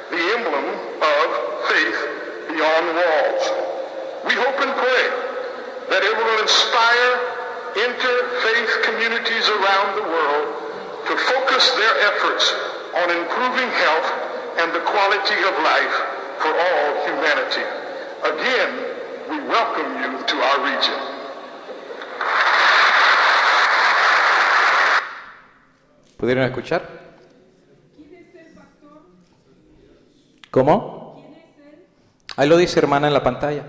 the emblem of Faith Beyond Walls. We hope and pray that it will inspire interfaith communities around the world to focus their efforts on improving health and the quality of life for all humanity. Again, we welcome you to our region. ¿Pudieron escuchar? ¿Cómo? Ahí lo dice, hermana, en la pantalla.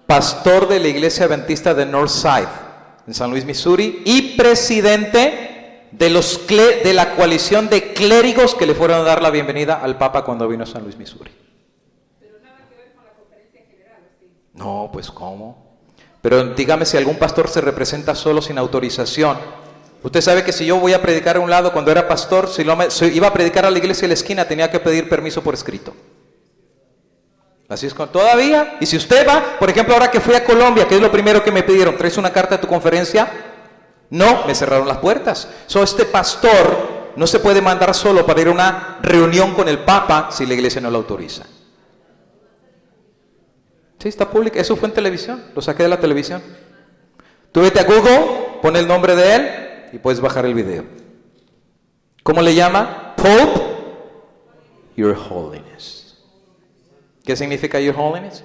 Pastor de la Iglesia Adventista de Northside, en San Luis, Missouri, y presidente de la coalición de clérigos que le fueron a dar la bienvenida al Papa cuando vino a San Luis, Missouri. Pero nada que ver con la conferencia general, ¿sí? No, pues ¿cómo? Pero dígame si algún pastor se representa solo sin autorización. Usted sabe que si yo voy a predicar a un lado cuando era pastor, si iba a predicar a la iglesia de la esquina, tenía que pedir permiso por escrito. Así es todavía. Y si usted va, por ejemplo, ahora que fui a Colombia, ¿qué es lo primero que me pidieron? ¿Traes una carta de tu conferencia? No, me cerraron las puertas. Este pastor no se puede mandar solo para ir a una reunión con el Papa si la iglesia no lo autoriza. Sí, está público. Eso fue en televisión. Lo saqué de la televisión. Tú vete a Google, pon el nombre de él y puedes bajar el video. ¿Cómo le llama? Pope, Your Holiness. ¿Qué significa Your Holiness?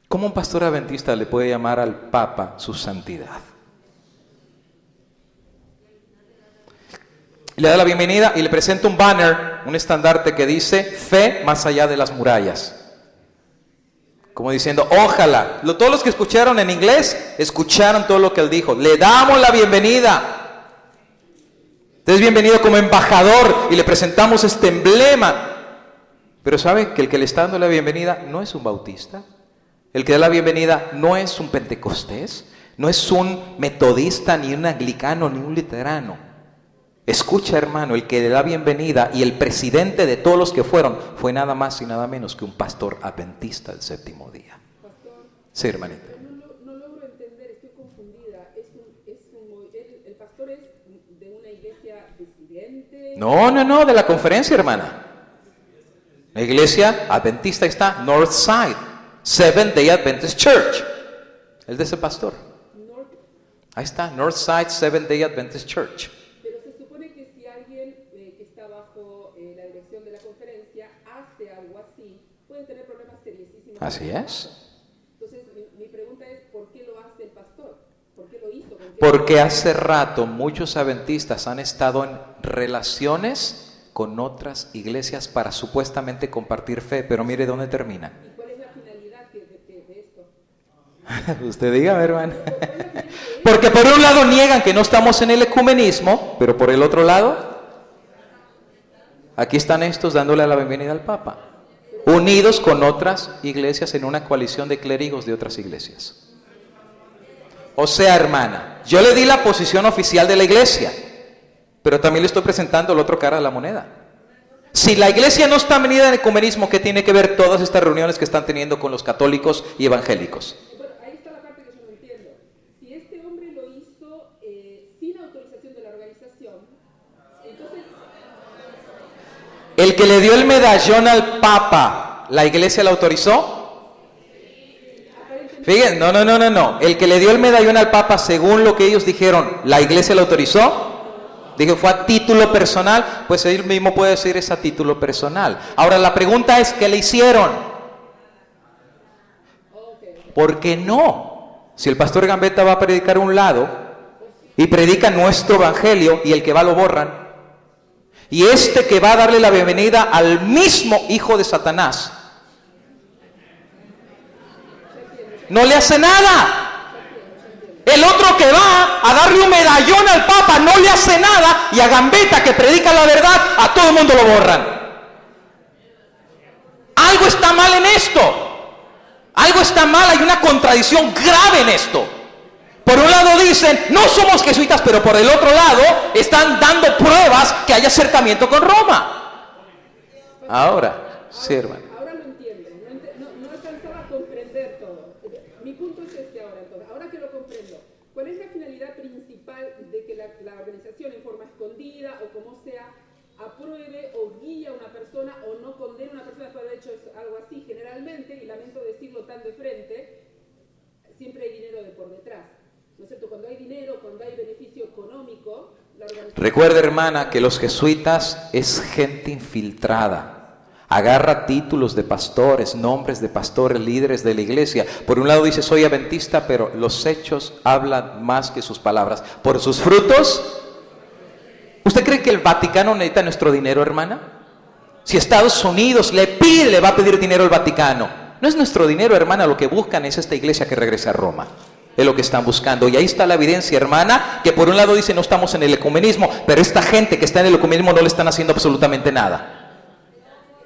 ¿Cómo un pastor adventista le puede llamar al Papa su santidad? Le da la bienvenida y le presenta un banner, un estandarte que dice fe más allá de las murallas. Como diciendo, ojalá, todos los que escucharon en inglés, escucharon todo lo que él dijo. Le damos la bienvenida. Usted es bienvenido como embajador y le presentamos este emblema. Pero ¿sabe que el que le está dando la bienvenida no es un bautista? El que da la bienvenida no es un pentecostés, no es un metodista, ni un anglicano, ni un luterano. Escucha, hermano, el que le da bienvenida y el presidente de todos los que fueron fue nada más y nada menos que un pastor adventista del séptimo día. Pastor, Sí, hermanita. no logro entender, estoy confundida. ¿El pastor es de una iglesia disidente? No, de la conferencia, hermana. La iglesia adventista está Northside, Seventh Day Adventist Church. El de ese pastor. Ahí está, Northside Seventh Day Adventist Church. Pero se supone que si alguien que está bajo la dirección de la conferencia hace algo así, pueden tener problemas seriosísimos. Así es. Entonces, mi pregunta es, ¿por qué lo hace el pastor? ¿Por qué lo hizo? ¿Por qué Porque hace rato muchos adventistas han estado en relaciones con otras iglesias para supuestamente compartir fe, pero mire dónde terminan. ¿Y cuál es la finalidad de esto? Usted diga, hermano. Porque por un lado niegan que no estamos en el ecumenismo, pero por el otro lado, aquí están estos dándole la bienvenida al Papa, unidos con otras iglesias en una coalición de clérigos de otras iglesias. O sea, hermana, yo le di la posición oficial de la iglesia, pero también le estoy presentando la otra cara de la moneda. Si la iglesia no está venida en ecumenismo, ¿qué tiene que ver todas estas reuniones que están teniendo con los católicos y evangélicos? Bueno, ahí está la parte que yo no entiendo. Si este hombre lo hizo sin autorización de la organización, entonces... El que le dio el medallón al Papa, ¿la iglesia lo autorizó? Fíjense, no. El que le dio el medallón al Papa, según lo que ellos dijeron, ¿la iglesia lo autorizó? Dije, ¿fue a título personal? Pues él mismo puede decir es a título personal. Ahora la pregunta es, ¿qué le hicieron? ¿Por qué no? Si el pastor Gambetta va a predicar a un lado y predica nuestro evangelio y el que va lo borran, y este que va a darle la bienvenida al mismo hijo de Satanás no le hace nada. El otro que va a darle un medallón al Papa no le hace nada, y a Gambetta, que predica la verdad, a todo el mundo lo borran. Algo está mal en esto. Algo está mal, hay una contradicción grave en esto. Por un lado dicen, no somos jesuitas, pero por el otro lado están dando pruebas que hay acercamiento con Roma. Ahora, sí, hermano. Ahora lo entiendo, no alcanzaba a comprender todo. Mi punto es este ahora, entonces. Ahora que lo comprendo, ¿cuál es la finalidad principal de que la organización en forma escondida o como sea apruebe o guíe a una persona o no condene a una persona por haber hecho algo así? Generalmente, y lamento decirlo tan de frente, siempre hay dinero de por detrás. ¿No es cierto? Cuando hay dinero, cuando hay beneficio económico, la organización... Recuerda, hermana, que los jesuitas es gente infiltrada. Agarra títulos de pastores, nombres de pastores, líderes de la iglesia. Por un lado dice, soy adventista, pero los hechos hablan más que sus palabras. Por sus frutos. ¿Usted cree que el Vaticano necesita nuestro dinero, hermana? Si Estados Unidos le pide, le va a pedir dinero al Vaticano. No es nuestro dinero, hermana, lo que buscan es esta iglesia que regrese a Roma. Es lo que están buscando. Y ahí está la evidencia, hermana, que por un lado dice no estamos en el ecumenismo, pero esta gente que está en el ecumenismo no le están haciendo absolutamente nada.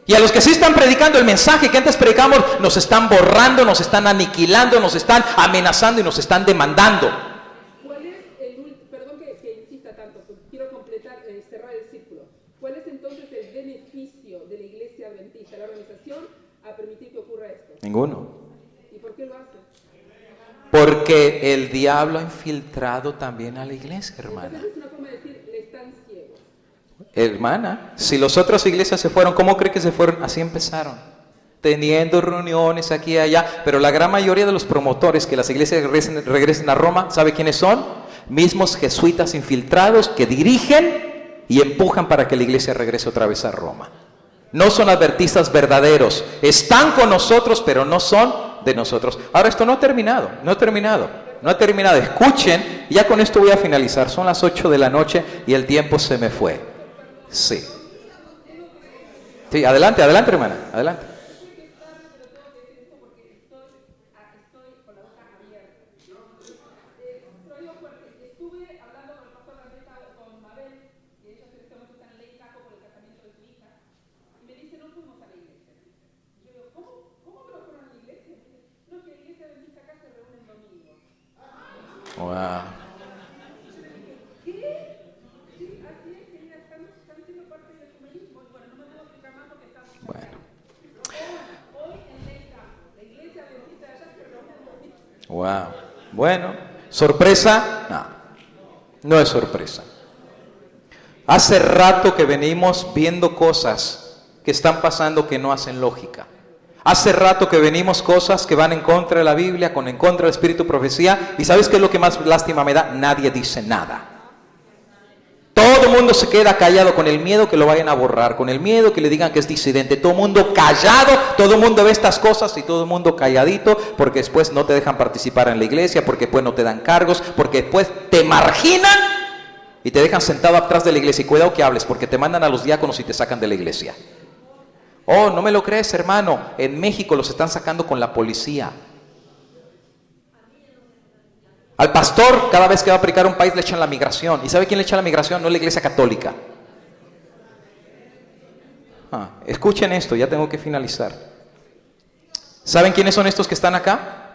Y a los que sí están predicando el mensaje que antes predicamos, nos están borrando, nos están aniquilando, nos están amenazando y nos están demandando. ¿Cuál es perdón que insista tanto, quiero completar, cerrar el círculo. ¿Cuál es entonces el beneficio de la iglesia adventista, la organización, a permitir que ocurra esto? Ninguno. ¿Y por qué lo hace? Porque el diablo ha infiltrado también a la iglesia, hermana. Entonces es una forma de decir, le están ciegos. Hermana, si las otras iglesias se fueron, ¿cómo cree que se fueron? Así empezaron, teniendo reuniones aquí y allá, pero la gran mayoría de los promotores que las iglesias regresen a Roma, ¿sabe quiénes son? Mismos jesuitas infiltrados que dirigen y empujan para que la iglesia regrese otra vez a Roma. No son adventistas verdaderos, están con nosotros, pero no son de nosotros. Ahora esto no ha terminado. Escuchen, ya con esto voy a finalizar. Son las 8 de la noche y el tiempo se me fue. Sí, adelante, hermana, adelante. Estuve hablando con el pastor Gambetta, con Mabel, y ellos en este momento están en ley cajo por el casamiento de su hija, y me dice, no fuimos a la iglesia. Y yo digo, ¿cómo que no fueron a la iglesia? Y me dice, no, que la iglesia adventista acá se reúne el domingo. Wow. ¿Qué? Sí, así es, querida, están siendo parte del ecumenismo. Y bueno, no me puedo explicar más porque estamos... Bueno. Hoy en ley cajo, la iglesia adventista de allá se reúne el domingo. Wow. Bueno, ¿sorpresa? No es sorpresa. Hace rato que venimos viendo cosas que están pasando que no hacen lógica. Hace rato que venimos cosas que van en contra de la Biblia, en contra del espíritu de profecía. ¿Y sabes qué es lo que más lástima me da? Nadie dice nada. Todo el mundo se queda callado con el miedo que lo vayan a borrar, con el miedo que le digan que es disidente. Todo el mundo callado, todo el mundo ve estas cosas y todo el mundo calladito, porque después no te dejan participar en la iglesia, porque después no te dan cargos, porque después te marginan y te dejan sentado atrás de la iglesia. Y cuidado que hables, porque te mandan a los diáconos y te sacan de la iglesia. Oh, ¿no me lo crees, hermano? En México los están sacando con la policía. Al pastor, cada vez que va a predicar a un país, le echan la migración. ¿Y sabe quién le echa la migración? No la iglesia católica. Escuchen esto, ya tengo que finalizar. ¿Saben quiénes son estos que están acá?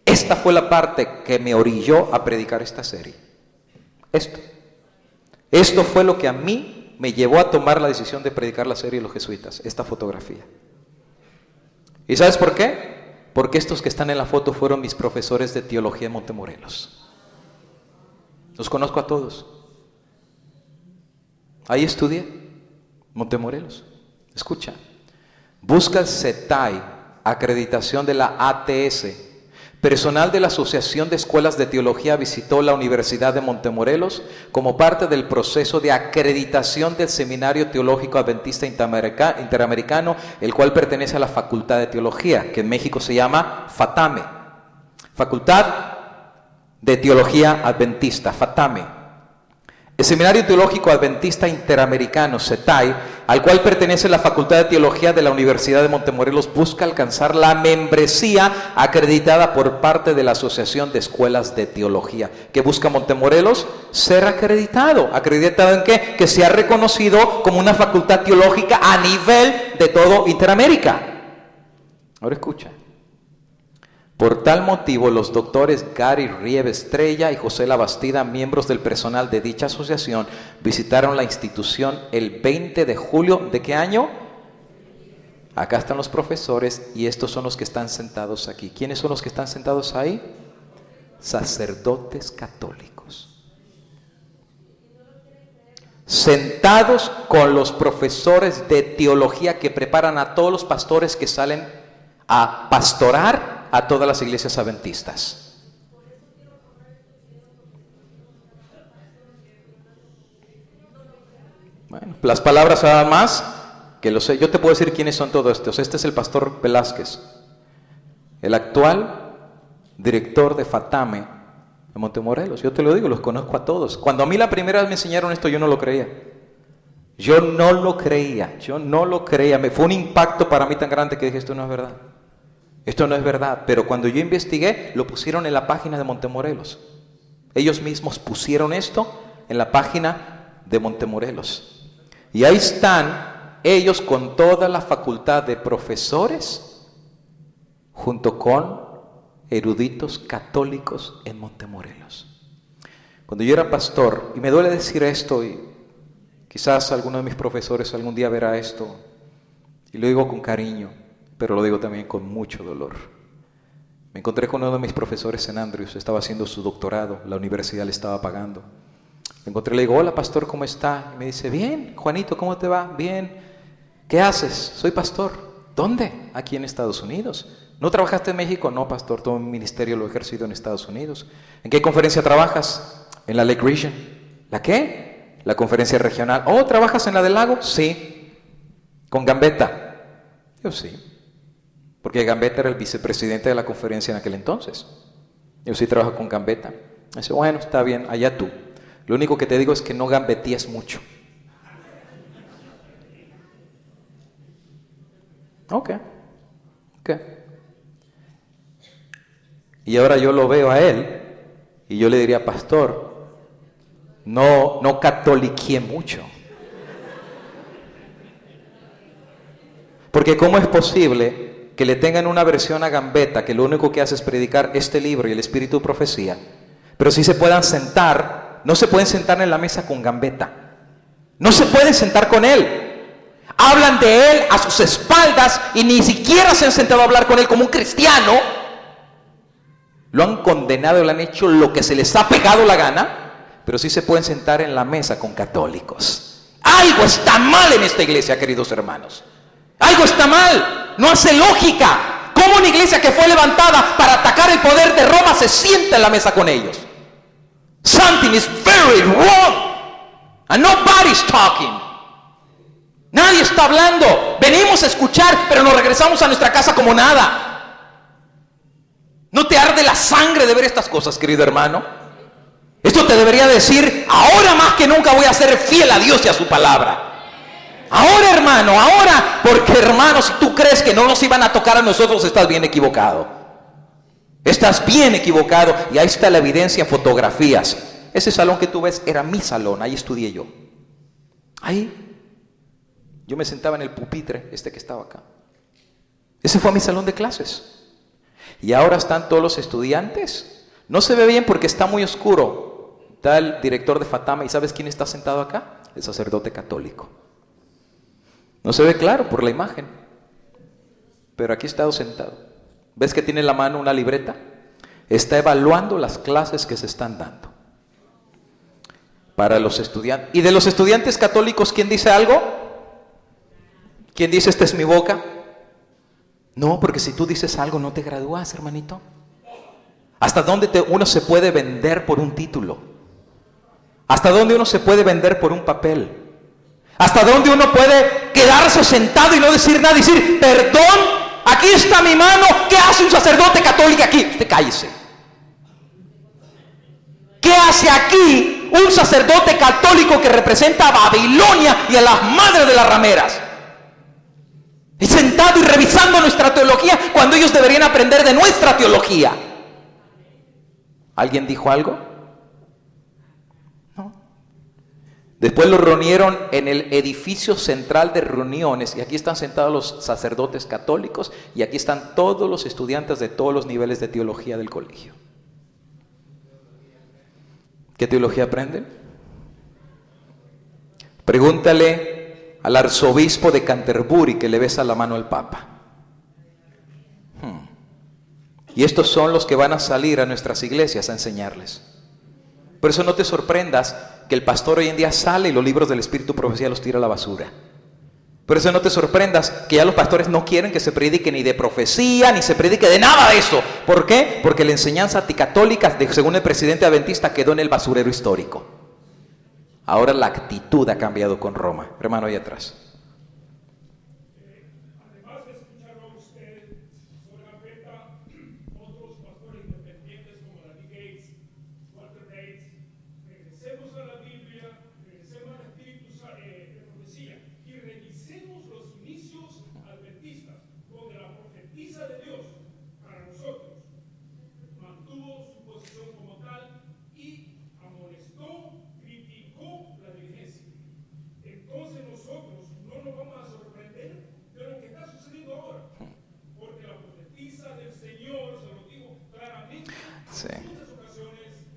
Esta fue la parte que me orilló a predicar esta serie. Esto fue lo que a mí me llevó a tomar la decisión de predicar la serie de los jesuitas, esta fotografía. ¿Y sabes por qué? Porque estos que están en la foto fueron mis profesores de teología en Montemorelos. Los conozco a todos. Ahí estudié, Montemorelos. Escucha, busca el CETAI, acreditación de la ATS. Personal de la Asociación de Escuelas de Teología visitó la Universidad de Montemorelos como parte del proceso de acreditación del Seminario Teológico Adventista Interamericano, el cual pertenece a la Facultad de Teología, que en México se llama FATAME. Facultad de Teología Adventista, FATAME. El Seminario Teológico Adventista Interamericano, CETAI, al cual pertenece la Facultad de Teología de la Universidad de Montemorelos, busca alcanzar la membresía acreditada por parte de la Asociación de Escuelas de Teología. ¿Qué busca Montemorelos? Ser acreditado. ¿Acreditado en qué? Que sea reconocido como una facultad teológica a nivel de todo Interamérica. Ahora escucha. Por tal motivo, los doctores Gary Rieve Estrella y José La Bastida, miembros del personal de dicha asociación, visitaron la institución el 20 de julio. ¿De qué año? Acá están los profesores y estos son los que están sentados aquí. ¿Quiénes son los que están sentados ahí? Sacerdotes católicos. Sentados con los profesores de teología que preparan a todos los pastores que salen a pastorar a todas las iglesias adventistas. Bueno, las palabras nada más que lo sé. Yo te puedo decir quiénes son todos estos. Este es el pastor Velázquez, el actual director de FATAME de Montemorelos. Yo te lo digo, los conozco a todos. Cuando a mí la primera vez me enseñaron esto, yo no lo creía. Yo no lo creía. Fue un impacto para mí tan grande que dije, esto no es verdad. Esto no es verdad, pero cuando yo investigué, lo pusieron en la página de Montemorelos. Ellos mismos pusieron esto en la página de Montemorelos. Y ahí están ellos con toda la facultad de profesores, junto con eruditos católicos en Montemorelos. Cuando yo era pastor, y me duele decir esto, y quizás alguno de mis profesores algún día verá esto, y lo digo con cariño, pero lo digo también con mucho dolor. Me encontré con uno de mis profesores en Andrews, estaba haciendo su doctorado, la universidad le estaba pagando. Me encontré y le digo, hola pastor, ¿cómo está? Y me dice, bien, Juanito, ¿cómo te va? Bien. ¿Qué haces? Soy pastor. ¿Dónde? Aquí en Estados Unidos. ¿No trabajaste en México? No, pastor, todo mi ministerio lo he ejercido en Estados Unidos. ¿En qué conferencia trabajas? En la Lake Region. ¿La qué? La conferencia regional. Oh, ¿trabajas en la del lago? Sí. ¿Con Gambetta? Yo sí. Porque Gambetta era el vicepresidente de la conferencia en aquel entonces. Yo sí trabajo con Gambetta. Dice, bueno, está bien, allá tú. Lo único que te digo es que no gambetíes mucho. Ok. Y ahora yo lo veo a él y yo le diría, pastor, no catoliqué mucho. Porque ¿cómo es posible que le tengan una versión a Gambetta que lo único que hace es predicar este libro y el espíritu de profecía, pero sí se puedan sentar? No se pueden sentar en la mesa con Gambetta, no se pueden sentar con él, hablan de él a sus espaldas y ni siquiera se han sentado a hablar con él como un cristiano. Lo han condenado, le han hecho lo que se les ha pegado la gana, pero sí se pueden sentar en la mesa con católicos. Algo está mal en esta iglesia, queridos hermanos. Algo está mal, no hace lógica. ¿Cómo una iglesia que fue levantada para atacar el poder de Roma se sienta en la mesa con ellos? Something is very wrong. And nobody's talking. Nadie está hablando. Venimos a escuchar, pero nos regresamos a nuestra casa como nada. ¿No te arde la sangre de ver estas cosas, querido hermano? Esto te debería decir, ahora más que nunca voy a ser fiel a Dios y a su palabra. Ahora, hermano, ahora, porque hermano, si tú crees que no nos iban a tocar a nosotros, estás bien equivocado. Estás bien equivocado. Y ahí está la evidencia en fotografías. Ese salón que tú ves era mi salón, ahí estudié yo. Ahí, yo me sentaba en el pupitre, este que estaba acá. Ese fue mi salón de clases. Y ahora están todos los estudiantes. No se ve bien porque está muy oscuro. Está el director de FATAME. ¿Y sabes quién está sentado acá? el sacerdote católico. No se ve claro por la imagen, pero aquí ha estado sentado. ¿Ves que tiene en la mano una libreta? Está evaluando las clases que se están dando para los estudiantes. ¿Y de los estudiantes católicos quién dice algo? ¿Quién dice esta es mi boca? No, porque si tú dices algo no te gradúas, hermanito. ¿Hasta dónde uno se puede vender por un título? ¿Hasta dónde uno se puede vender por un papel? ¿Hasta dónde uno puede quedarse sentado y no decir nada? Decir, perdón, aquí está mi mano. ¿Qué hace un sacerdote católico aquí? Usted cállese. ¿Qué hace aquí un sacerdote católico que representa a Babilonia y a las madres de las rameras? Y sentado y revisando nuestra teología cuando ellos deberían aprender de nuestra teología. ¿Alguien dijo algo? No. Después los reunieron en el edificio central de reuniones y aquí están sentados los sacerdotes católicos y aquí están todos los estudiantes de todos los niveles de teología del colegio. ¿Qué teología aprenden? Pregúntale al arzobispo de Canterbury que le besa la mano al Papa. Y estos son los que van a salir a nuestras iglesias a enseñarles. Por eso no te sorprendas que el pastor hoy en día sale y los libros del Espíritu Profecía los tira a la basura. Por eso no te sorprendas que ya los pastores no quieren que se predique ni de profecía, ni se predique de nada de eso. ¿Por qué? Porque la enseñanza anticatólica, según el presidente adventista, quedó en el basurero histórico. Ahora la actitud ha cambiado con Roma. Hermano, ahí atrás. Además de escucharlo a usted, sobre la beta, otros pastores independientes como David Gates, Walter Bates, regresemos a la Biblia, regresemos al Espíritu de profecía y revisemos los inicios adventistas, donde la profetisa de Dios para nosotros mantuvo su posición como tal y amonestó, criticó la diligencia. Entonces nosotros no nos vamos a sorprender de lo que está sucediendo ahora, porque la profetisa del Señor se lo dijo claramente en muchas ocasiones,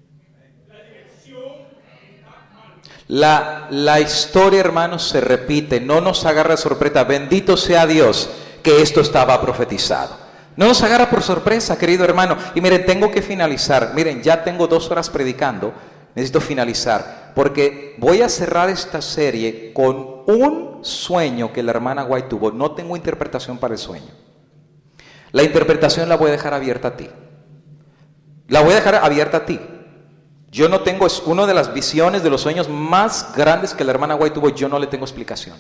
la dirección está mal. La historia, hermanos, se repite, no nos agarra sorpresa. Bendito sea Dios que esto estaba profetizado. No nos agarra por sorpresa, querido hermano. Y miren, tengo que finalizar. Miren, ya tengo 2 horas predicando. Necesito finalizar, porque voy a cerrar esta serie con un sueño que la hermana White tuvo. No tengo interpretación para el sueño. La interpretación la voy a dejar abierta a ti. La voy a dejar abierta a ti. Yo no tengo, es una de las visiones de los sueños más grandes que la hermana White tuvo. Yo no le tengo explicación.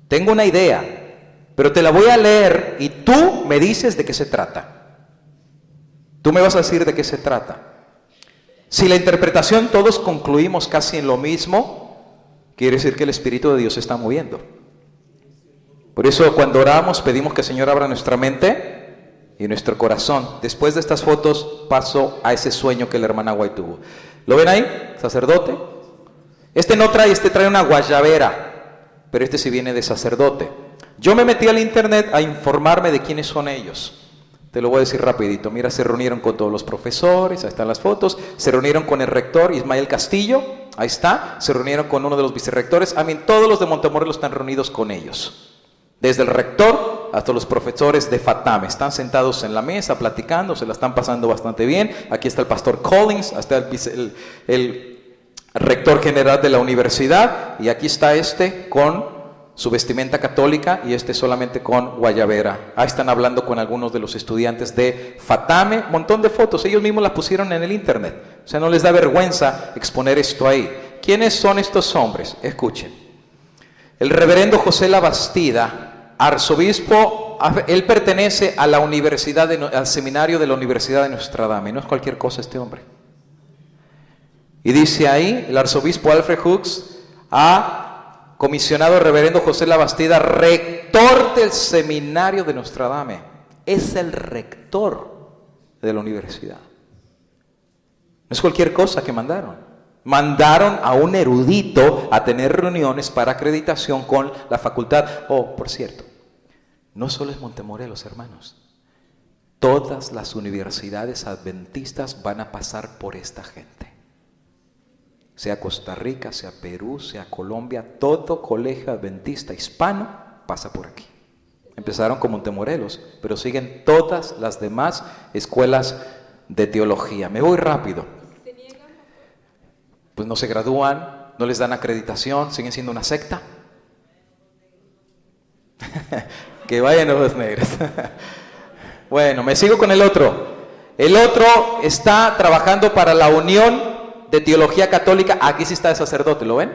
Tengo una idea, pero te la voy a leer y tú me dices de qué se trata. Tú me vas a decir de qué se trata. Si la interpretación todos concluimos casi en lo mismo, quiere decir que el Espíritu de Dios se está moviendo. Por eso cuando oramos pedimos que el Señor abra nuestra mente y nuestro corazón. Después de estas fotos paso a ese sueño que la hermana White tuvo. ¿Lo ven ahí? Sacerdote. Este trae una guayabera, pero este sí viene de sacerdote. Yo me metí al internet a informarme de quiénes son ellos. Te lo voy a decir rapidito. Mira, se reunieron con todos los profesores, ahí están las fotos. Se reunieron con el rector Ismael Castillo, ahí está. Se reunieron con uno de los vicerrectores. Todos los de Montemorelos están reunidos con ellos. Desde el rector hasta los profesores de Fatame. Están sentados en la mesa platicando, se la están pasando bastante bien. Aquí está el pastor Collins, hasta el rector general de la universidad. Y aquí está con su vestimenta católica y solamente con guayabera. Ahí están hablando con algunos de los estudiantes de Fatame. Montón de fotos, ellos mismos las pusieron en el internet. O sea, no les da vergüenza exponer esto ahí. ¿Quiénes son estos hombres? Escuchen. El reverendo José Labastida, arzobispo, él pertenece a la universidad, al seminario de la Universidad de Notre Dame. No es cualquier cosa este hombre. Y dice ahí, el arzobispo Alfred Hooks comisionado al reverendo José Labastida, rector del seminario de Notre Dame. Es el rector de la universidad. No es cualquier cosa que mandaron. Mandaron a un erudito a tener reuniones para acreditación con la facultad. Oh, por cierto, no solo es Montemorelos, hermanos. Todas las universidades adventistas van a pasar por esta gente. sea Costa Rica, sea Perú, sea Colombia, todo colegio adventista hispano pasa por aquí. Empezaron con Montemorelos, pero siguen todas las demás escuelas de teología. Me voy rápido. Pues no se gradúan, no les dan acreditación, siguen siendo una secta. Que vayan los negros. Bueno, me sigo con el otro. El otro está trabajando para la Unión de Teología Católica. Aquí sí está de sacerdote, ¿lo ven?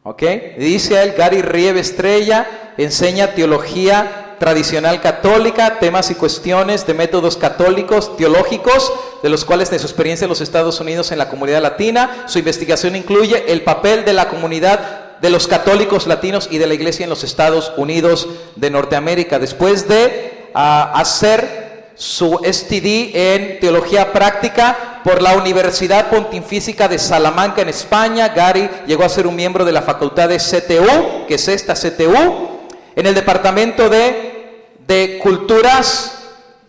¿Ok? Dice él, Gary Rieve Estrella, enseña teología tradicional católica, temas y cuestiones de métodos católicos, teológicos, de los cuales de su experiencia en los Estados Unidos en la comunidad latina. Su investigación incluye el papel de la comunidad de los católicos latinos y de la iglesia en los Estados Unidos de Norteamérica. Después de hacer su STD en teología práctica por la Universidad Pontifícia de Salamanca en España, Gary llegó a ser un miembro de la facultad de CTU, que es esta CTU, en el departamento de culturas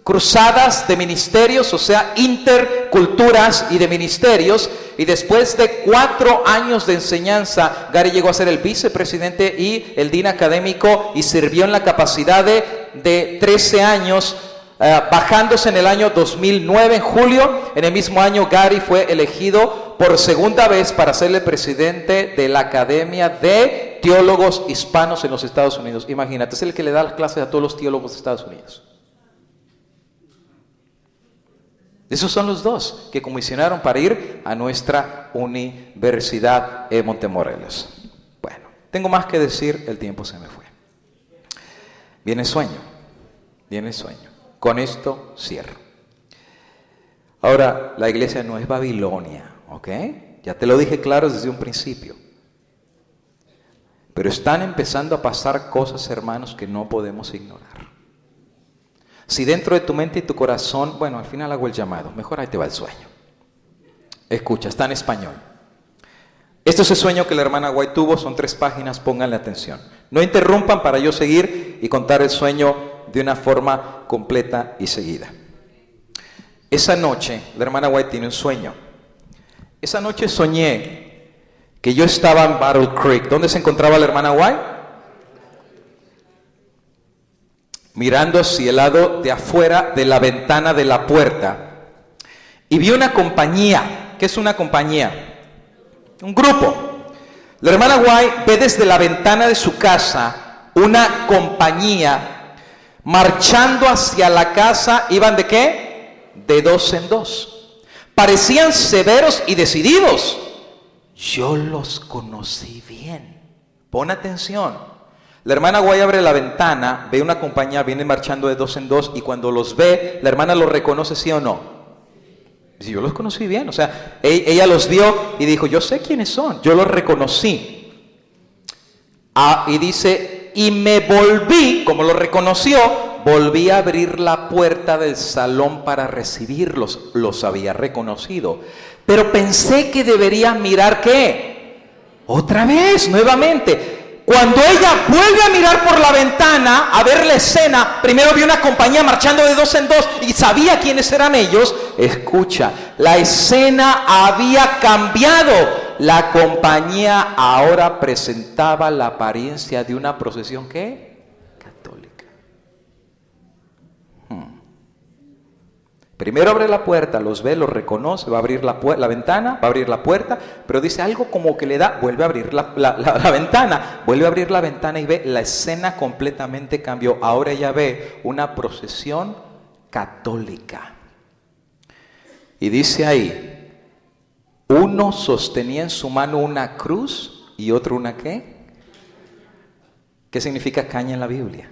cruzadas de ministerios, o sea, interculturas y de ministerios. Y después de 4 años de enseñanza, Gary llegó a ser el vicepresidente y el dean académico y sirvió en la capacidad de 13 años, bajándose en el año 2009, en julio. En el mismo año, Gary fue elegido por segunda vez para ser el presidente de la Academia de Teólogos Hispanos en los Estados Unidos. Imagínate, es el que le da las clases a todos los teólogos de Estados Unidos. Esos son los dos que comisionaron para ir a nuestra universidad en Montemorelos. Bueno, tengo más que decir, el tiempo se me fue. Viene sueño. Con esto cierro. Ahora, la iglesia no es Babilonia, ¿ok? Ya te lo dije claro desde un principio. Pero están empezando a pasar cosas, hermanos, que no podemos ignorar. Si dentro de tu mente y tu corazón, bueno, al final hago el llamado, mejor ahí te va el sueño. Escucha, está en español. Este es el sueño que la hermana White tuvo, son 3 páginas, pónganle atención. No interrumpan para yo seguir y contar el sueño de una forma completa y seguida. Esa noche, la hermana White tiene un sueño. Esa noche soñé que yo estaba en Battle Creek. ¿Dónde se encontraba la hermana White? Mirando hacia el lado de afuera de la ventana de la puerta, y vi una compañía. ¿Qué es una compañía? Un grupo. La hermana White ve desde la ventana de su casa una compañía marchando hacia la casa. ¿Iban de qué? De 2 en 2. Parecían severos y decididos. Yo los conocí bien. Pon atención. La hermana Guay abre la ventana, ve una compañía, viene marchando de 2 en 2, y cuando los ve, la hermana los reconoce, ¿sí o no? Dice, yo los conocí bien, o sea, ella los vio y dijo, yo sé quiénes son, yo los reconocí. Y dice, y me volví, como los reconoció, volví a abrir la puerta del salón para recibirlos, los había reconocido. Pero pensé que debería mirar, ¿qué? Otra vez, nuevamente. Cuando ella vuelve a mirar por la ventana a ver la escena, primero vio una compañía marchando de 2 en 2 y sabía quiénes eran ellos. Escucha, la escena había cambiado. La compañía ahora presentaba la apariencia de una procesión, ¿qué? Católica. Primero abre la puerta, los ve, los reconoce, va a abrir la ventana, va a abrir la puerta, pero dice algo como que le da, vuelve a abrir la ventana, vuelve a abrir la ventana y ve, la escena completamente cambió. Ahora ella ve una procesión católica. Y dice ahí, uno sostenía en su mano una cruz y otro una ¿qué? ¿Qué significa caña en la Biblia?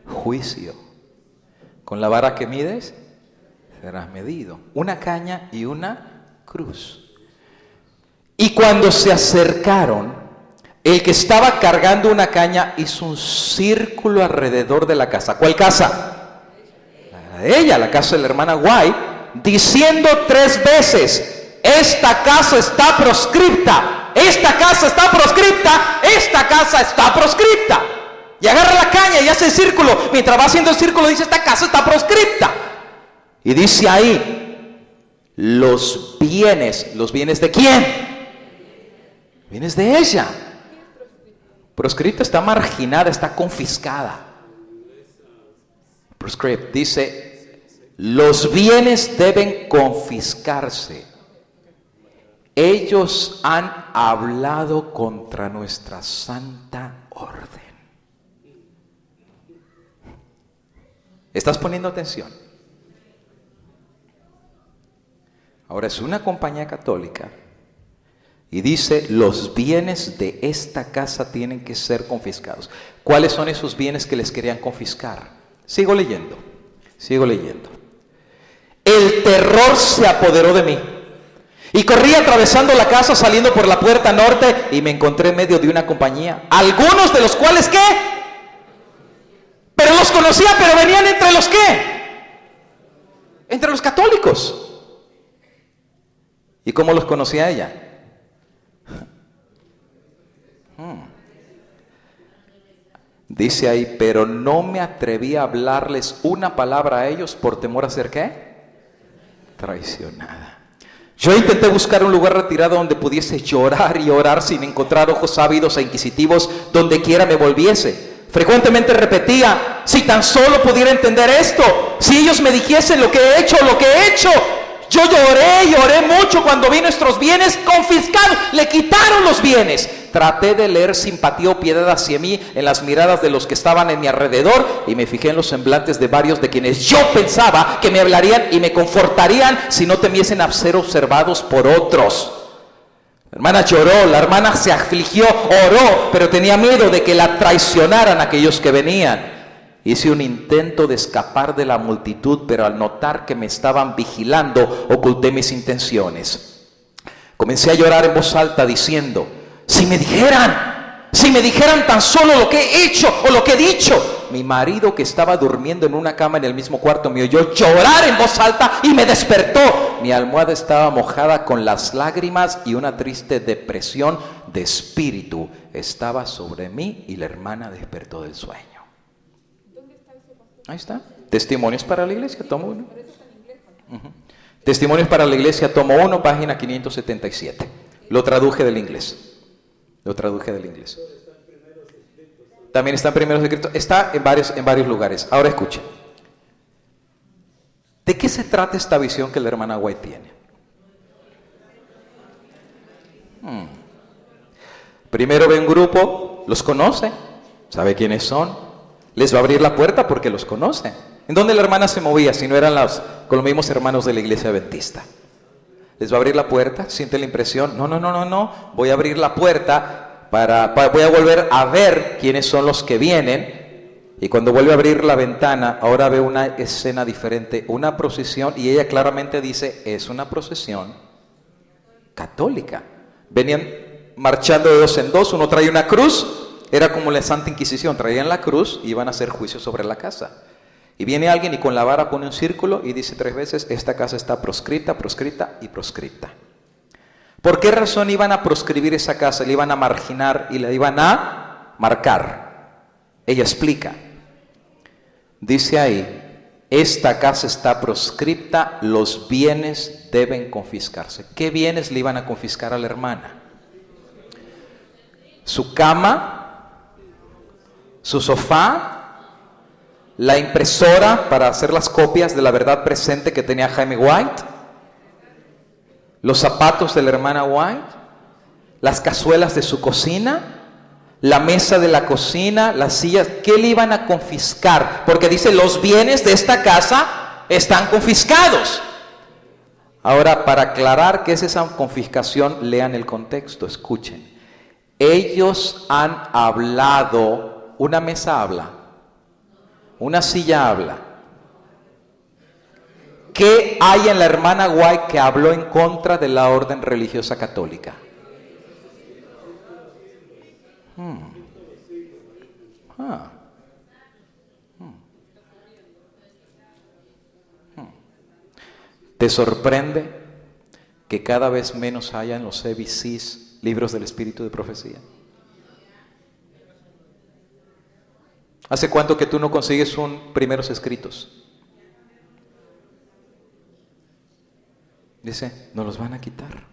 Juicio. Con la vara que mides, serás medido. Una caña y una cruz. Y cuando se acercaron, el que estaba cargando una caña hizo un círculo alrededor de la casa. ¿Cuál casa? La de ella, la casa de la hermana White, diciendo 3 veces, esta casa está proscripta, esta casa está proscripta, esta casa está proscripta. Y agarra la caña y hace el círculo. Mientras va haciendo el círculo dice, esta casa está proscripta. Y dice ahí, ¿los bienes de quién? Bienes de ella. Proscripta está marginada, está confiscada. Proscript dice, los bienes deben confiscarse. Ellos han hablado contra nuestra santa orden. ¿Estás poniendo atención? Ahora es una compañía católica y dice, los bienes de esta casa tienen que ser confiscados. ¿Cuáles son esos bienes que les querían confiscar? Sigo leyendo. El terror se apoderó de mí. Y corrí atravesando la casa, saliendo por la puerta norte, y me encontré en medio de una compañía. Algunos de los cuales, ¿qué? Pero los conocía, pero venían entre los, ¿qué? Entre los católicos. ¿Y cómo los conocía ella? Dice ahí, pero no me atreví a hablarles una palabra a ellos por temor a ser, ¿qué? Traicionada. Yo intenté buscar un lugar retirado donde pudiese llorar y orar sin encontrar ojos ávidos e inquisitivos donde quiera me volviese. Frecuentemente repetía, si tan solo pudiera entender esto, si ellos me dijesen lo que he hecho. Yo lloré mucho cuando vi nuestros bienes confiscados, le quitaron los bienes. Traté de leer simpatía o piedad hacia mí en las miradas de los que estaban en mi alrededor y me fijé en los semblantes de varios de quienes yo pensaba que me hablarían y me confortarían si no temiesen a ser observados por otros. La hermana lloró, la hermana se afligió, oró, pero tenía miedo de que la traicionaran aquellos que venían. Hice un intento de escapar de la multitud, pero al notar que me estaban vigilando, oculté mis intenciones. Comencé a llorar en voz alta diciendo, si me dijeran tan solo lo que he hecho o lo que he dicho. Mi marido, que estaba durmiendo en una cama en el mismo cuarto, me oyó llorar en voz alta y me despertó. Mi almohada estaba mojada con las lágrimas y una triste depresión de espíritu estaba sobre mí y la hermana despertó del sueño. Ahí está. Testimonios para la Iglesia, tomo 1. Testimonios para la Iglesia, tomo 1, página 577. Lo traduje del inglés. También está en Primeros Escritos. Está en varios lugares. Ahora escuchen. ¿De qué se trata esta visión que la hermana White tiene? Primero ve un grupo, los conoce, sabe quiénes son. Les va a abrir la puerta porque los conoce. ¿En dónde la hermana se movía si no eran con los mismos hermanos de la iglesia adventista? Les va a abrir la puerta, siente la impresión, no, voy a abrir la puerta voy a volver a ver quiénes son los que vienen. Y cuando vuelve a abrir la ventana, ahora ve una escena diferente, una procesión, y ella claramente dice, es una procesión católica. Venían marchando de dos en dos, uno trae una cruz. Era como la Santa Inquisición, traían la cruz y iban a hacer juicio sobre la casa. Y viene alguien y con la vara pone un círculo y dice 3 veces, esta casa está proscrita. ¿Por qué razón iban a proscribir esa casa? Le iban a marginar y la iban a marcar. Ella explica. Dice ahí, esta casa está proscripta, los bienes deben confiscarse. ¿Qué bienes le iban a confiscar a la hermana? Su cama, su sofá, la impresora para hacer las copias de la verdad presente que tenía Jaime White, los zapatos de la hermana White, las cazuelas de su cocina, la mesa de la cocina, las sillas. ¿Qué le iban a confiscar? Porque dice, los bienes de esta casa están confiscados. Ahora, para aclarar qué es esa confiscación, lean el contexto, escuchen. Ellos han hablado. Una mesa habla, una silla habla. ¿Qué hay en la hermana White que habló en contra de la orden religiosa católica? ¿Te sorprende que cada vez menos haya en los ABCs libros del Espíritu de Profecía? ¿Hace cuánto que tú no consigues un Primeros Escritos? Dice, nos los van a quitar.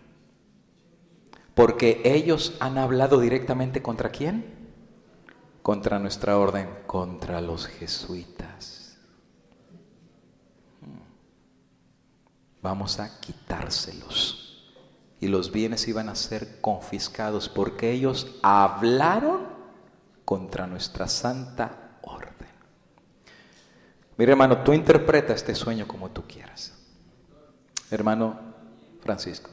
Porque ellos han hablado directamente ¿contra quién? Contra nuestra orden, contra los jesuitas. Vamos a quitárselos. Y los bienes iban a ser confiscados porque ellos hablaron contra nuestra santa orden. Mira, hermano, tú interpreta este sueño como tú quieras. Hermano Francisco.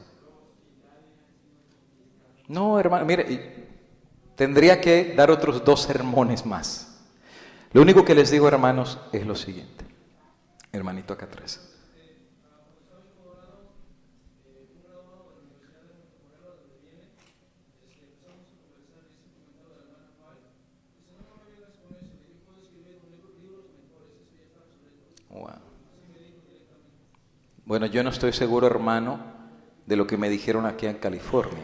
No, hermano, mire, tendría que dar otros 2 sermones más. Lo único que les digo, hermanos, es lo siguiente. Hermanito acá atrás. Wow. Bueno, yo no estoy seguro, hermano, de lo que me dijeron aquí en California.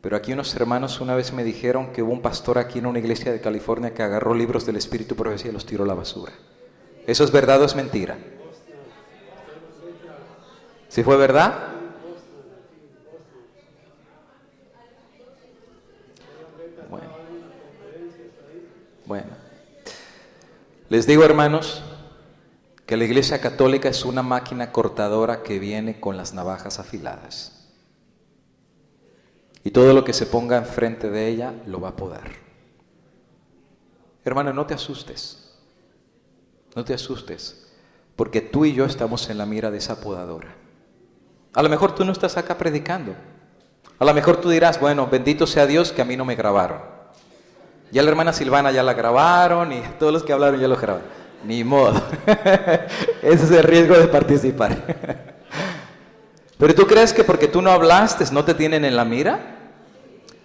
Pero aquí unos hermanos una vez me dijeron que hubo un pastor aquí en una iglesia de California que agarró libros del Espíritu y Profecía y los tiró a la basura. ¿Eso es verdad o es mentira? ¿Sí fue verdad? Bueno. Les digo, hermanos, que la Iglesia Católica es una máquina cortadora que viene con las navajas afiladas. Y todo lo que se ponga enfrente de ella lo va a podar. Hermano, no te asustes. No te asustes. Porque tú y yo estamos en la mira de esa podadora. A lo mejor tú no estás acá predicando. A lo mejor tú dirás, bueno, bendito sea Dios que a mí no me grabaron. Ya la hermana Silvana ya la grabaron y todos los que hablaron ya lo grabaron. Ni modo. Ese es el riesgo de participar. Pero tú crees que porque tú no hablaste no te tienen en la mira.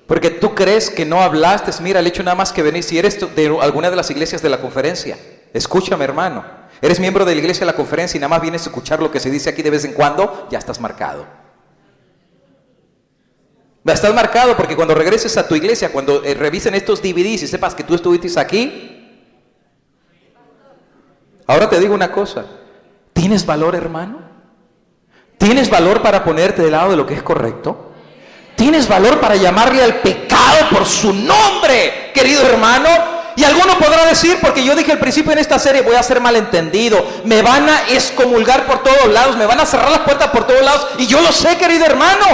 Porque tú crees que no hablaste. Mira, el hecho nada más que venir. Si eres de alguna de las iglesias de la conferencia, escúchame, hermano. Eres miembro de la iglesia de la conferencia y nada más vienes a escuchar lo que se dice aquí de vez en cuando, ya estás marcado. Estás marcado porque cuando regreses a tu iglesia, cuando revisen estos DVDs y sepas que tú estuviste aquí. Ahora te digo una cosa. ¿Tienes valor, hermano? ¿Tienes valor para ponerte del lado de lo que es correcto? ¿Tienes valor para llamarle al pecado por su nombre, querido hermano? Y alguno podrá decir, porque yo dije al principio en esta serie, voy a ser malentendido, me van a excomulgar por todos lados, me van a cerrar las puertas por todos lados, y yo lo sé, querido hermano,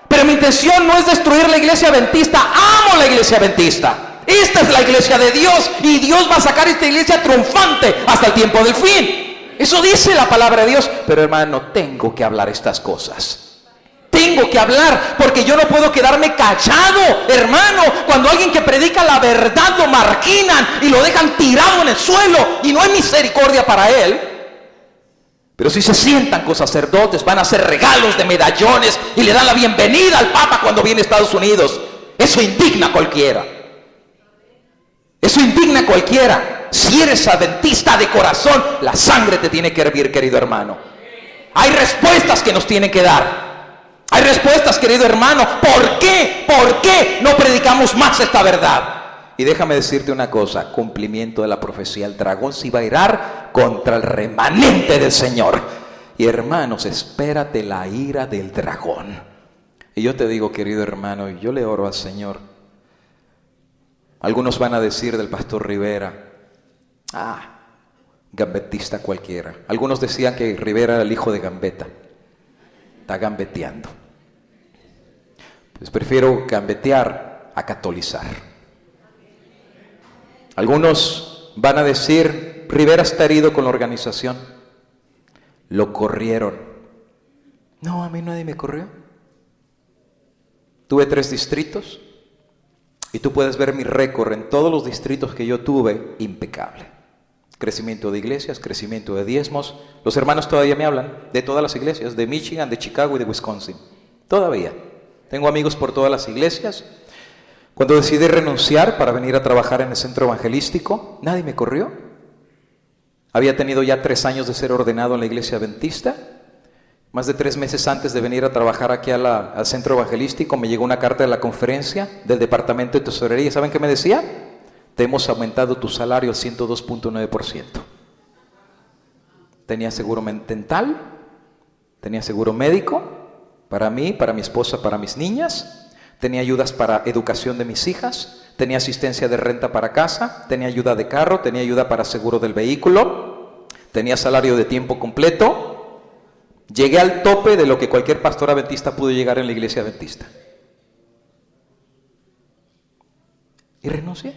pero mi intención no es destruir la iglesia adventista, amo la iglesia adventista. Esta es la iglesia de Dios, y Dios va a sacar esta iglesia triunfante hasta el tiempo del fin. Eso dice la palabra de Dios, pero hermano, tengo que hablar estas cosas. Tengo que hablar, porque yo no puedo quedarme callado, hermano, cuando alguien que predica la verdad lo marginan y lo dejan tirado en el suelo y no hay misericordia para él. Pero si se sientan con sacerdotes, van a hacer regalos de medallones y le dan la bienvenida al Papa cuando viene a Estados Unidos. Eso indigna a cualquiera. Eso indigna a cualquiera. Si eres adventista de corazón, la sangre te tiene que hervir, querido hermano. Hay respuestas que nos tienen que dar. Hay respuestas, querido hermano. ¿Por qué? ¿Por qué no predicamos más esta verdad? Y déjame decirte una cosa, cumplimiento de la profecía. El dragón se iba a irar contra el remanente del Señor. Y hermanos, espérate la ira del dragón. Y yo te digo, querido hermano, y yo le oro al Señor. Algunos van a decir del pastor Rivera, gambetista cualquiera. Algunos decían que Rivera era el hijo de Gambetta. Está gambeteando. Pues prefiero gambetear a catolizar. Algunos van a decir, Rivera está herido con la organización. Lo corrieron. No, a mí nadie me corrió. Tuve 3 distritos y tú puedes ver mi récord en todos los distritos que yo tuve, impecable. Crecimiento de iglesias, crecimiento de diezmos. Los hermanos todavía me hablan de todas las iglesias, de Michigan, de Chicago y de Wisconsin. Todavía. Tengo amigos por todas las iglesias. Cuando decidí renunciar para venir a trabajar en el centro evangelístico, nadie me corrió. Había tenido ya 3 años de ser ordenado en la iglesia adventista. Más de 3 meses antes de venir a trabajar aquí al centro evangelístico, me llegó una carta de la conferencia del departamento de tesorería. ¿Saben qué me decía? Te hemos aumentado tu salario al 102.9%. Tenía seguro dental, Tenía seguro médico para mí, para mi esposa, para mis niñas. Tenía ayudas para educación de mis hijas. Tenía asistencia de renta para casa. Tenía ayuda de carro. Tenía ayuda para seguro del vehículo. Tenía salario de tiempo completo. Llegué al tope de lo que cualquier pastor adventista pudo llegar en la iglesia adventista. Y renuncié.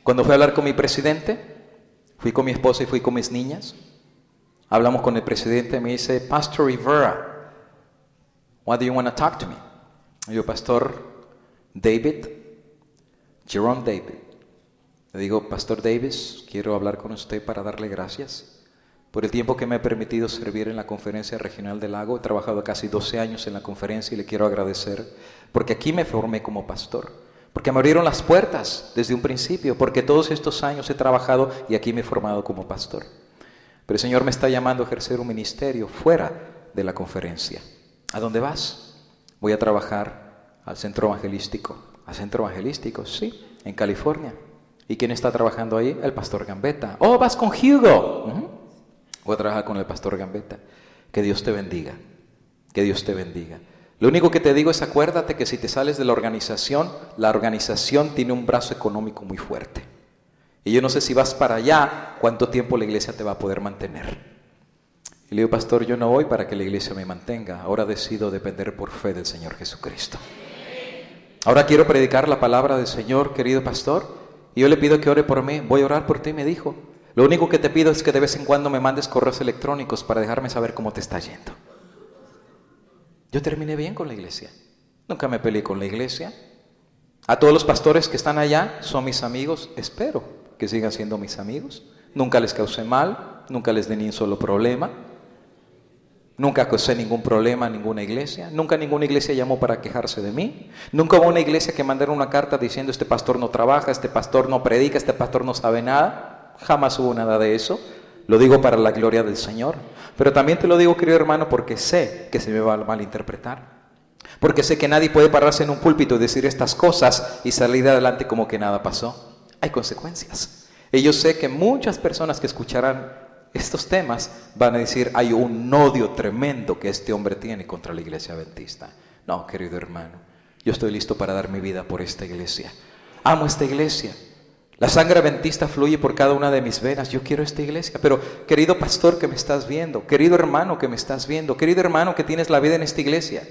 Cuando fui a hablar con mi presidente, fui con mi esposa y fui con mis niñas. Hablamos con el presidente y me dice, Pastor Rivera, why do you want to talk to me? Y yo, Pastor David, Jerome David. Le digo, Pastor Davis, quiero hablar con usted para darle gracias por el tiempo que me ha permitido servir en la Conferencia Regional del Lago. He trabajado casi 12 años en la conferencia y le quiero agradecer porque aquí me formé como pastor. Porque me abrieron las puertas desde un principio, porque todos estos años he trabajado y aquí me he formado como pastor. Pero el Señor me está llamando a ejercer un ministerio fuera de la conferencia. ¿A dónde vas? Voy a trabajar al centro evangelístico. ¿Al centro evangelístico? Sí, en California. ¿Y quién está trabajando ahí? El pastor Gambetta. Oh, vas con Hugo. Voy a trabajar con el pastor Gambetta. Que Dios te bendiga. Que Dios te bendiga. Lo único que te digo es acuérdate que si te sales de la organización tiene un brazo económico muy fuerte. Y yo no sé si vas para allá, cuánto tiempo la iglesia te va a poder mantener. Y le digo, pastor, yo no voy para que la iglesia me mantenga. Ahora decido depender por fe del Señor Jesucristo. Ahora quiero predicar la palabra del Señor, querido pastor. Y yo le pido que ore por mí. Voy a orar por ti, me dijo. Lo único que te pido es que de vez en cuando me mandes correos electrónicos para dejarme saber cómo te está yendo. Yo terminé bien con la iglesia. Nunca me peleé con la iglesia. A todos los pastores que están allá son mis amigos. Espero que sigan siendo mis amigos. Nunca les causé mal. Nunca les di ni un solo problema. Nunca causé ningún problema a ninguna iglesia. Nunca ninguna iglesia llamó para quejarse de mí. Nunca hubo una iglesia que mandara una carta diciendo este pastor no trabaja, este pastor no predica, este pastor no sabe nada. Jamás hubo nada de eso. Lo digo para la gloria del Señor. Pero también te lo digo, querido hermano, porque sé que se me va a malinterpretar. Porque sé que nadie puede pararse en un púlpito y decir estas cosas y salir de adelante como que nada pasó. Hay consecuencias. Y yo sé que muchas personas que escucharán estos temas van a decir, hay un odio tremendo que este hombre tiene contra la iglesia adventista. No, querido hermano, yo estoy listo para dar mi vida por esta iglesia. Amo esta iglesia. La sangre adventista fluye por cada una de mis venas. Yo quiero esta iglesia. Pero querido pastor que me estás viendo, querido hermano que me estás viendo, querido hermano que tienes la vida en esta iglesia,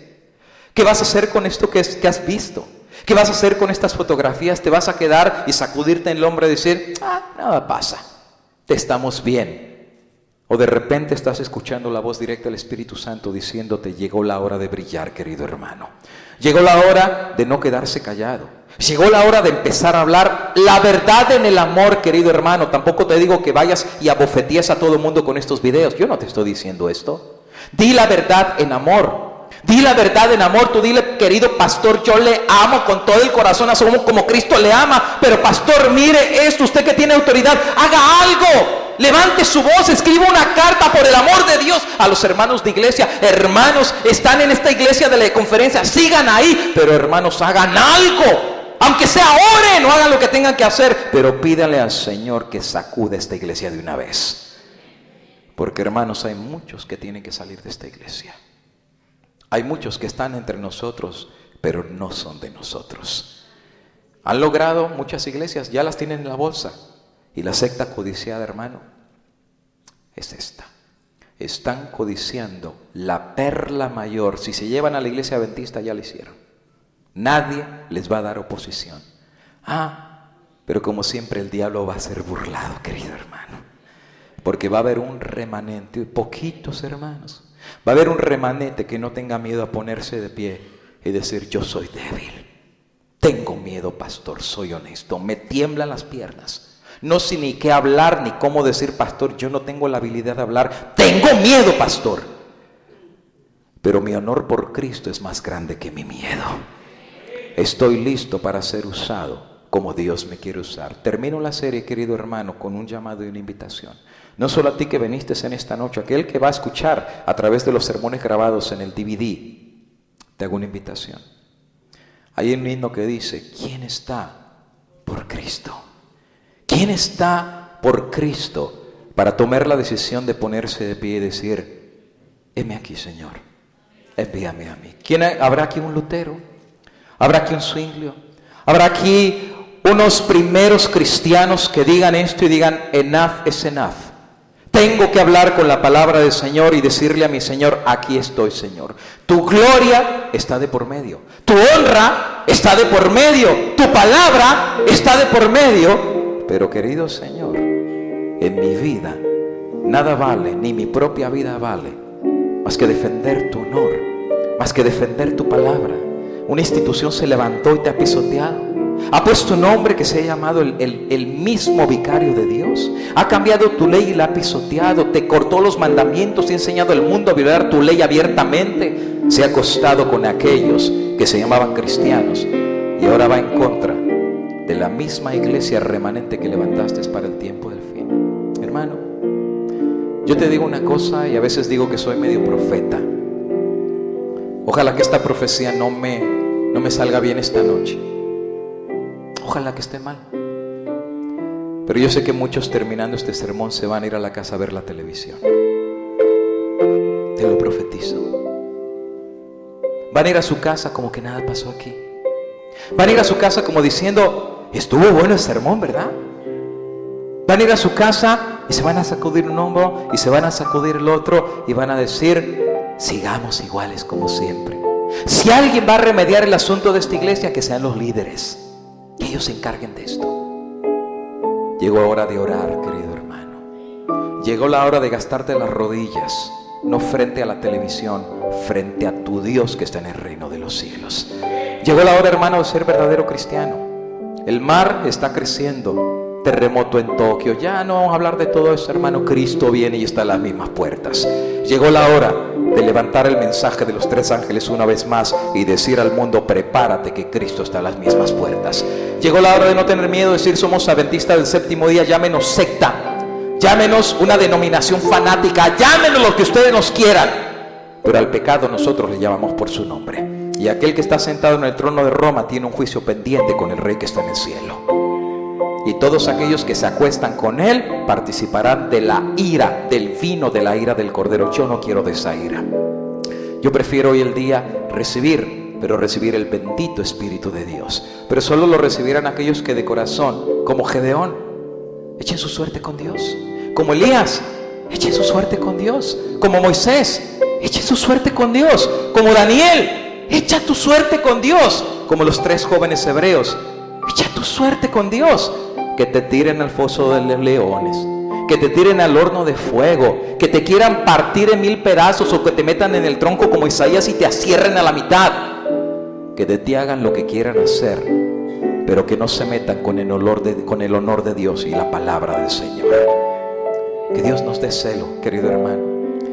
¿qué vas a hacer con esto que has visto? ¿Qué vas a hacer con estas fotografías? ¿Te vas a quedar y sacudirte en el hombro y decir, nada pasa, estamos bien? O de repente estás escuchando la voz directa del Espíritu Santo diciéndote, llegó la hora de brillar, querido hermano. Llegó la hora de no quedarse callado. Llegó la hora de empezar a hablar la verdad en el amor, querido hermano. Tampoco te digo que vayas y abofetees a todo el mundo con estos videos. Yo no te estoy diciendo esto. Di la verdad en amor. Di la verdad en amor. Tú dile, querido pastor, yo le amo con todo el corazón, así como Cristo le ama. Pero pastor, mire esto, usted que tiene autoridad, haga algo. Levante su voz, escriba una carta por el amor de Dios a los hermanos de iglesia. Hermanos, están en esta iglesia de la conferencia, sigan ahí. Pero hermanos, hagan algo. Aunque sea oren o hagan lo que tengan que hacer, pero pídale al Señor que sacude esta iglesia de una vez. Porque hermanos, hay muchos que tienen que salir de esta iglesia. Hay muchos que están entre nosotros, pero no son de nosotros. Han logrado muchas iglesias, ya las tienen en la bolsa. Y la secta codiciada, hermano, es esta. Están codiciando la perla mayor. Si se llevan a la iglesia adventista, ya la hicieron. Nadie les va a dar oposición. Pero como siempre el diablo va a ser burlado, querido hermano. Porque va a haber un remanente, poquitos hermanos. Va a haber un remanente que no tenga miedo a ponerse de pie y decir, yo soy débil. Tengo miedo, pastor, soy honesto. Me tiemblan las piernas. No sé ni qué hablar, ni cómo decir, pastor, yo no tengo la habilidad de hablar. Tengo miedo, pastor. Pero mi honor por Cristo es más grande que mi miedo. Estoy listo para ser usado como Dios me quiere usar. Termino la serie, querido hermano, con un llamado y una invitación. No solo a ti que viniste en esta noche, aquel que va a escuchar a través de los sermones grabados en el DVD, te hago una invitación. Hay un himno que dice, ¿quién está por Cristo? ¿Quién está por Cristo para tomar la decisión de ponerse de pie y decir: heme aquí, Señor, envíame a mí. ¿Habrá aquí un Lutero? ¿Habrá aquí un Zwinglio? ¿Habrá aquí unos primeros cristianos que digan esto y digan: enough is enough? Tengo que hablar con la palabra del Señor y decirle a mi Señor: aquí estoy, Señor. Tu gloria está de por medio. Tu honra está de por medio. Tu palabra está de por medio. Pero, querido Señor, en mi vida nada vale, ni mi propia vida vale, más que defender tu honor, más que defender tu palabra. Una institución se levantó y te ha pisoteado. Ha puesto un hombre que se ha llamado el mismo vicario de Dios. Ha cambiado tu ley y la ha pisoteado. Te cortó los mandamientos y ha enseñado al mundo a violar tu ley abiertamente. Se ha acostado con aquellos que se llamaban cristianos y ahora va en contra de la misma iglesia remanente que levantaste para el tiempo del fin. Hermano, yo te digo una cosa y a veces digo que soy medio profeta. Ojalá que esta profecía no me salga bien esta noche. Ojalá que esté mal. Pero yo sé que muchos, terminando este sermón, se van a ir a la casa a ver la televisión. Te lo profetizo. Van a ir a su casa como que nada pasó aquí. Van a ir a su casa como diciendo: estuvo bueno el sermón, ¿verdad? Van a ir a su casa y se van a sacudir un hombro y se van a sacudir el otro y van a decir: sigamos iguales como siempre. Si alguien va a remediar el asunto de esta iglesia, que sean los líderes, que ellos se encarguen de esto. Llegó la hora de orar, querido hermano. Llegó la hora de gastarte las rodillas, no frente a la televisión, frente a tu Dios que está en el reino de los cielos. Llegó la hora, hermano, de ser verdadero cristiano. El mar está creciendo. Terremoto en Tokio. Ya no vamos a hablar de todo eso, hermano. Cristo viene y está a las mismas puertas. Llegó la hora de levantar el mensaje de los 3 ángeles una vez más y decir al mundo: prepárate, que Cristo está a las mismas puertas. Llegó la hora de no tener miedo, de decir: somos adventistas del séptimo día. Llámenos secta, llámenos una denominación fanática, llámenos lo que ustedes nos quieran, pero al pecado nosotros le llamamos por su nombre. Y aquel que está sentado en el trono de Roma tiene un juicio pendiente con el Rey que está en el cielo. Y todos aquellos que se acuestan con Él participarán de la ira, del vino de la ira del Cordero. Yo no quiero de esa ira. Yo prefiero hoy el día recibir, pero recibir el bendito Espíritu de Dios. Pero solo lo recibirán aquellos que de corazón, como Gedeón, echen su suerte con Dios. Como Elías, echen su suerte con Dios. Como Moisés, echen su suerte con Dios. Como Daniel, echa tu suerte con Dios. Como los 3 jóvenes hebreos, echa tu suerte con Dios. Que te tiren al foso de los leones, que te tiren al horno de fuego, que te quieran partir en 1000 pedazos o que te metan en el tronco como Isaías y te acierren a la mitad. Que de ti hagan lo que quieran hacer, pero que no se metan con el honor de Dios y la palabra del Señor. Que Dios nos dé celo, querido hermano.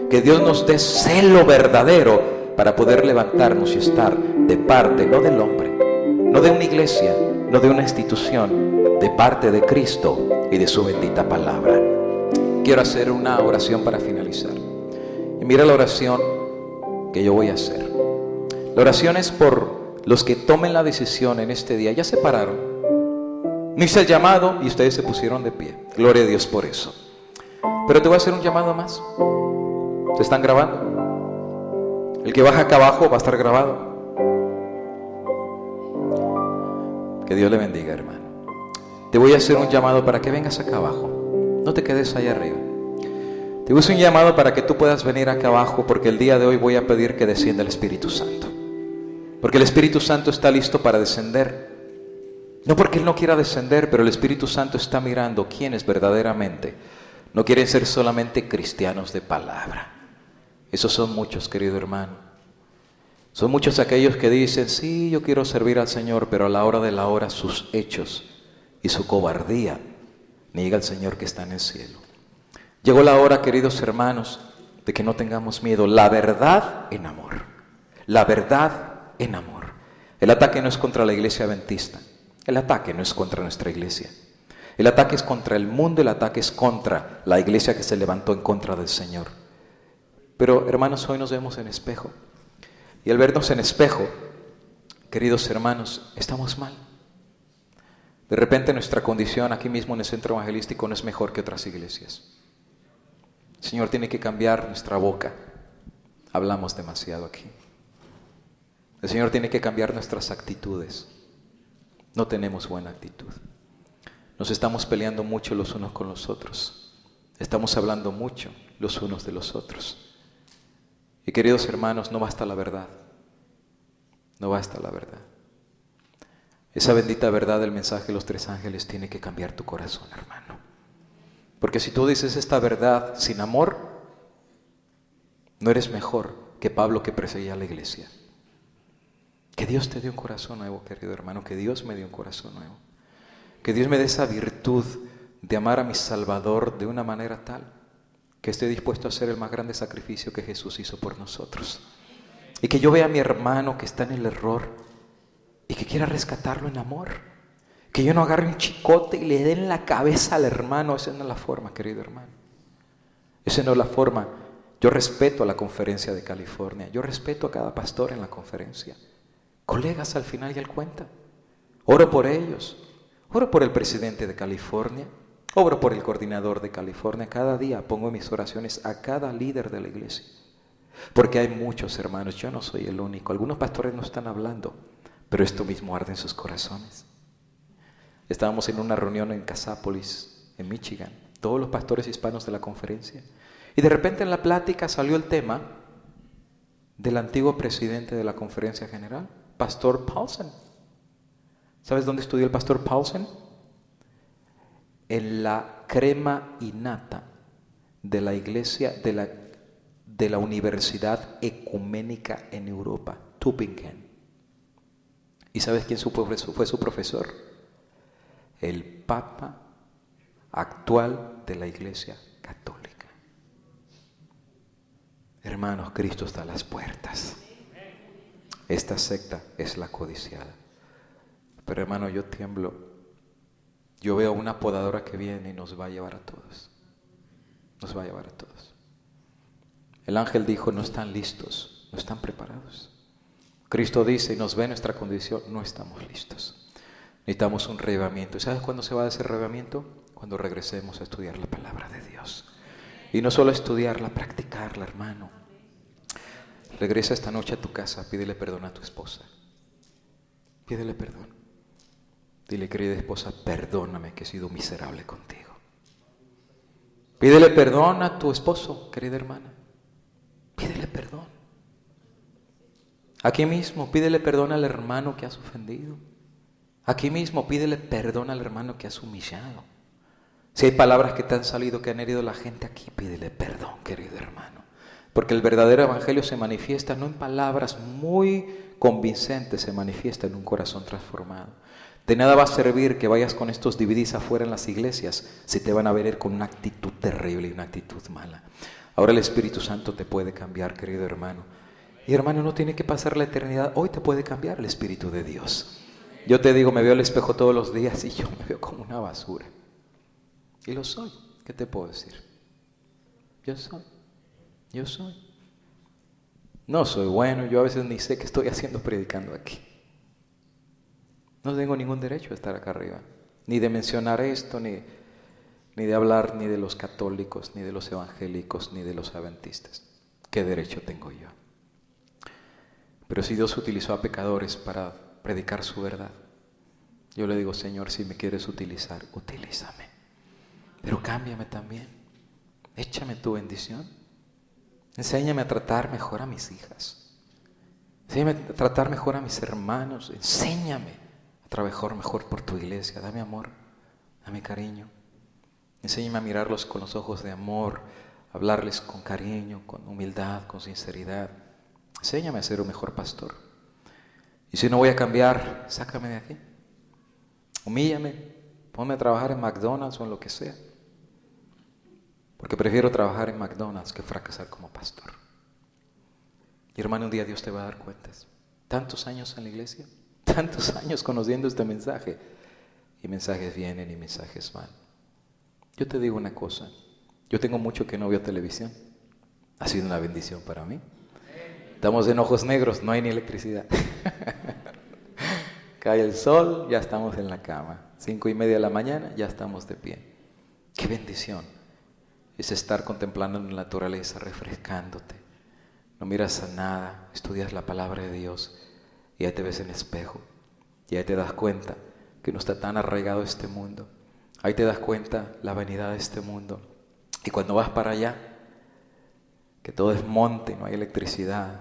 Que Dios nos dé celo verdadero para poder levantarnos y estar de parte, no del hombre, no de una iglesia, no de una institución, de parte de Cristo y de su bendita palabra. Quiero hacer una oración para finalizar. Y mira la oración que yo voy a hacer. La oración es por los que tomen la decisión en este día. Ya se pararon. No hice el llamado y ustedes se pusieron de pie. Gloria a Dios por eso. Pero te voy a hacer un llamado más. ¿Se están grabando? El que baja acá abajo va a estar grabado. Que Dios le bendiga, hermano. Te voy a hacer un llamado para que vengas acá abajo. No te quedes allá arriba. Te voy a hacer un llamado para que tú puedas venir acá abajo, porque el día de hoy voy a pedir que descienda el Espíritu Santo. Porque el Espíritu Santo está listo para descender. No porque Él no quiera descender, pero el Espíritu Santo está mirando quiénes verdaderamente no quieren ser solamente cristianos de palabra. Esos son muchos, querido hermano. Son muchos aquellos que dicen: sí, yo quiero servir al Señor, pero a la hora de la hora sus hechos y su cobardía niega al Señor que está en el cielo. Llegó la hora, queridos hermanos, de que no tengamos miedo. La verdad en amor. La verdad en amor. El ataque no es contra la iglesia adventista. El ataque no es contra nuestra iglesia. El ataque es contra el mundo. El ataque es contra la iglesia que se levantó en contra del Señor. Pero, hermanos, hoy nos vemos en espejo. Y al vernos en espejo, queridos hermanos, estamos mal. De repente nuestra condición aquí mismo en el centro evangelístico no es mejor que otras iglesias. El Señor tiene que cambiar nuestra boca. Hablamos demasiado aquí. El Señor tiene que cambiar nuestras actitudes. No tenemos buena actitud. Nos estamos peleando mucho los unos con los otros. Estamos hablando mucho los unos de los otros. Y queridos hermanos, no basta la verdad. No basta la verdad. Esa bendita verdad del mensaje de los 3 ángeles tiene que cambiar tu corazón, hermano. Porque si tú dices esta verdad sin amor, no eres mejor que Pablo que perseguía a la iglesia. Que Dios te dé un corazón nuevo, querido hermano. Que Dios me dé un corazón nuevo. Que Dios me dé esa virtud de amar a mi Salvador de una manera tal que esté dispuesto a hacer el más grande sacrificio que Jesús hizo por nosotros. Y que yo vea a mi hermano que está en el error y que quiera rescatarlo en amor. Que yo no agarre un chicote y le dé en la cabeza al hermano. Esa no es la forma, querido hermano. Esa no es la forma. Yo respeto a la conferencia de California. Yo respeto a cada pastor en la conferencia. Colegas al final y al cuenta. Oro por ellos. Oro por el presidente de California. Oro por el coordinador de California. Cada día pongo mis oraciones a cada líder de la iglesia. Porque hay muchos hermanos. Yo no soy el único. Algunos pastores no están hablando. Pero esto mismo arde en sus corazones. Estábamos en una reunión en Cassápolis, en Michigan. Todos los pastores hispanos de la conferencia. Y de repente en la plática salió el tema del antiguo presidente de la conferencia general, Pastor Paulsen. ¿Sabes dónde estudió el Pastor Paulsen? En la crema innata de la iglesia de la Universidad Ecuménica en Europa, Tübingen. ¿Y sabes quién fue su profesor? El Papa actual de la Iglesia Católica. Hermanos, Cristo está a las puertas. Esta secta es la codiciada. Pero hermano, yo tiemblo. Yo veo una podadora que viene y nos va a llevar a todos. Nos va a llevar a todos. El ángel dijo, no están listos, no están preparados. Cristo dice y nos ve nuestra condición, no estamos listos. Necesitamos un reavivamiento. ¿Y sabes cuándo se va a hacer reavivamiento? Cuando regresemos a estudiar la palabra de Dios. Y no solo estudiarla, practicarla, hermano. Regresa esta noche a tu casa, pídele perdón a tu esposa. Pídele perdón. Dile, querida esposa, perdóname que he sido miserable contigo. Pídele perdón a tu esposo, querida hermana. Pídele perdón. Aquí mismo, pídele perdón al hermano que has ofendido. Aquí mismo, pídele perdón al hermano que has humillado. Si hay palabras que te han salido, que han herido a la gente, aquí pídele perdón, querido hermano. Porque el verdadero evangelio se manifiesta no en palabras muy convincentes, se manifiesta en un corazón transformado. De nada va a servir que vayas con estos DVDs afuera en las iglesias si te van a ver con una actitud terrible y una actitud mala. Ahora el Espíritu Santo te puede cambiar, querido hermano. Y hermano, no tiene que pasar la eternidad. Hoy te puede cambiar el Espíritu de Dios. Yo te digo, me veo al espejo todos los días y yo me veo como una basura. Y lo soy. ¿Qué te puedo decir? Yo soy. Yo soy. No soy bueno. Yo a veces ni sé qué estoy haciendo predicando aquí. No tengo ningún derecho a estar acá arriba. Ni de mencionar esto, ni de hablar ni de los católicos, ni de los evangélicos, ni de los adventistas. ¿Qué derecho tengo yo? Pero si Dios utilizó a pecadores para predicar su verdad, yo le digo, Señor, si me quieres utilizar, utilízame. Pero cámbiame también. Échame tu bendición. Enséñame a tratar mejor a mis hijas. Enséñame a tratar mejor a mis hermanos. Enséñame a trabajar mejor por tu iglesia. Dame amor, dame cariño. Enséñame a mirarlos con los ojos de amor, a hablarles con cariño, con humildad, con sinceridad. Enséñame a ser un mejor pastor. Y si no voy a cambiar, sácame de aquí. Humíllame, ponme a trabajar en McDonald's o en lo que sea. Porque prefiero trabajar en McDonald's que fracasar como pastor. Y hermano, un día Dios te va a dar cuentas. Tantos años en la iglesia, tantos años conociendo este mensaje. Y mensajes vienen y mensajes van. Yo te digo una cosa. Yo tengo mucho que no veo televisión. Ha sido una bendición para mí. Estamos en ojos negros, no hay ni electricidad. Cae el sol, ya estamos en la cama. 5:30 de la mañana, ya estamos de pie. ¡Qué bendición! es estar contemplando la naturaleza, refrescándote. No miras a nada, estudias la palabra de Dios y ya te ves en el espejo. Y ahí te das cuenta que no está tan arraigado este mundo. Ahí te das cuenta la vanidad de este mundo. Y cuando vas para allá, que todo es monte, no hay electricidad,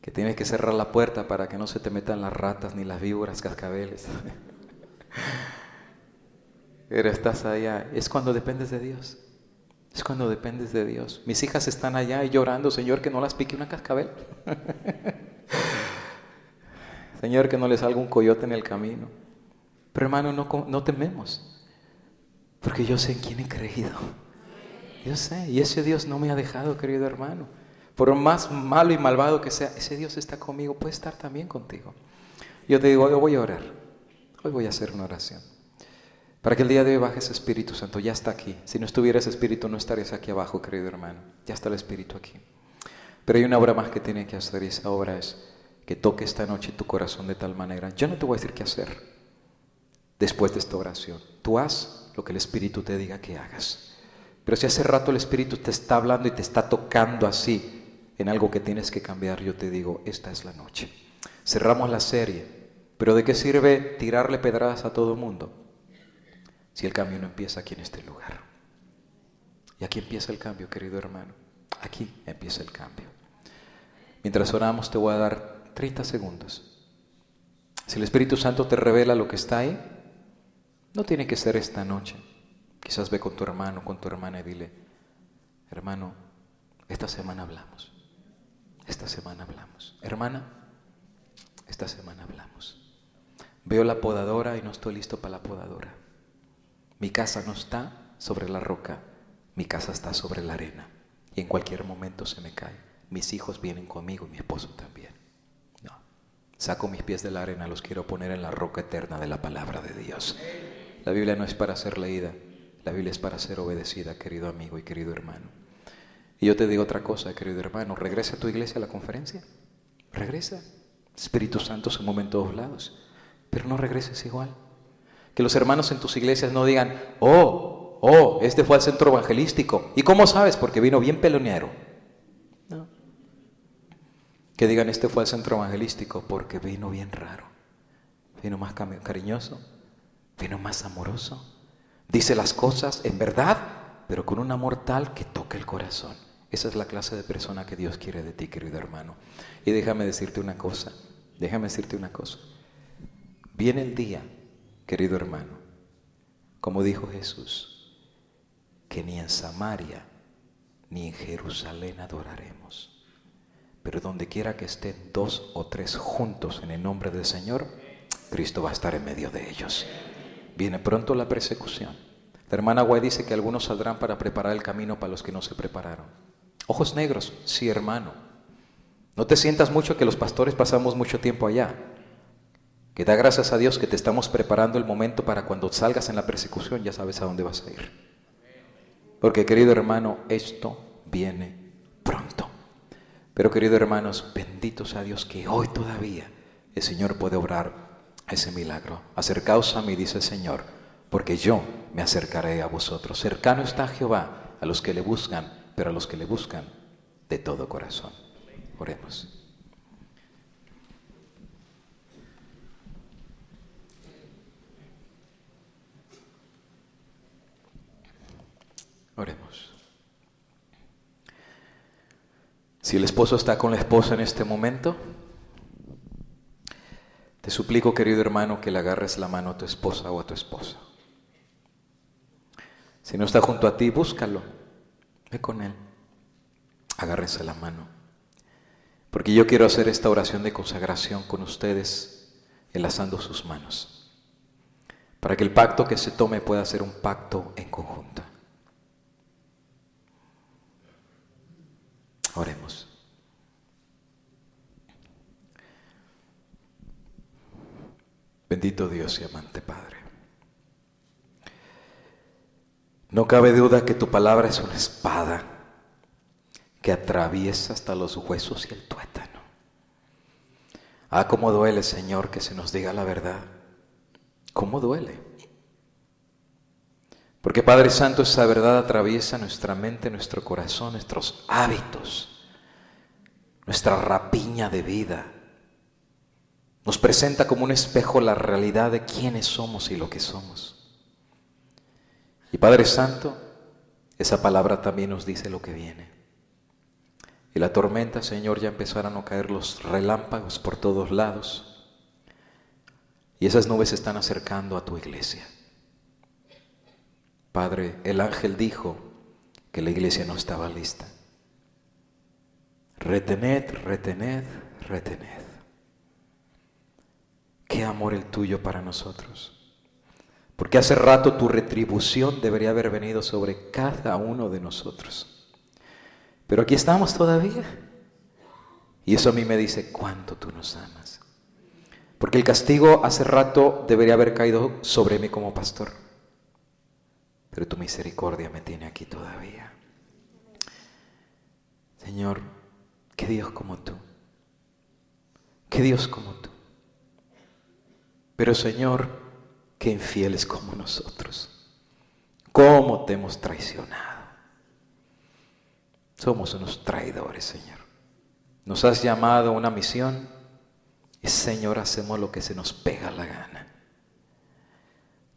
que tienes que cerrar la puerta para que no se te metan las ratas ni las víboras, cascabeles. Pero estás allá, es cuando dependes de Dios. Es cuando dependes de Dios. Mis hijas están allá y llorando, Señor, que no las pique una cascabel. Señor, que no les salga un coyote en el camino. Pero hermano, no tememos, porque yo sé en quién he creído. Yo sé, y ese Dios no me ha dejado, querido hermano. Por más malo y malvado que sea, ese Dios está conmigo, puede estar también contigo. Yo te digo, hoy voy a orar, hoy voy a hacer una oración, para que el día de hoy baje ese Espíritu Santo. Ya está aquí. Si no estuviera ese Espíritu, no estarías aquí abajo, querido hermano. Ya está el Espíritu aquí. Pero hay una obra más que tiene que hacer, y esa obra es que toque esta noche tu corazón de tal manera. Yo no te voy a decir qué hacer después de esta oración. Tú haz lo que el Espíritu te diga que hagas. Pero si hace rato el Espíritu te está hablando y te está tocando así en algo que tienes que cambiar, yo te digo, esta es la noche. Cerramos la serie, pero ¿de qué sirve tirarle pedradas a todo el mundo si el cambio no empieza aquí en este lugar? Y aquí empieza el cambio, querido hermano. Aquí empieza el cambio. Mientras oramos te voy a dar 30 segundos. Si el Espíritu Santo te revela lo que está ahí, no tiene que ser esta noche. Quizás ve con tu hermano, con tu hermana y dile, hermano, esta semana hablamos. Esta semana hablamos. Hermana, esta semana hablamos. Veo la podadora y no estoy listo para la podadora. Mi casa no está sobre la roca, mi casa está sobre la arena. Y en cualquier momento se me cae. Mis hijos vienen conmigo y mi esposo también. No, saco mis pies de la arena, los quiero poner en la roca eterna de la palabra de Dios. La Biblia no es para ser leída, la Biblia es para ser obedecida, querido amigo y querido hermano. Y yo te digo otra cosa, querido hermano, regresa a tu iglesia a la conferencia. Regresa. Espíritu Santo se mueve en todos lados, pero no regreses igual. Que los hermanos en tus iglesias no digan, este fue al centro evangelístico. ¿Y cómo sabes? Porque vino bien pelonero. No. Que digan, este fue al centro evangelístico porque vino bien raro. Vino más cariñoso, vino más amoroso. Dice las cosas en verdad, pero con un amor tal que toca el corazón. Esa es la clase de persona que Dios quiere de ti, querido hermano. Y déjame decirte una cosa. Viene el día, querido hermano, como dijo Jesús, que ni en Samaria ni en Jerusalén adoraremos. Pero donde quiera que estén 2 o 3 juntos en el nombre del Señor, Cristo va a estar en medio de ellos. Viene pronto la persecución. La hermana Guay dice que algunos saldrán para preparar el camino para los que no se prepararon. Ojos negros, sí, hermano. No te sientas mucho que los pastores pasamos mucho tiempo allá. Que da gracias a Dios que te estamos preparando el momento para cuando salgas en la persecución ya sabes a dónde vas a ir. Porque, querido hermano, esto viene pronto. Pero, queridos hermanos, bendito sea Dios que hoy todavía el Señor puede obrar ese milagro. Acercaos a mí, dice el Señor, porque yo me acercaré a vosotros. Cercano está Jehová a los que le buscan, pero a los que le buscan de todo corazón. Oremos. Oremos. Si el esposo está con la esposa en este momento, te suplico, querido hermano, que le agarres la mano a tu esposa o a tu esposa. Si no está junto a ti, búscalo. Ve con él. Agárrense la mano. Porque yo quiero hacer esta oración de consagración con ustedes, enlazando sus manos, para que el pacto que se tome pueda ser un pacto en conjunto. Oremos. Bendito Dios y amante Padre. No cabe duda que tu palabra es una espada que atraviesa hasta los huesos y el tuétano. Ah, cómo duele, Señor, que se nos diga la verdad. ¿Cómo duele? Porque Padre Santo, esa verdad atraviesa nuestra mente, nuestro corazón, nuestros hábitos, nuestra rapiña de vida. Nos presenta como un espejo la realidad de quiénes somos y lo que somos. Y Padre Santo, esa palabra también nos dice lo que viene. Y la tormenta, Señor, ya empezaron a caer los relámpagos por todos lados. Y esas nubes se están acercando a tu iglesia. Padre, el ángel dijo que la iglesia no estaba lista. Retened, retened, retened. Qué amor el tuyo para nosotros. Porque hace rato tu retribución debería haber venido sobre cada uno de nosotros. Pero aquí estamos todavía. Y eso a mí me dice cuánto tú nos amas. Porque el castigo hace rato debería haber caído sobre mí como pastor. Pero tu misericordia me tiene aquí todavía. Señor, qué Dios como tú. Qué Dios como tú. Pero Señor, qué infieles como nosotros. ¿Cómo te hemos traicionado? Somos unos traidores, Señor. Nos has llamado a una misión y, Señor, hacemos lo que se nos pega la gana.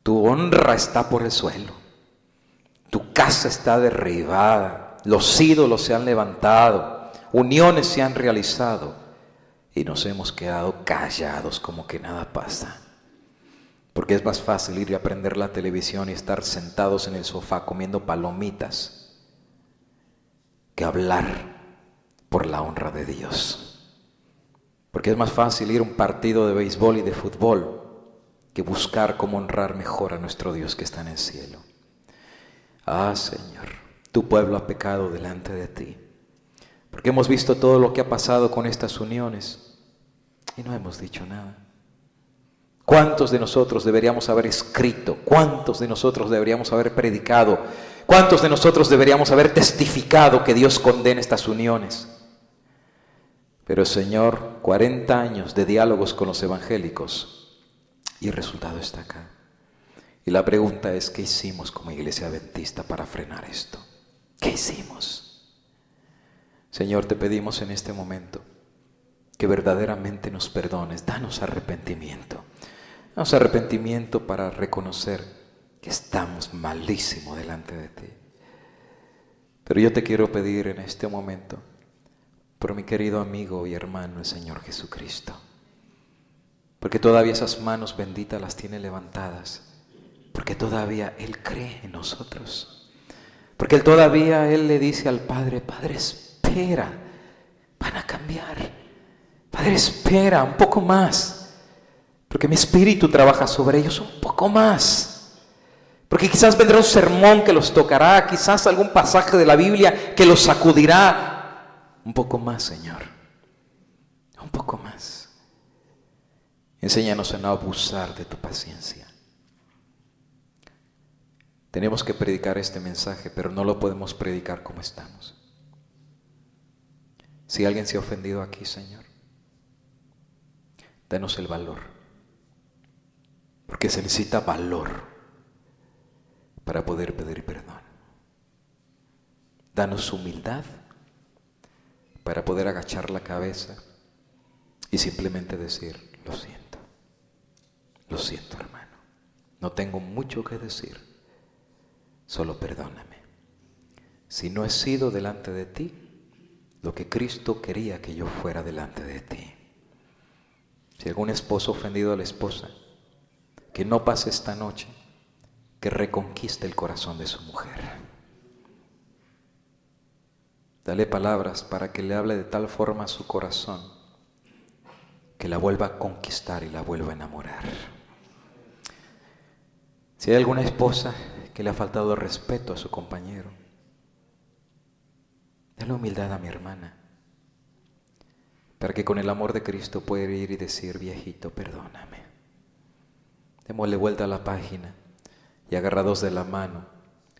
Tu honra está por el suelo. Tu casa está derribada. Los ídolos se han levantado. Uniones se han realizado. Y nos hemos quedado callados como que nada pasa. Porque es más fácil ir a prender la televisión y estar sentados en el sofá comiendo palomitas que hablar por la honra de Dios. Porque es más fácil ir a un partido de béisbol y de fútbol que buscar cómo honrar mejor a nuestro Dios que está en el cielo. Ah, Señor, tu pueblo ha pecado delante de ti. Porque hemos visto todo lo que ha pasado con estas uniones y no hemos dicho nada. ¿Cuántos de nosotros deberíamos haber escrito? ¿Cuántos de nosotros deberíamos haber predicado? ¿Cuántos de nosotros deberíamos haber testificado que Dios condena estas uniones? Pero, Señor, 40 años de diálogos con los evangélicos y el resultado está acá. Y la pregunta es, ¿qué hicimos como iglesia adventista para frenar esto? ¿Qué hicimos? Señor, te pedimos en este momento que verdaderamente nos perdones. Danos arrepentimiento. Danos arrepentimiento para reconocer que estamos malísimo delante de ti. Pero yo te quiero pedir en este momento por mi querido amigo y hermano, el Señor Jesucristo. Porque todavía esas manos benditas las tiene levantadas. Porque todavía Él cree en nosotros. Porque Él le dice al Padre, Padre, espera, van a cambiar. Padre, espera un poco más. Porque mi espíritu trabaja sobre ellos un poco más. Porque quizás vendrá un sermón que los tocará, quizás algún pasaje de la Biblia que los sacudirá. Un poco más, Señor. Un poco más. Enséñanos a no abusar de tu paciencia. Tenemos que predicar este mensaje, pero no lo podemos predicar como estamos. Si alguien se ha ofendido aquí, Señor, danos el valor. Porque se necesita valor para poder pedir perdón. Danos humildad para poder agachar la cabeza y simplemente decir, lo siento, hermano. No tengo mucho que decir. Solo perdóname. Si no he sido delante de ti lo que Cristo quería que yo fuera delante de ti. Si algún esposo ha ofendido a la esposa, que no pase esta noche, que reconquiste el corazón de su mujer. Dale palabras para que le hable de tal forma a su corazón que la vuelva a conquistar y la vuelva a enamorar. Si hay alguna esposa que le ha faltado respeto a su compañero, dale humildad a mi hermana, para que con el amor de Cristo pueda ir y decir, viejito, perdóname. Démosle vuelta a la página y agarrados de la mano,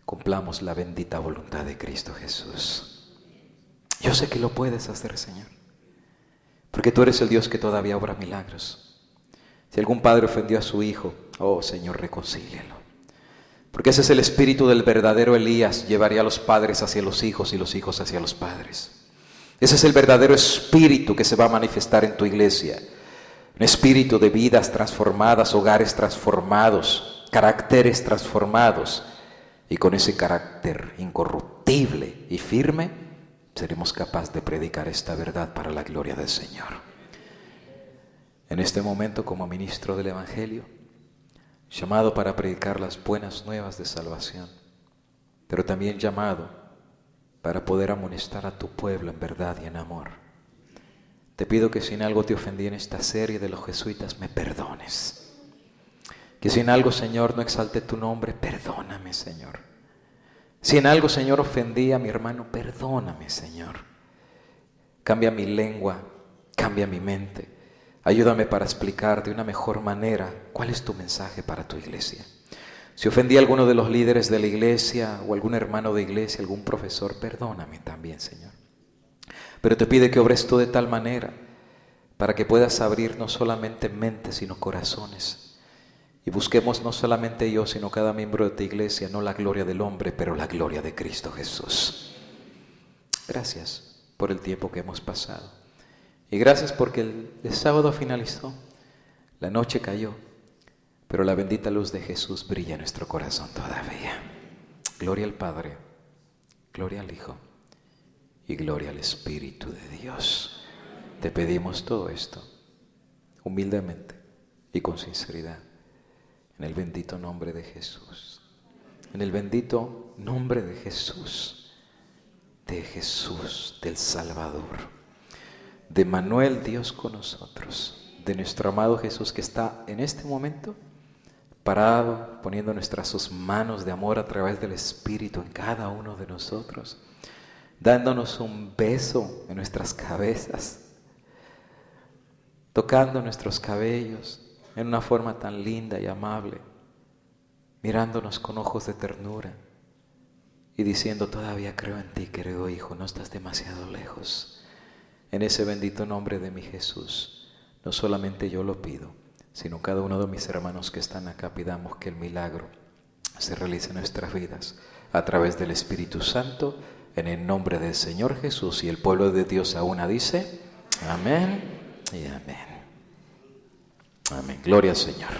cumplamos la bendita voluntad de Cristo Jesús. Yo sé que lo puedes hacer, Señor, porque tú eres el Dios que todavía obra milagros. Si algún padre ofendió a su hijo, oh Señor, reconcílialo. Porque ese es el espíritu del verdadero Elías, llevaría a los padres hacia los hijos y los hijos hacia los padres. Ese es el verdadero espíritu que se va a manifestar en tu iglesia. Un espíritu de vidas transformadas, hogares transformados, caracteres transformados. Y con ese carácter incorruptible y firme, seremos capaces de predicar esta verdad para la gloria del Señor. En este momento, como ministro del Evangelio, llamado para predicar las buenas nuevas de salvación, pero también llamado para poder amonestar a tu pueblo en verdad y en amor. Te pido que si en algo te ofendí en esta serie de los jesuitas, me perdones. Que si en algo, Señor, no exalte tu nombre, perdóname, Señor. Si en algo, Señor, ofendí a mi hermano, perdóname, Señor. Cambia mi lengua, cambia mi mente. Ayúdame para explicar de una mejor manera cuál es tu mensaje para tu iglesia. Si ofendí a alguno de los líderes de la iglesia o algún hermano de iglesia, algún profesor, perdóname también, Señor. Pero te pide que obres tú de tal manera para que puedas abrir no solamente mentes, sino corazones. Y busquemos no solamente yo, sino cada miembro de tu iglesia, no la gloria del hombre, pero la gloria de Cristo Jesús. Gracias por el tiempo que hemos pasado. Y gracias porque el sábado finalizó, la noche cayó, pero la bendita luz de Jesús brilla en nuestro corazón todavía. Gloria al Padre, gloria al Hijo y gloria al Espíritu de Dios. Te pedimos todo esto humildemente y con sinceridad, en el bendito nombre de Jesús. En el bendito nombre de Jesús, del Salvador. De Manuel, Dios con nosotros, de nuestro amado Jesús que está en este momento parado, poniendo sus manos de amor a través del Espíritu en cada uno de nosotros, dándonos un beso en nuestras cabezas, tocando nuestros cabellos en una forma tan linda y amable, mirándonos con ojos de ternura y diciendo: todavía creo en ti, querido hijo, no estás demasiado lejos. En ese bendito nombre de mi Jesús, no solamente yo lo pido, sino cada uno de mis hermanos que están acá, pidamos que el milagro se realice en nuestras vidas a través del Espíritu Santo, en el nombre del Señor Jesús. Y el pueblo de Dios a una dice: amén y amén. Amén. Gloria al Señor.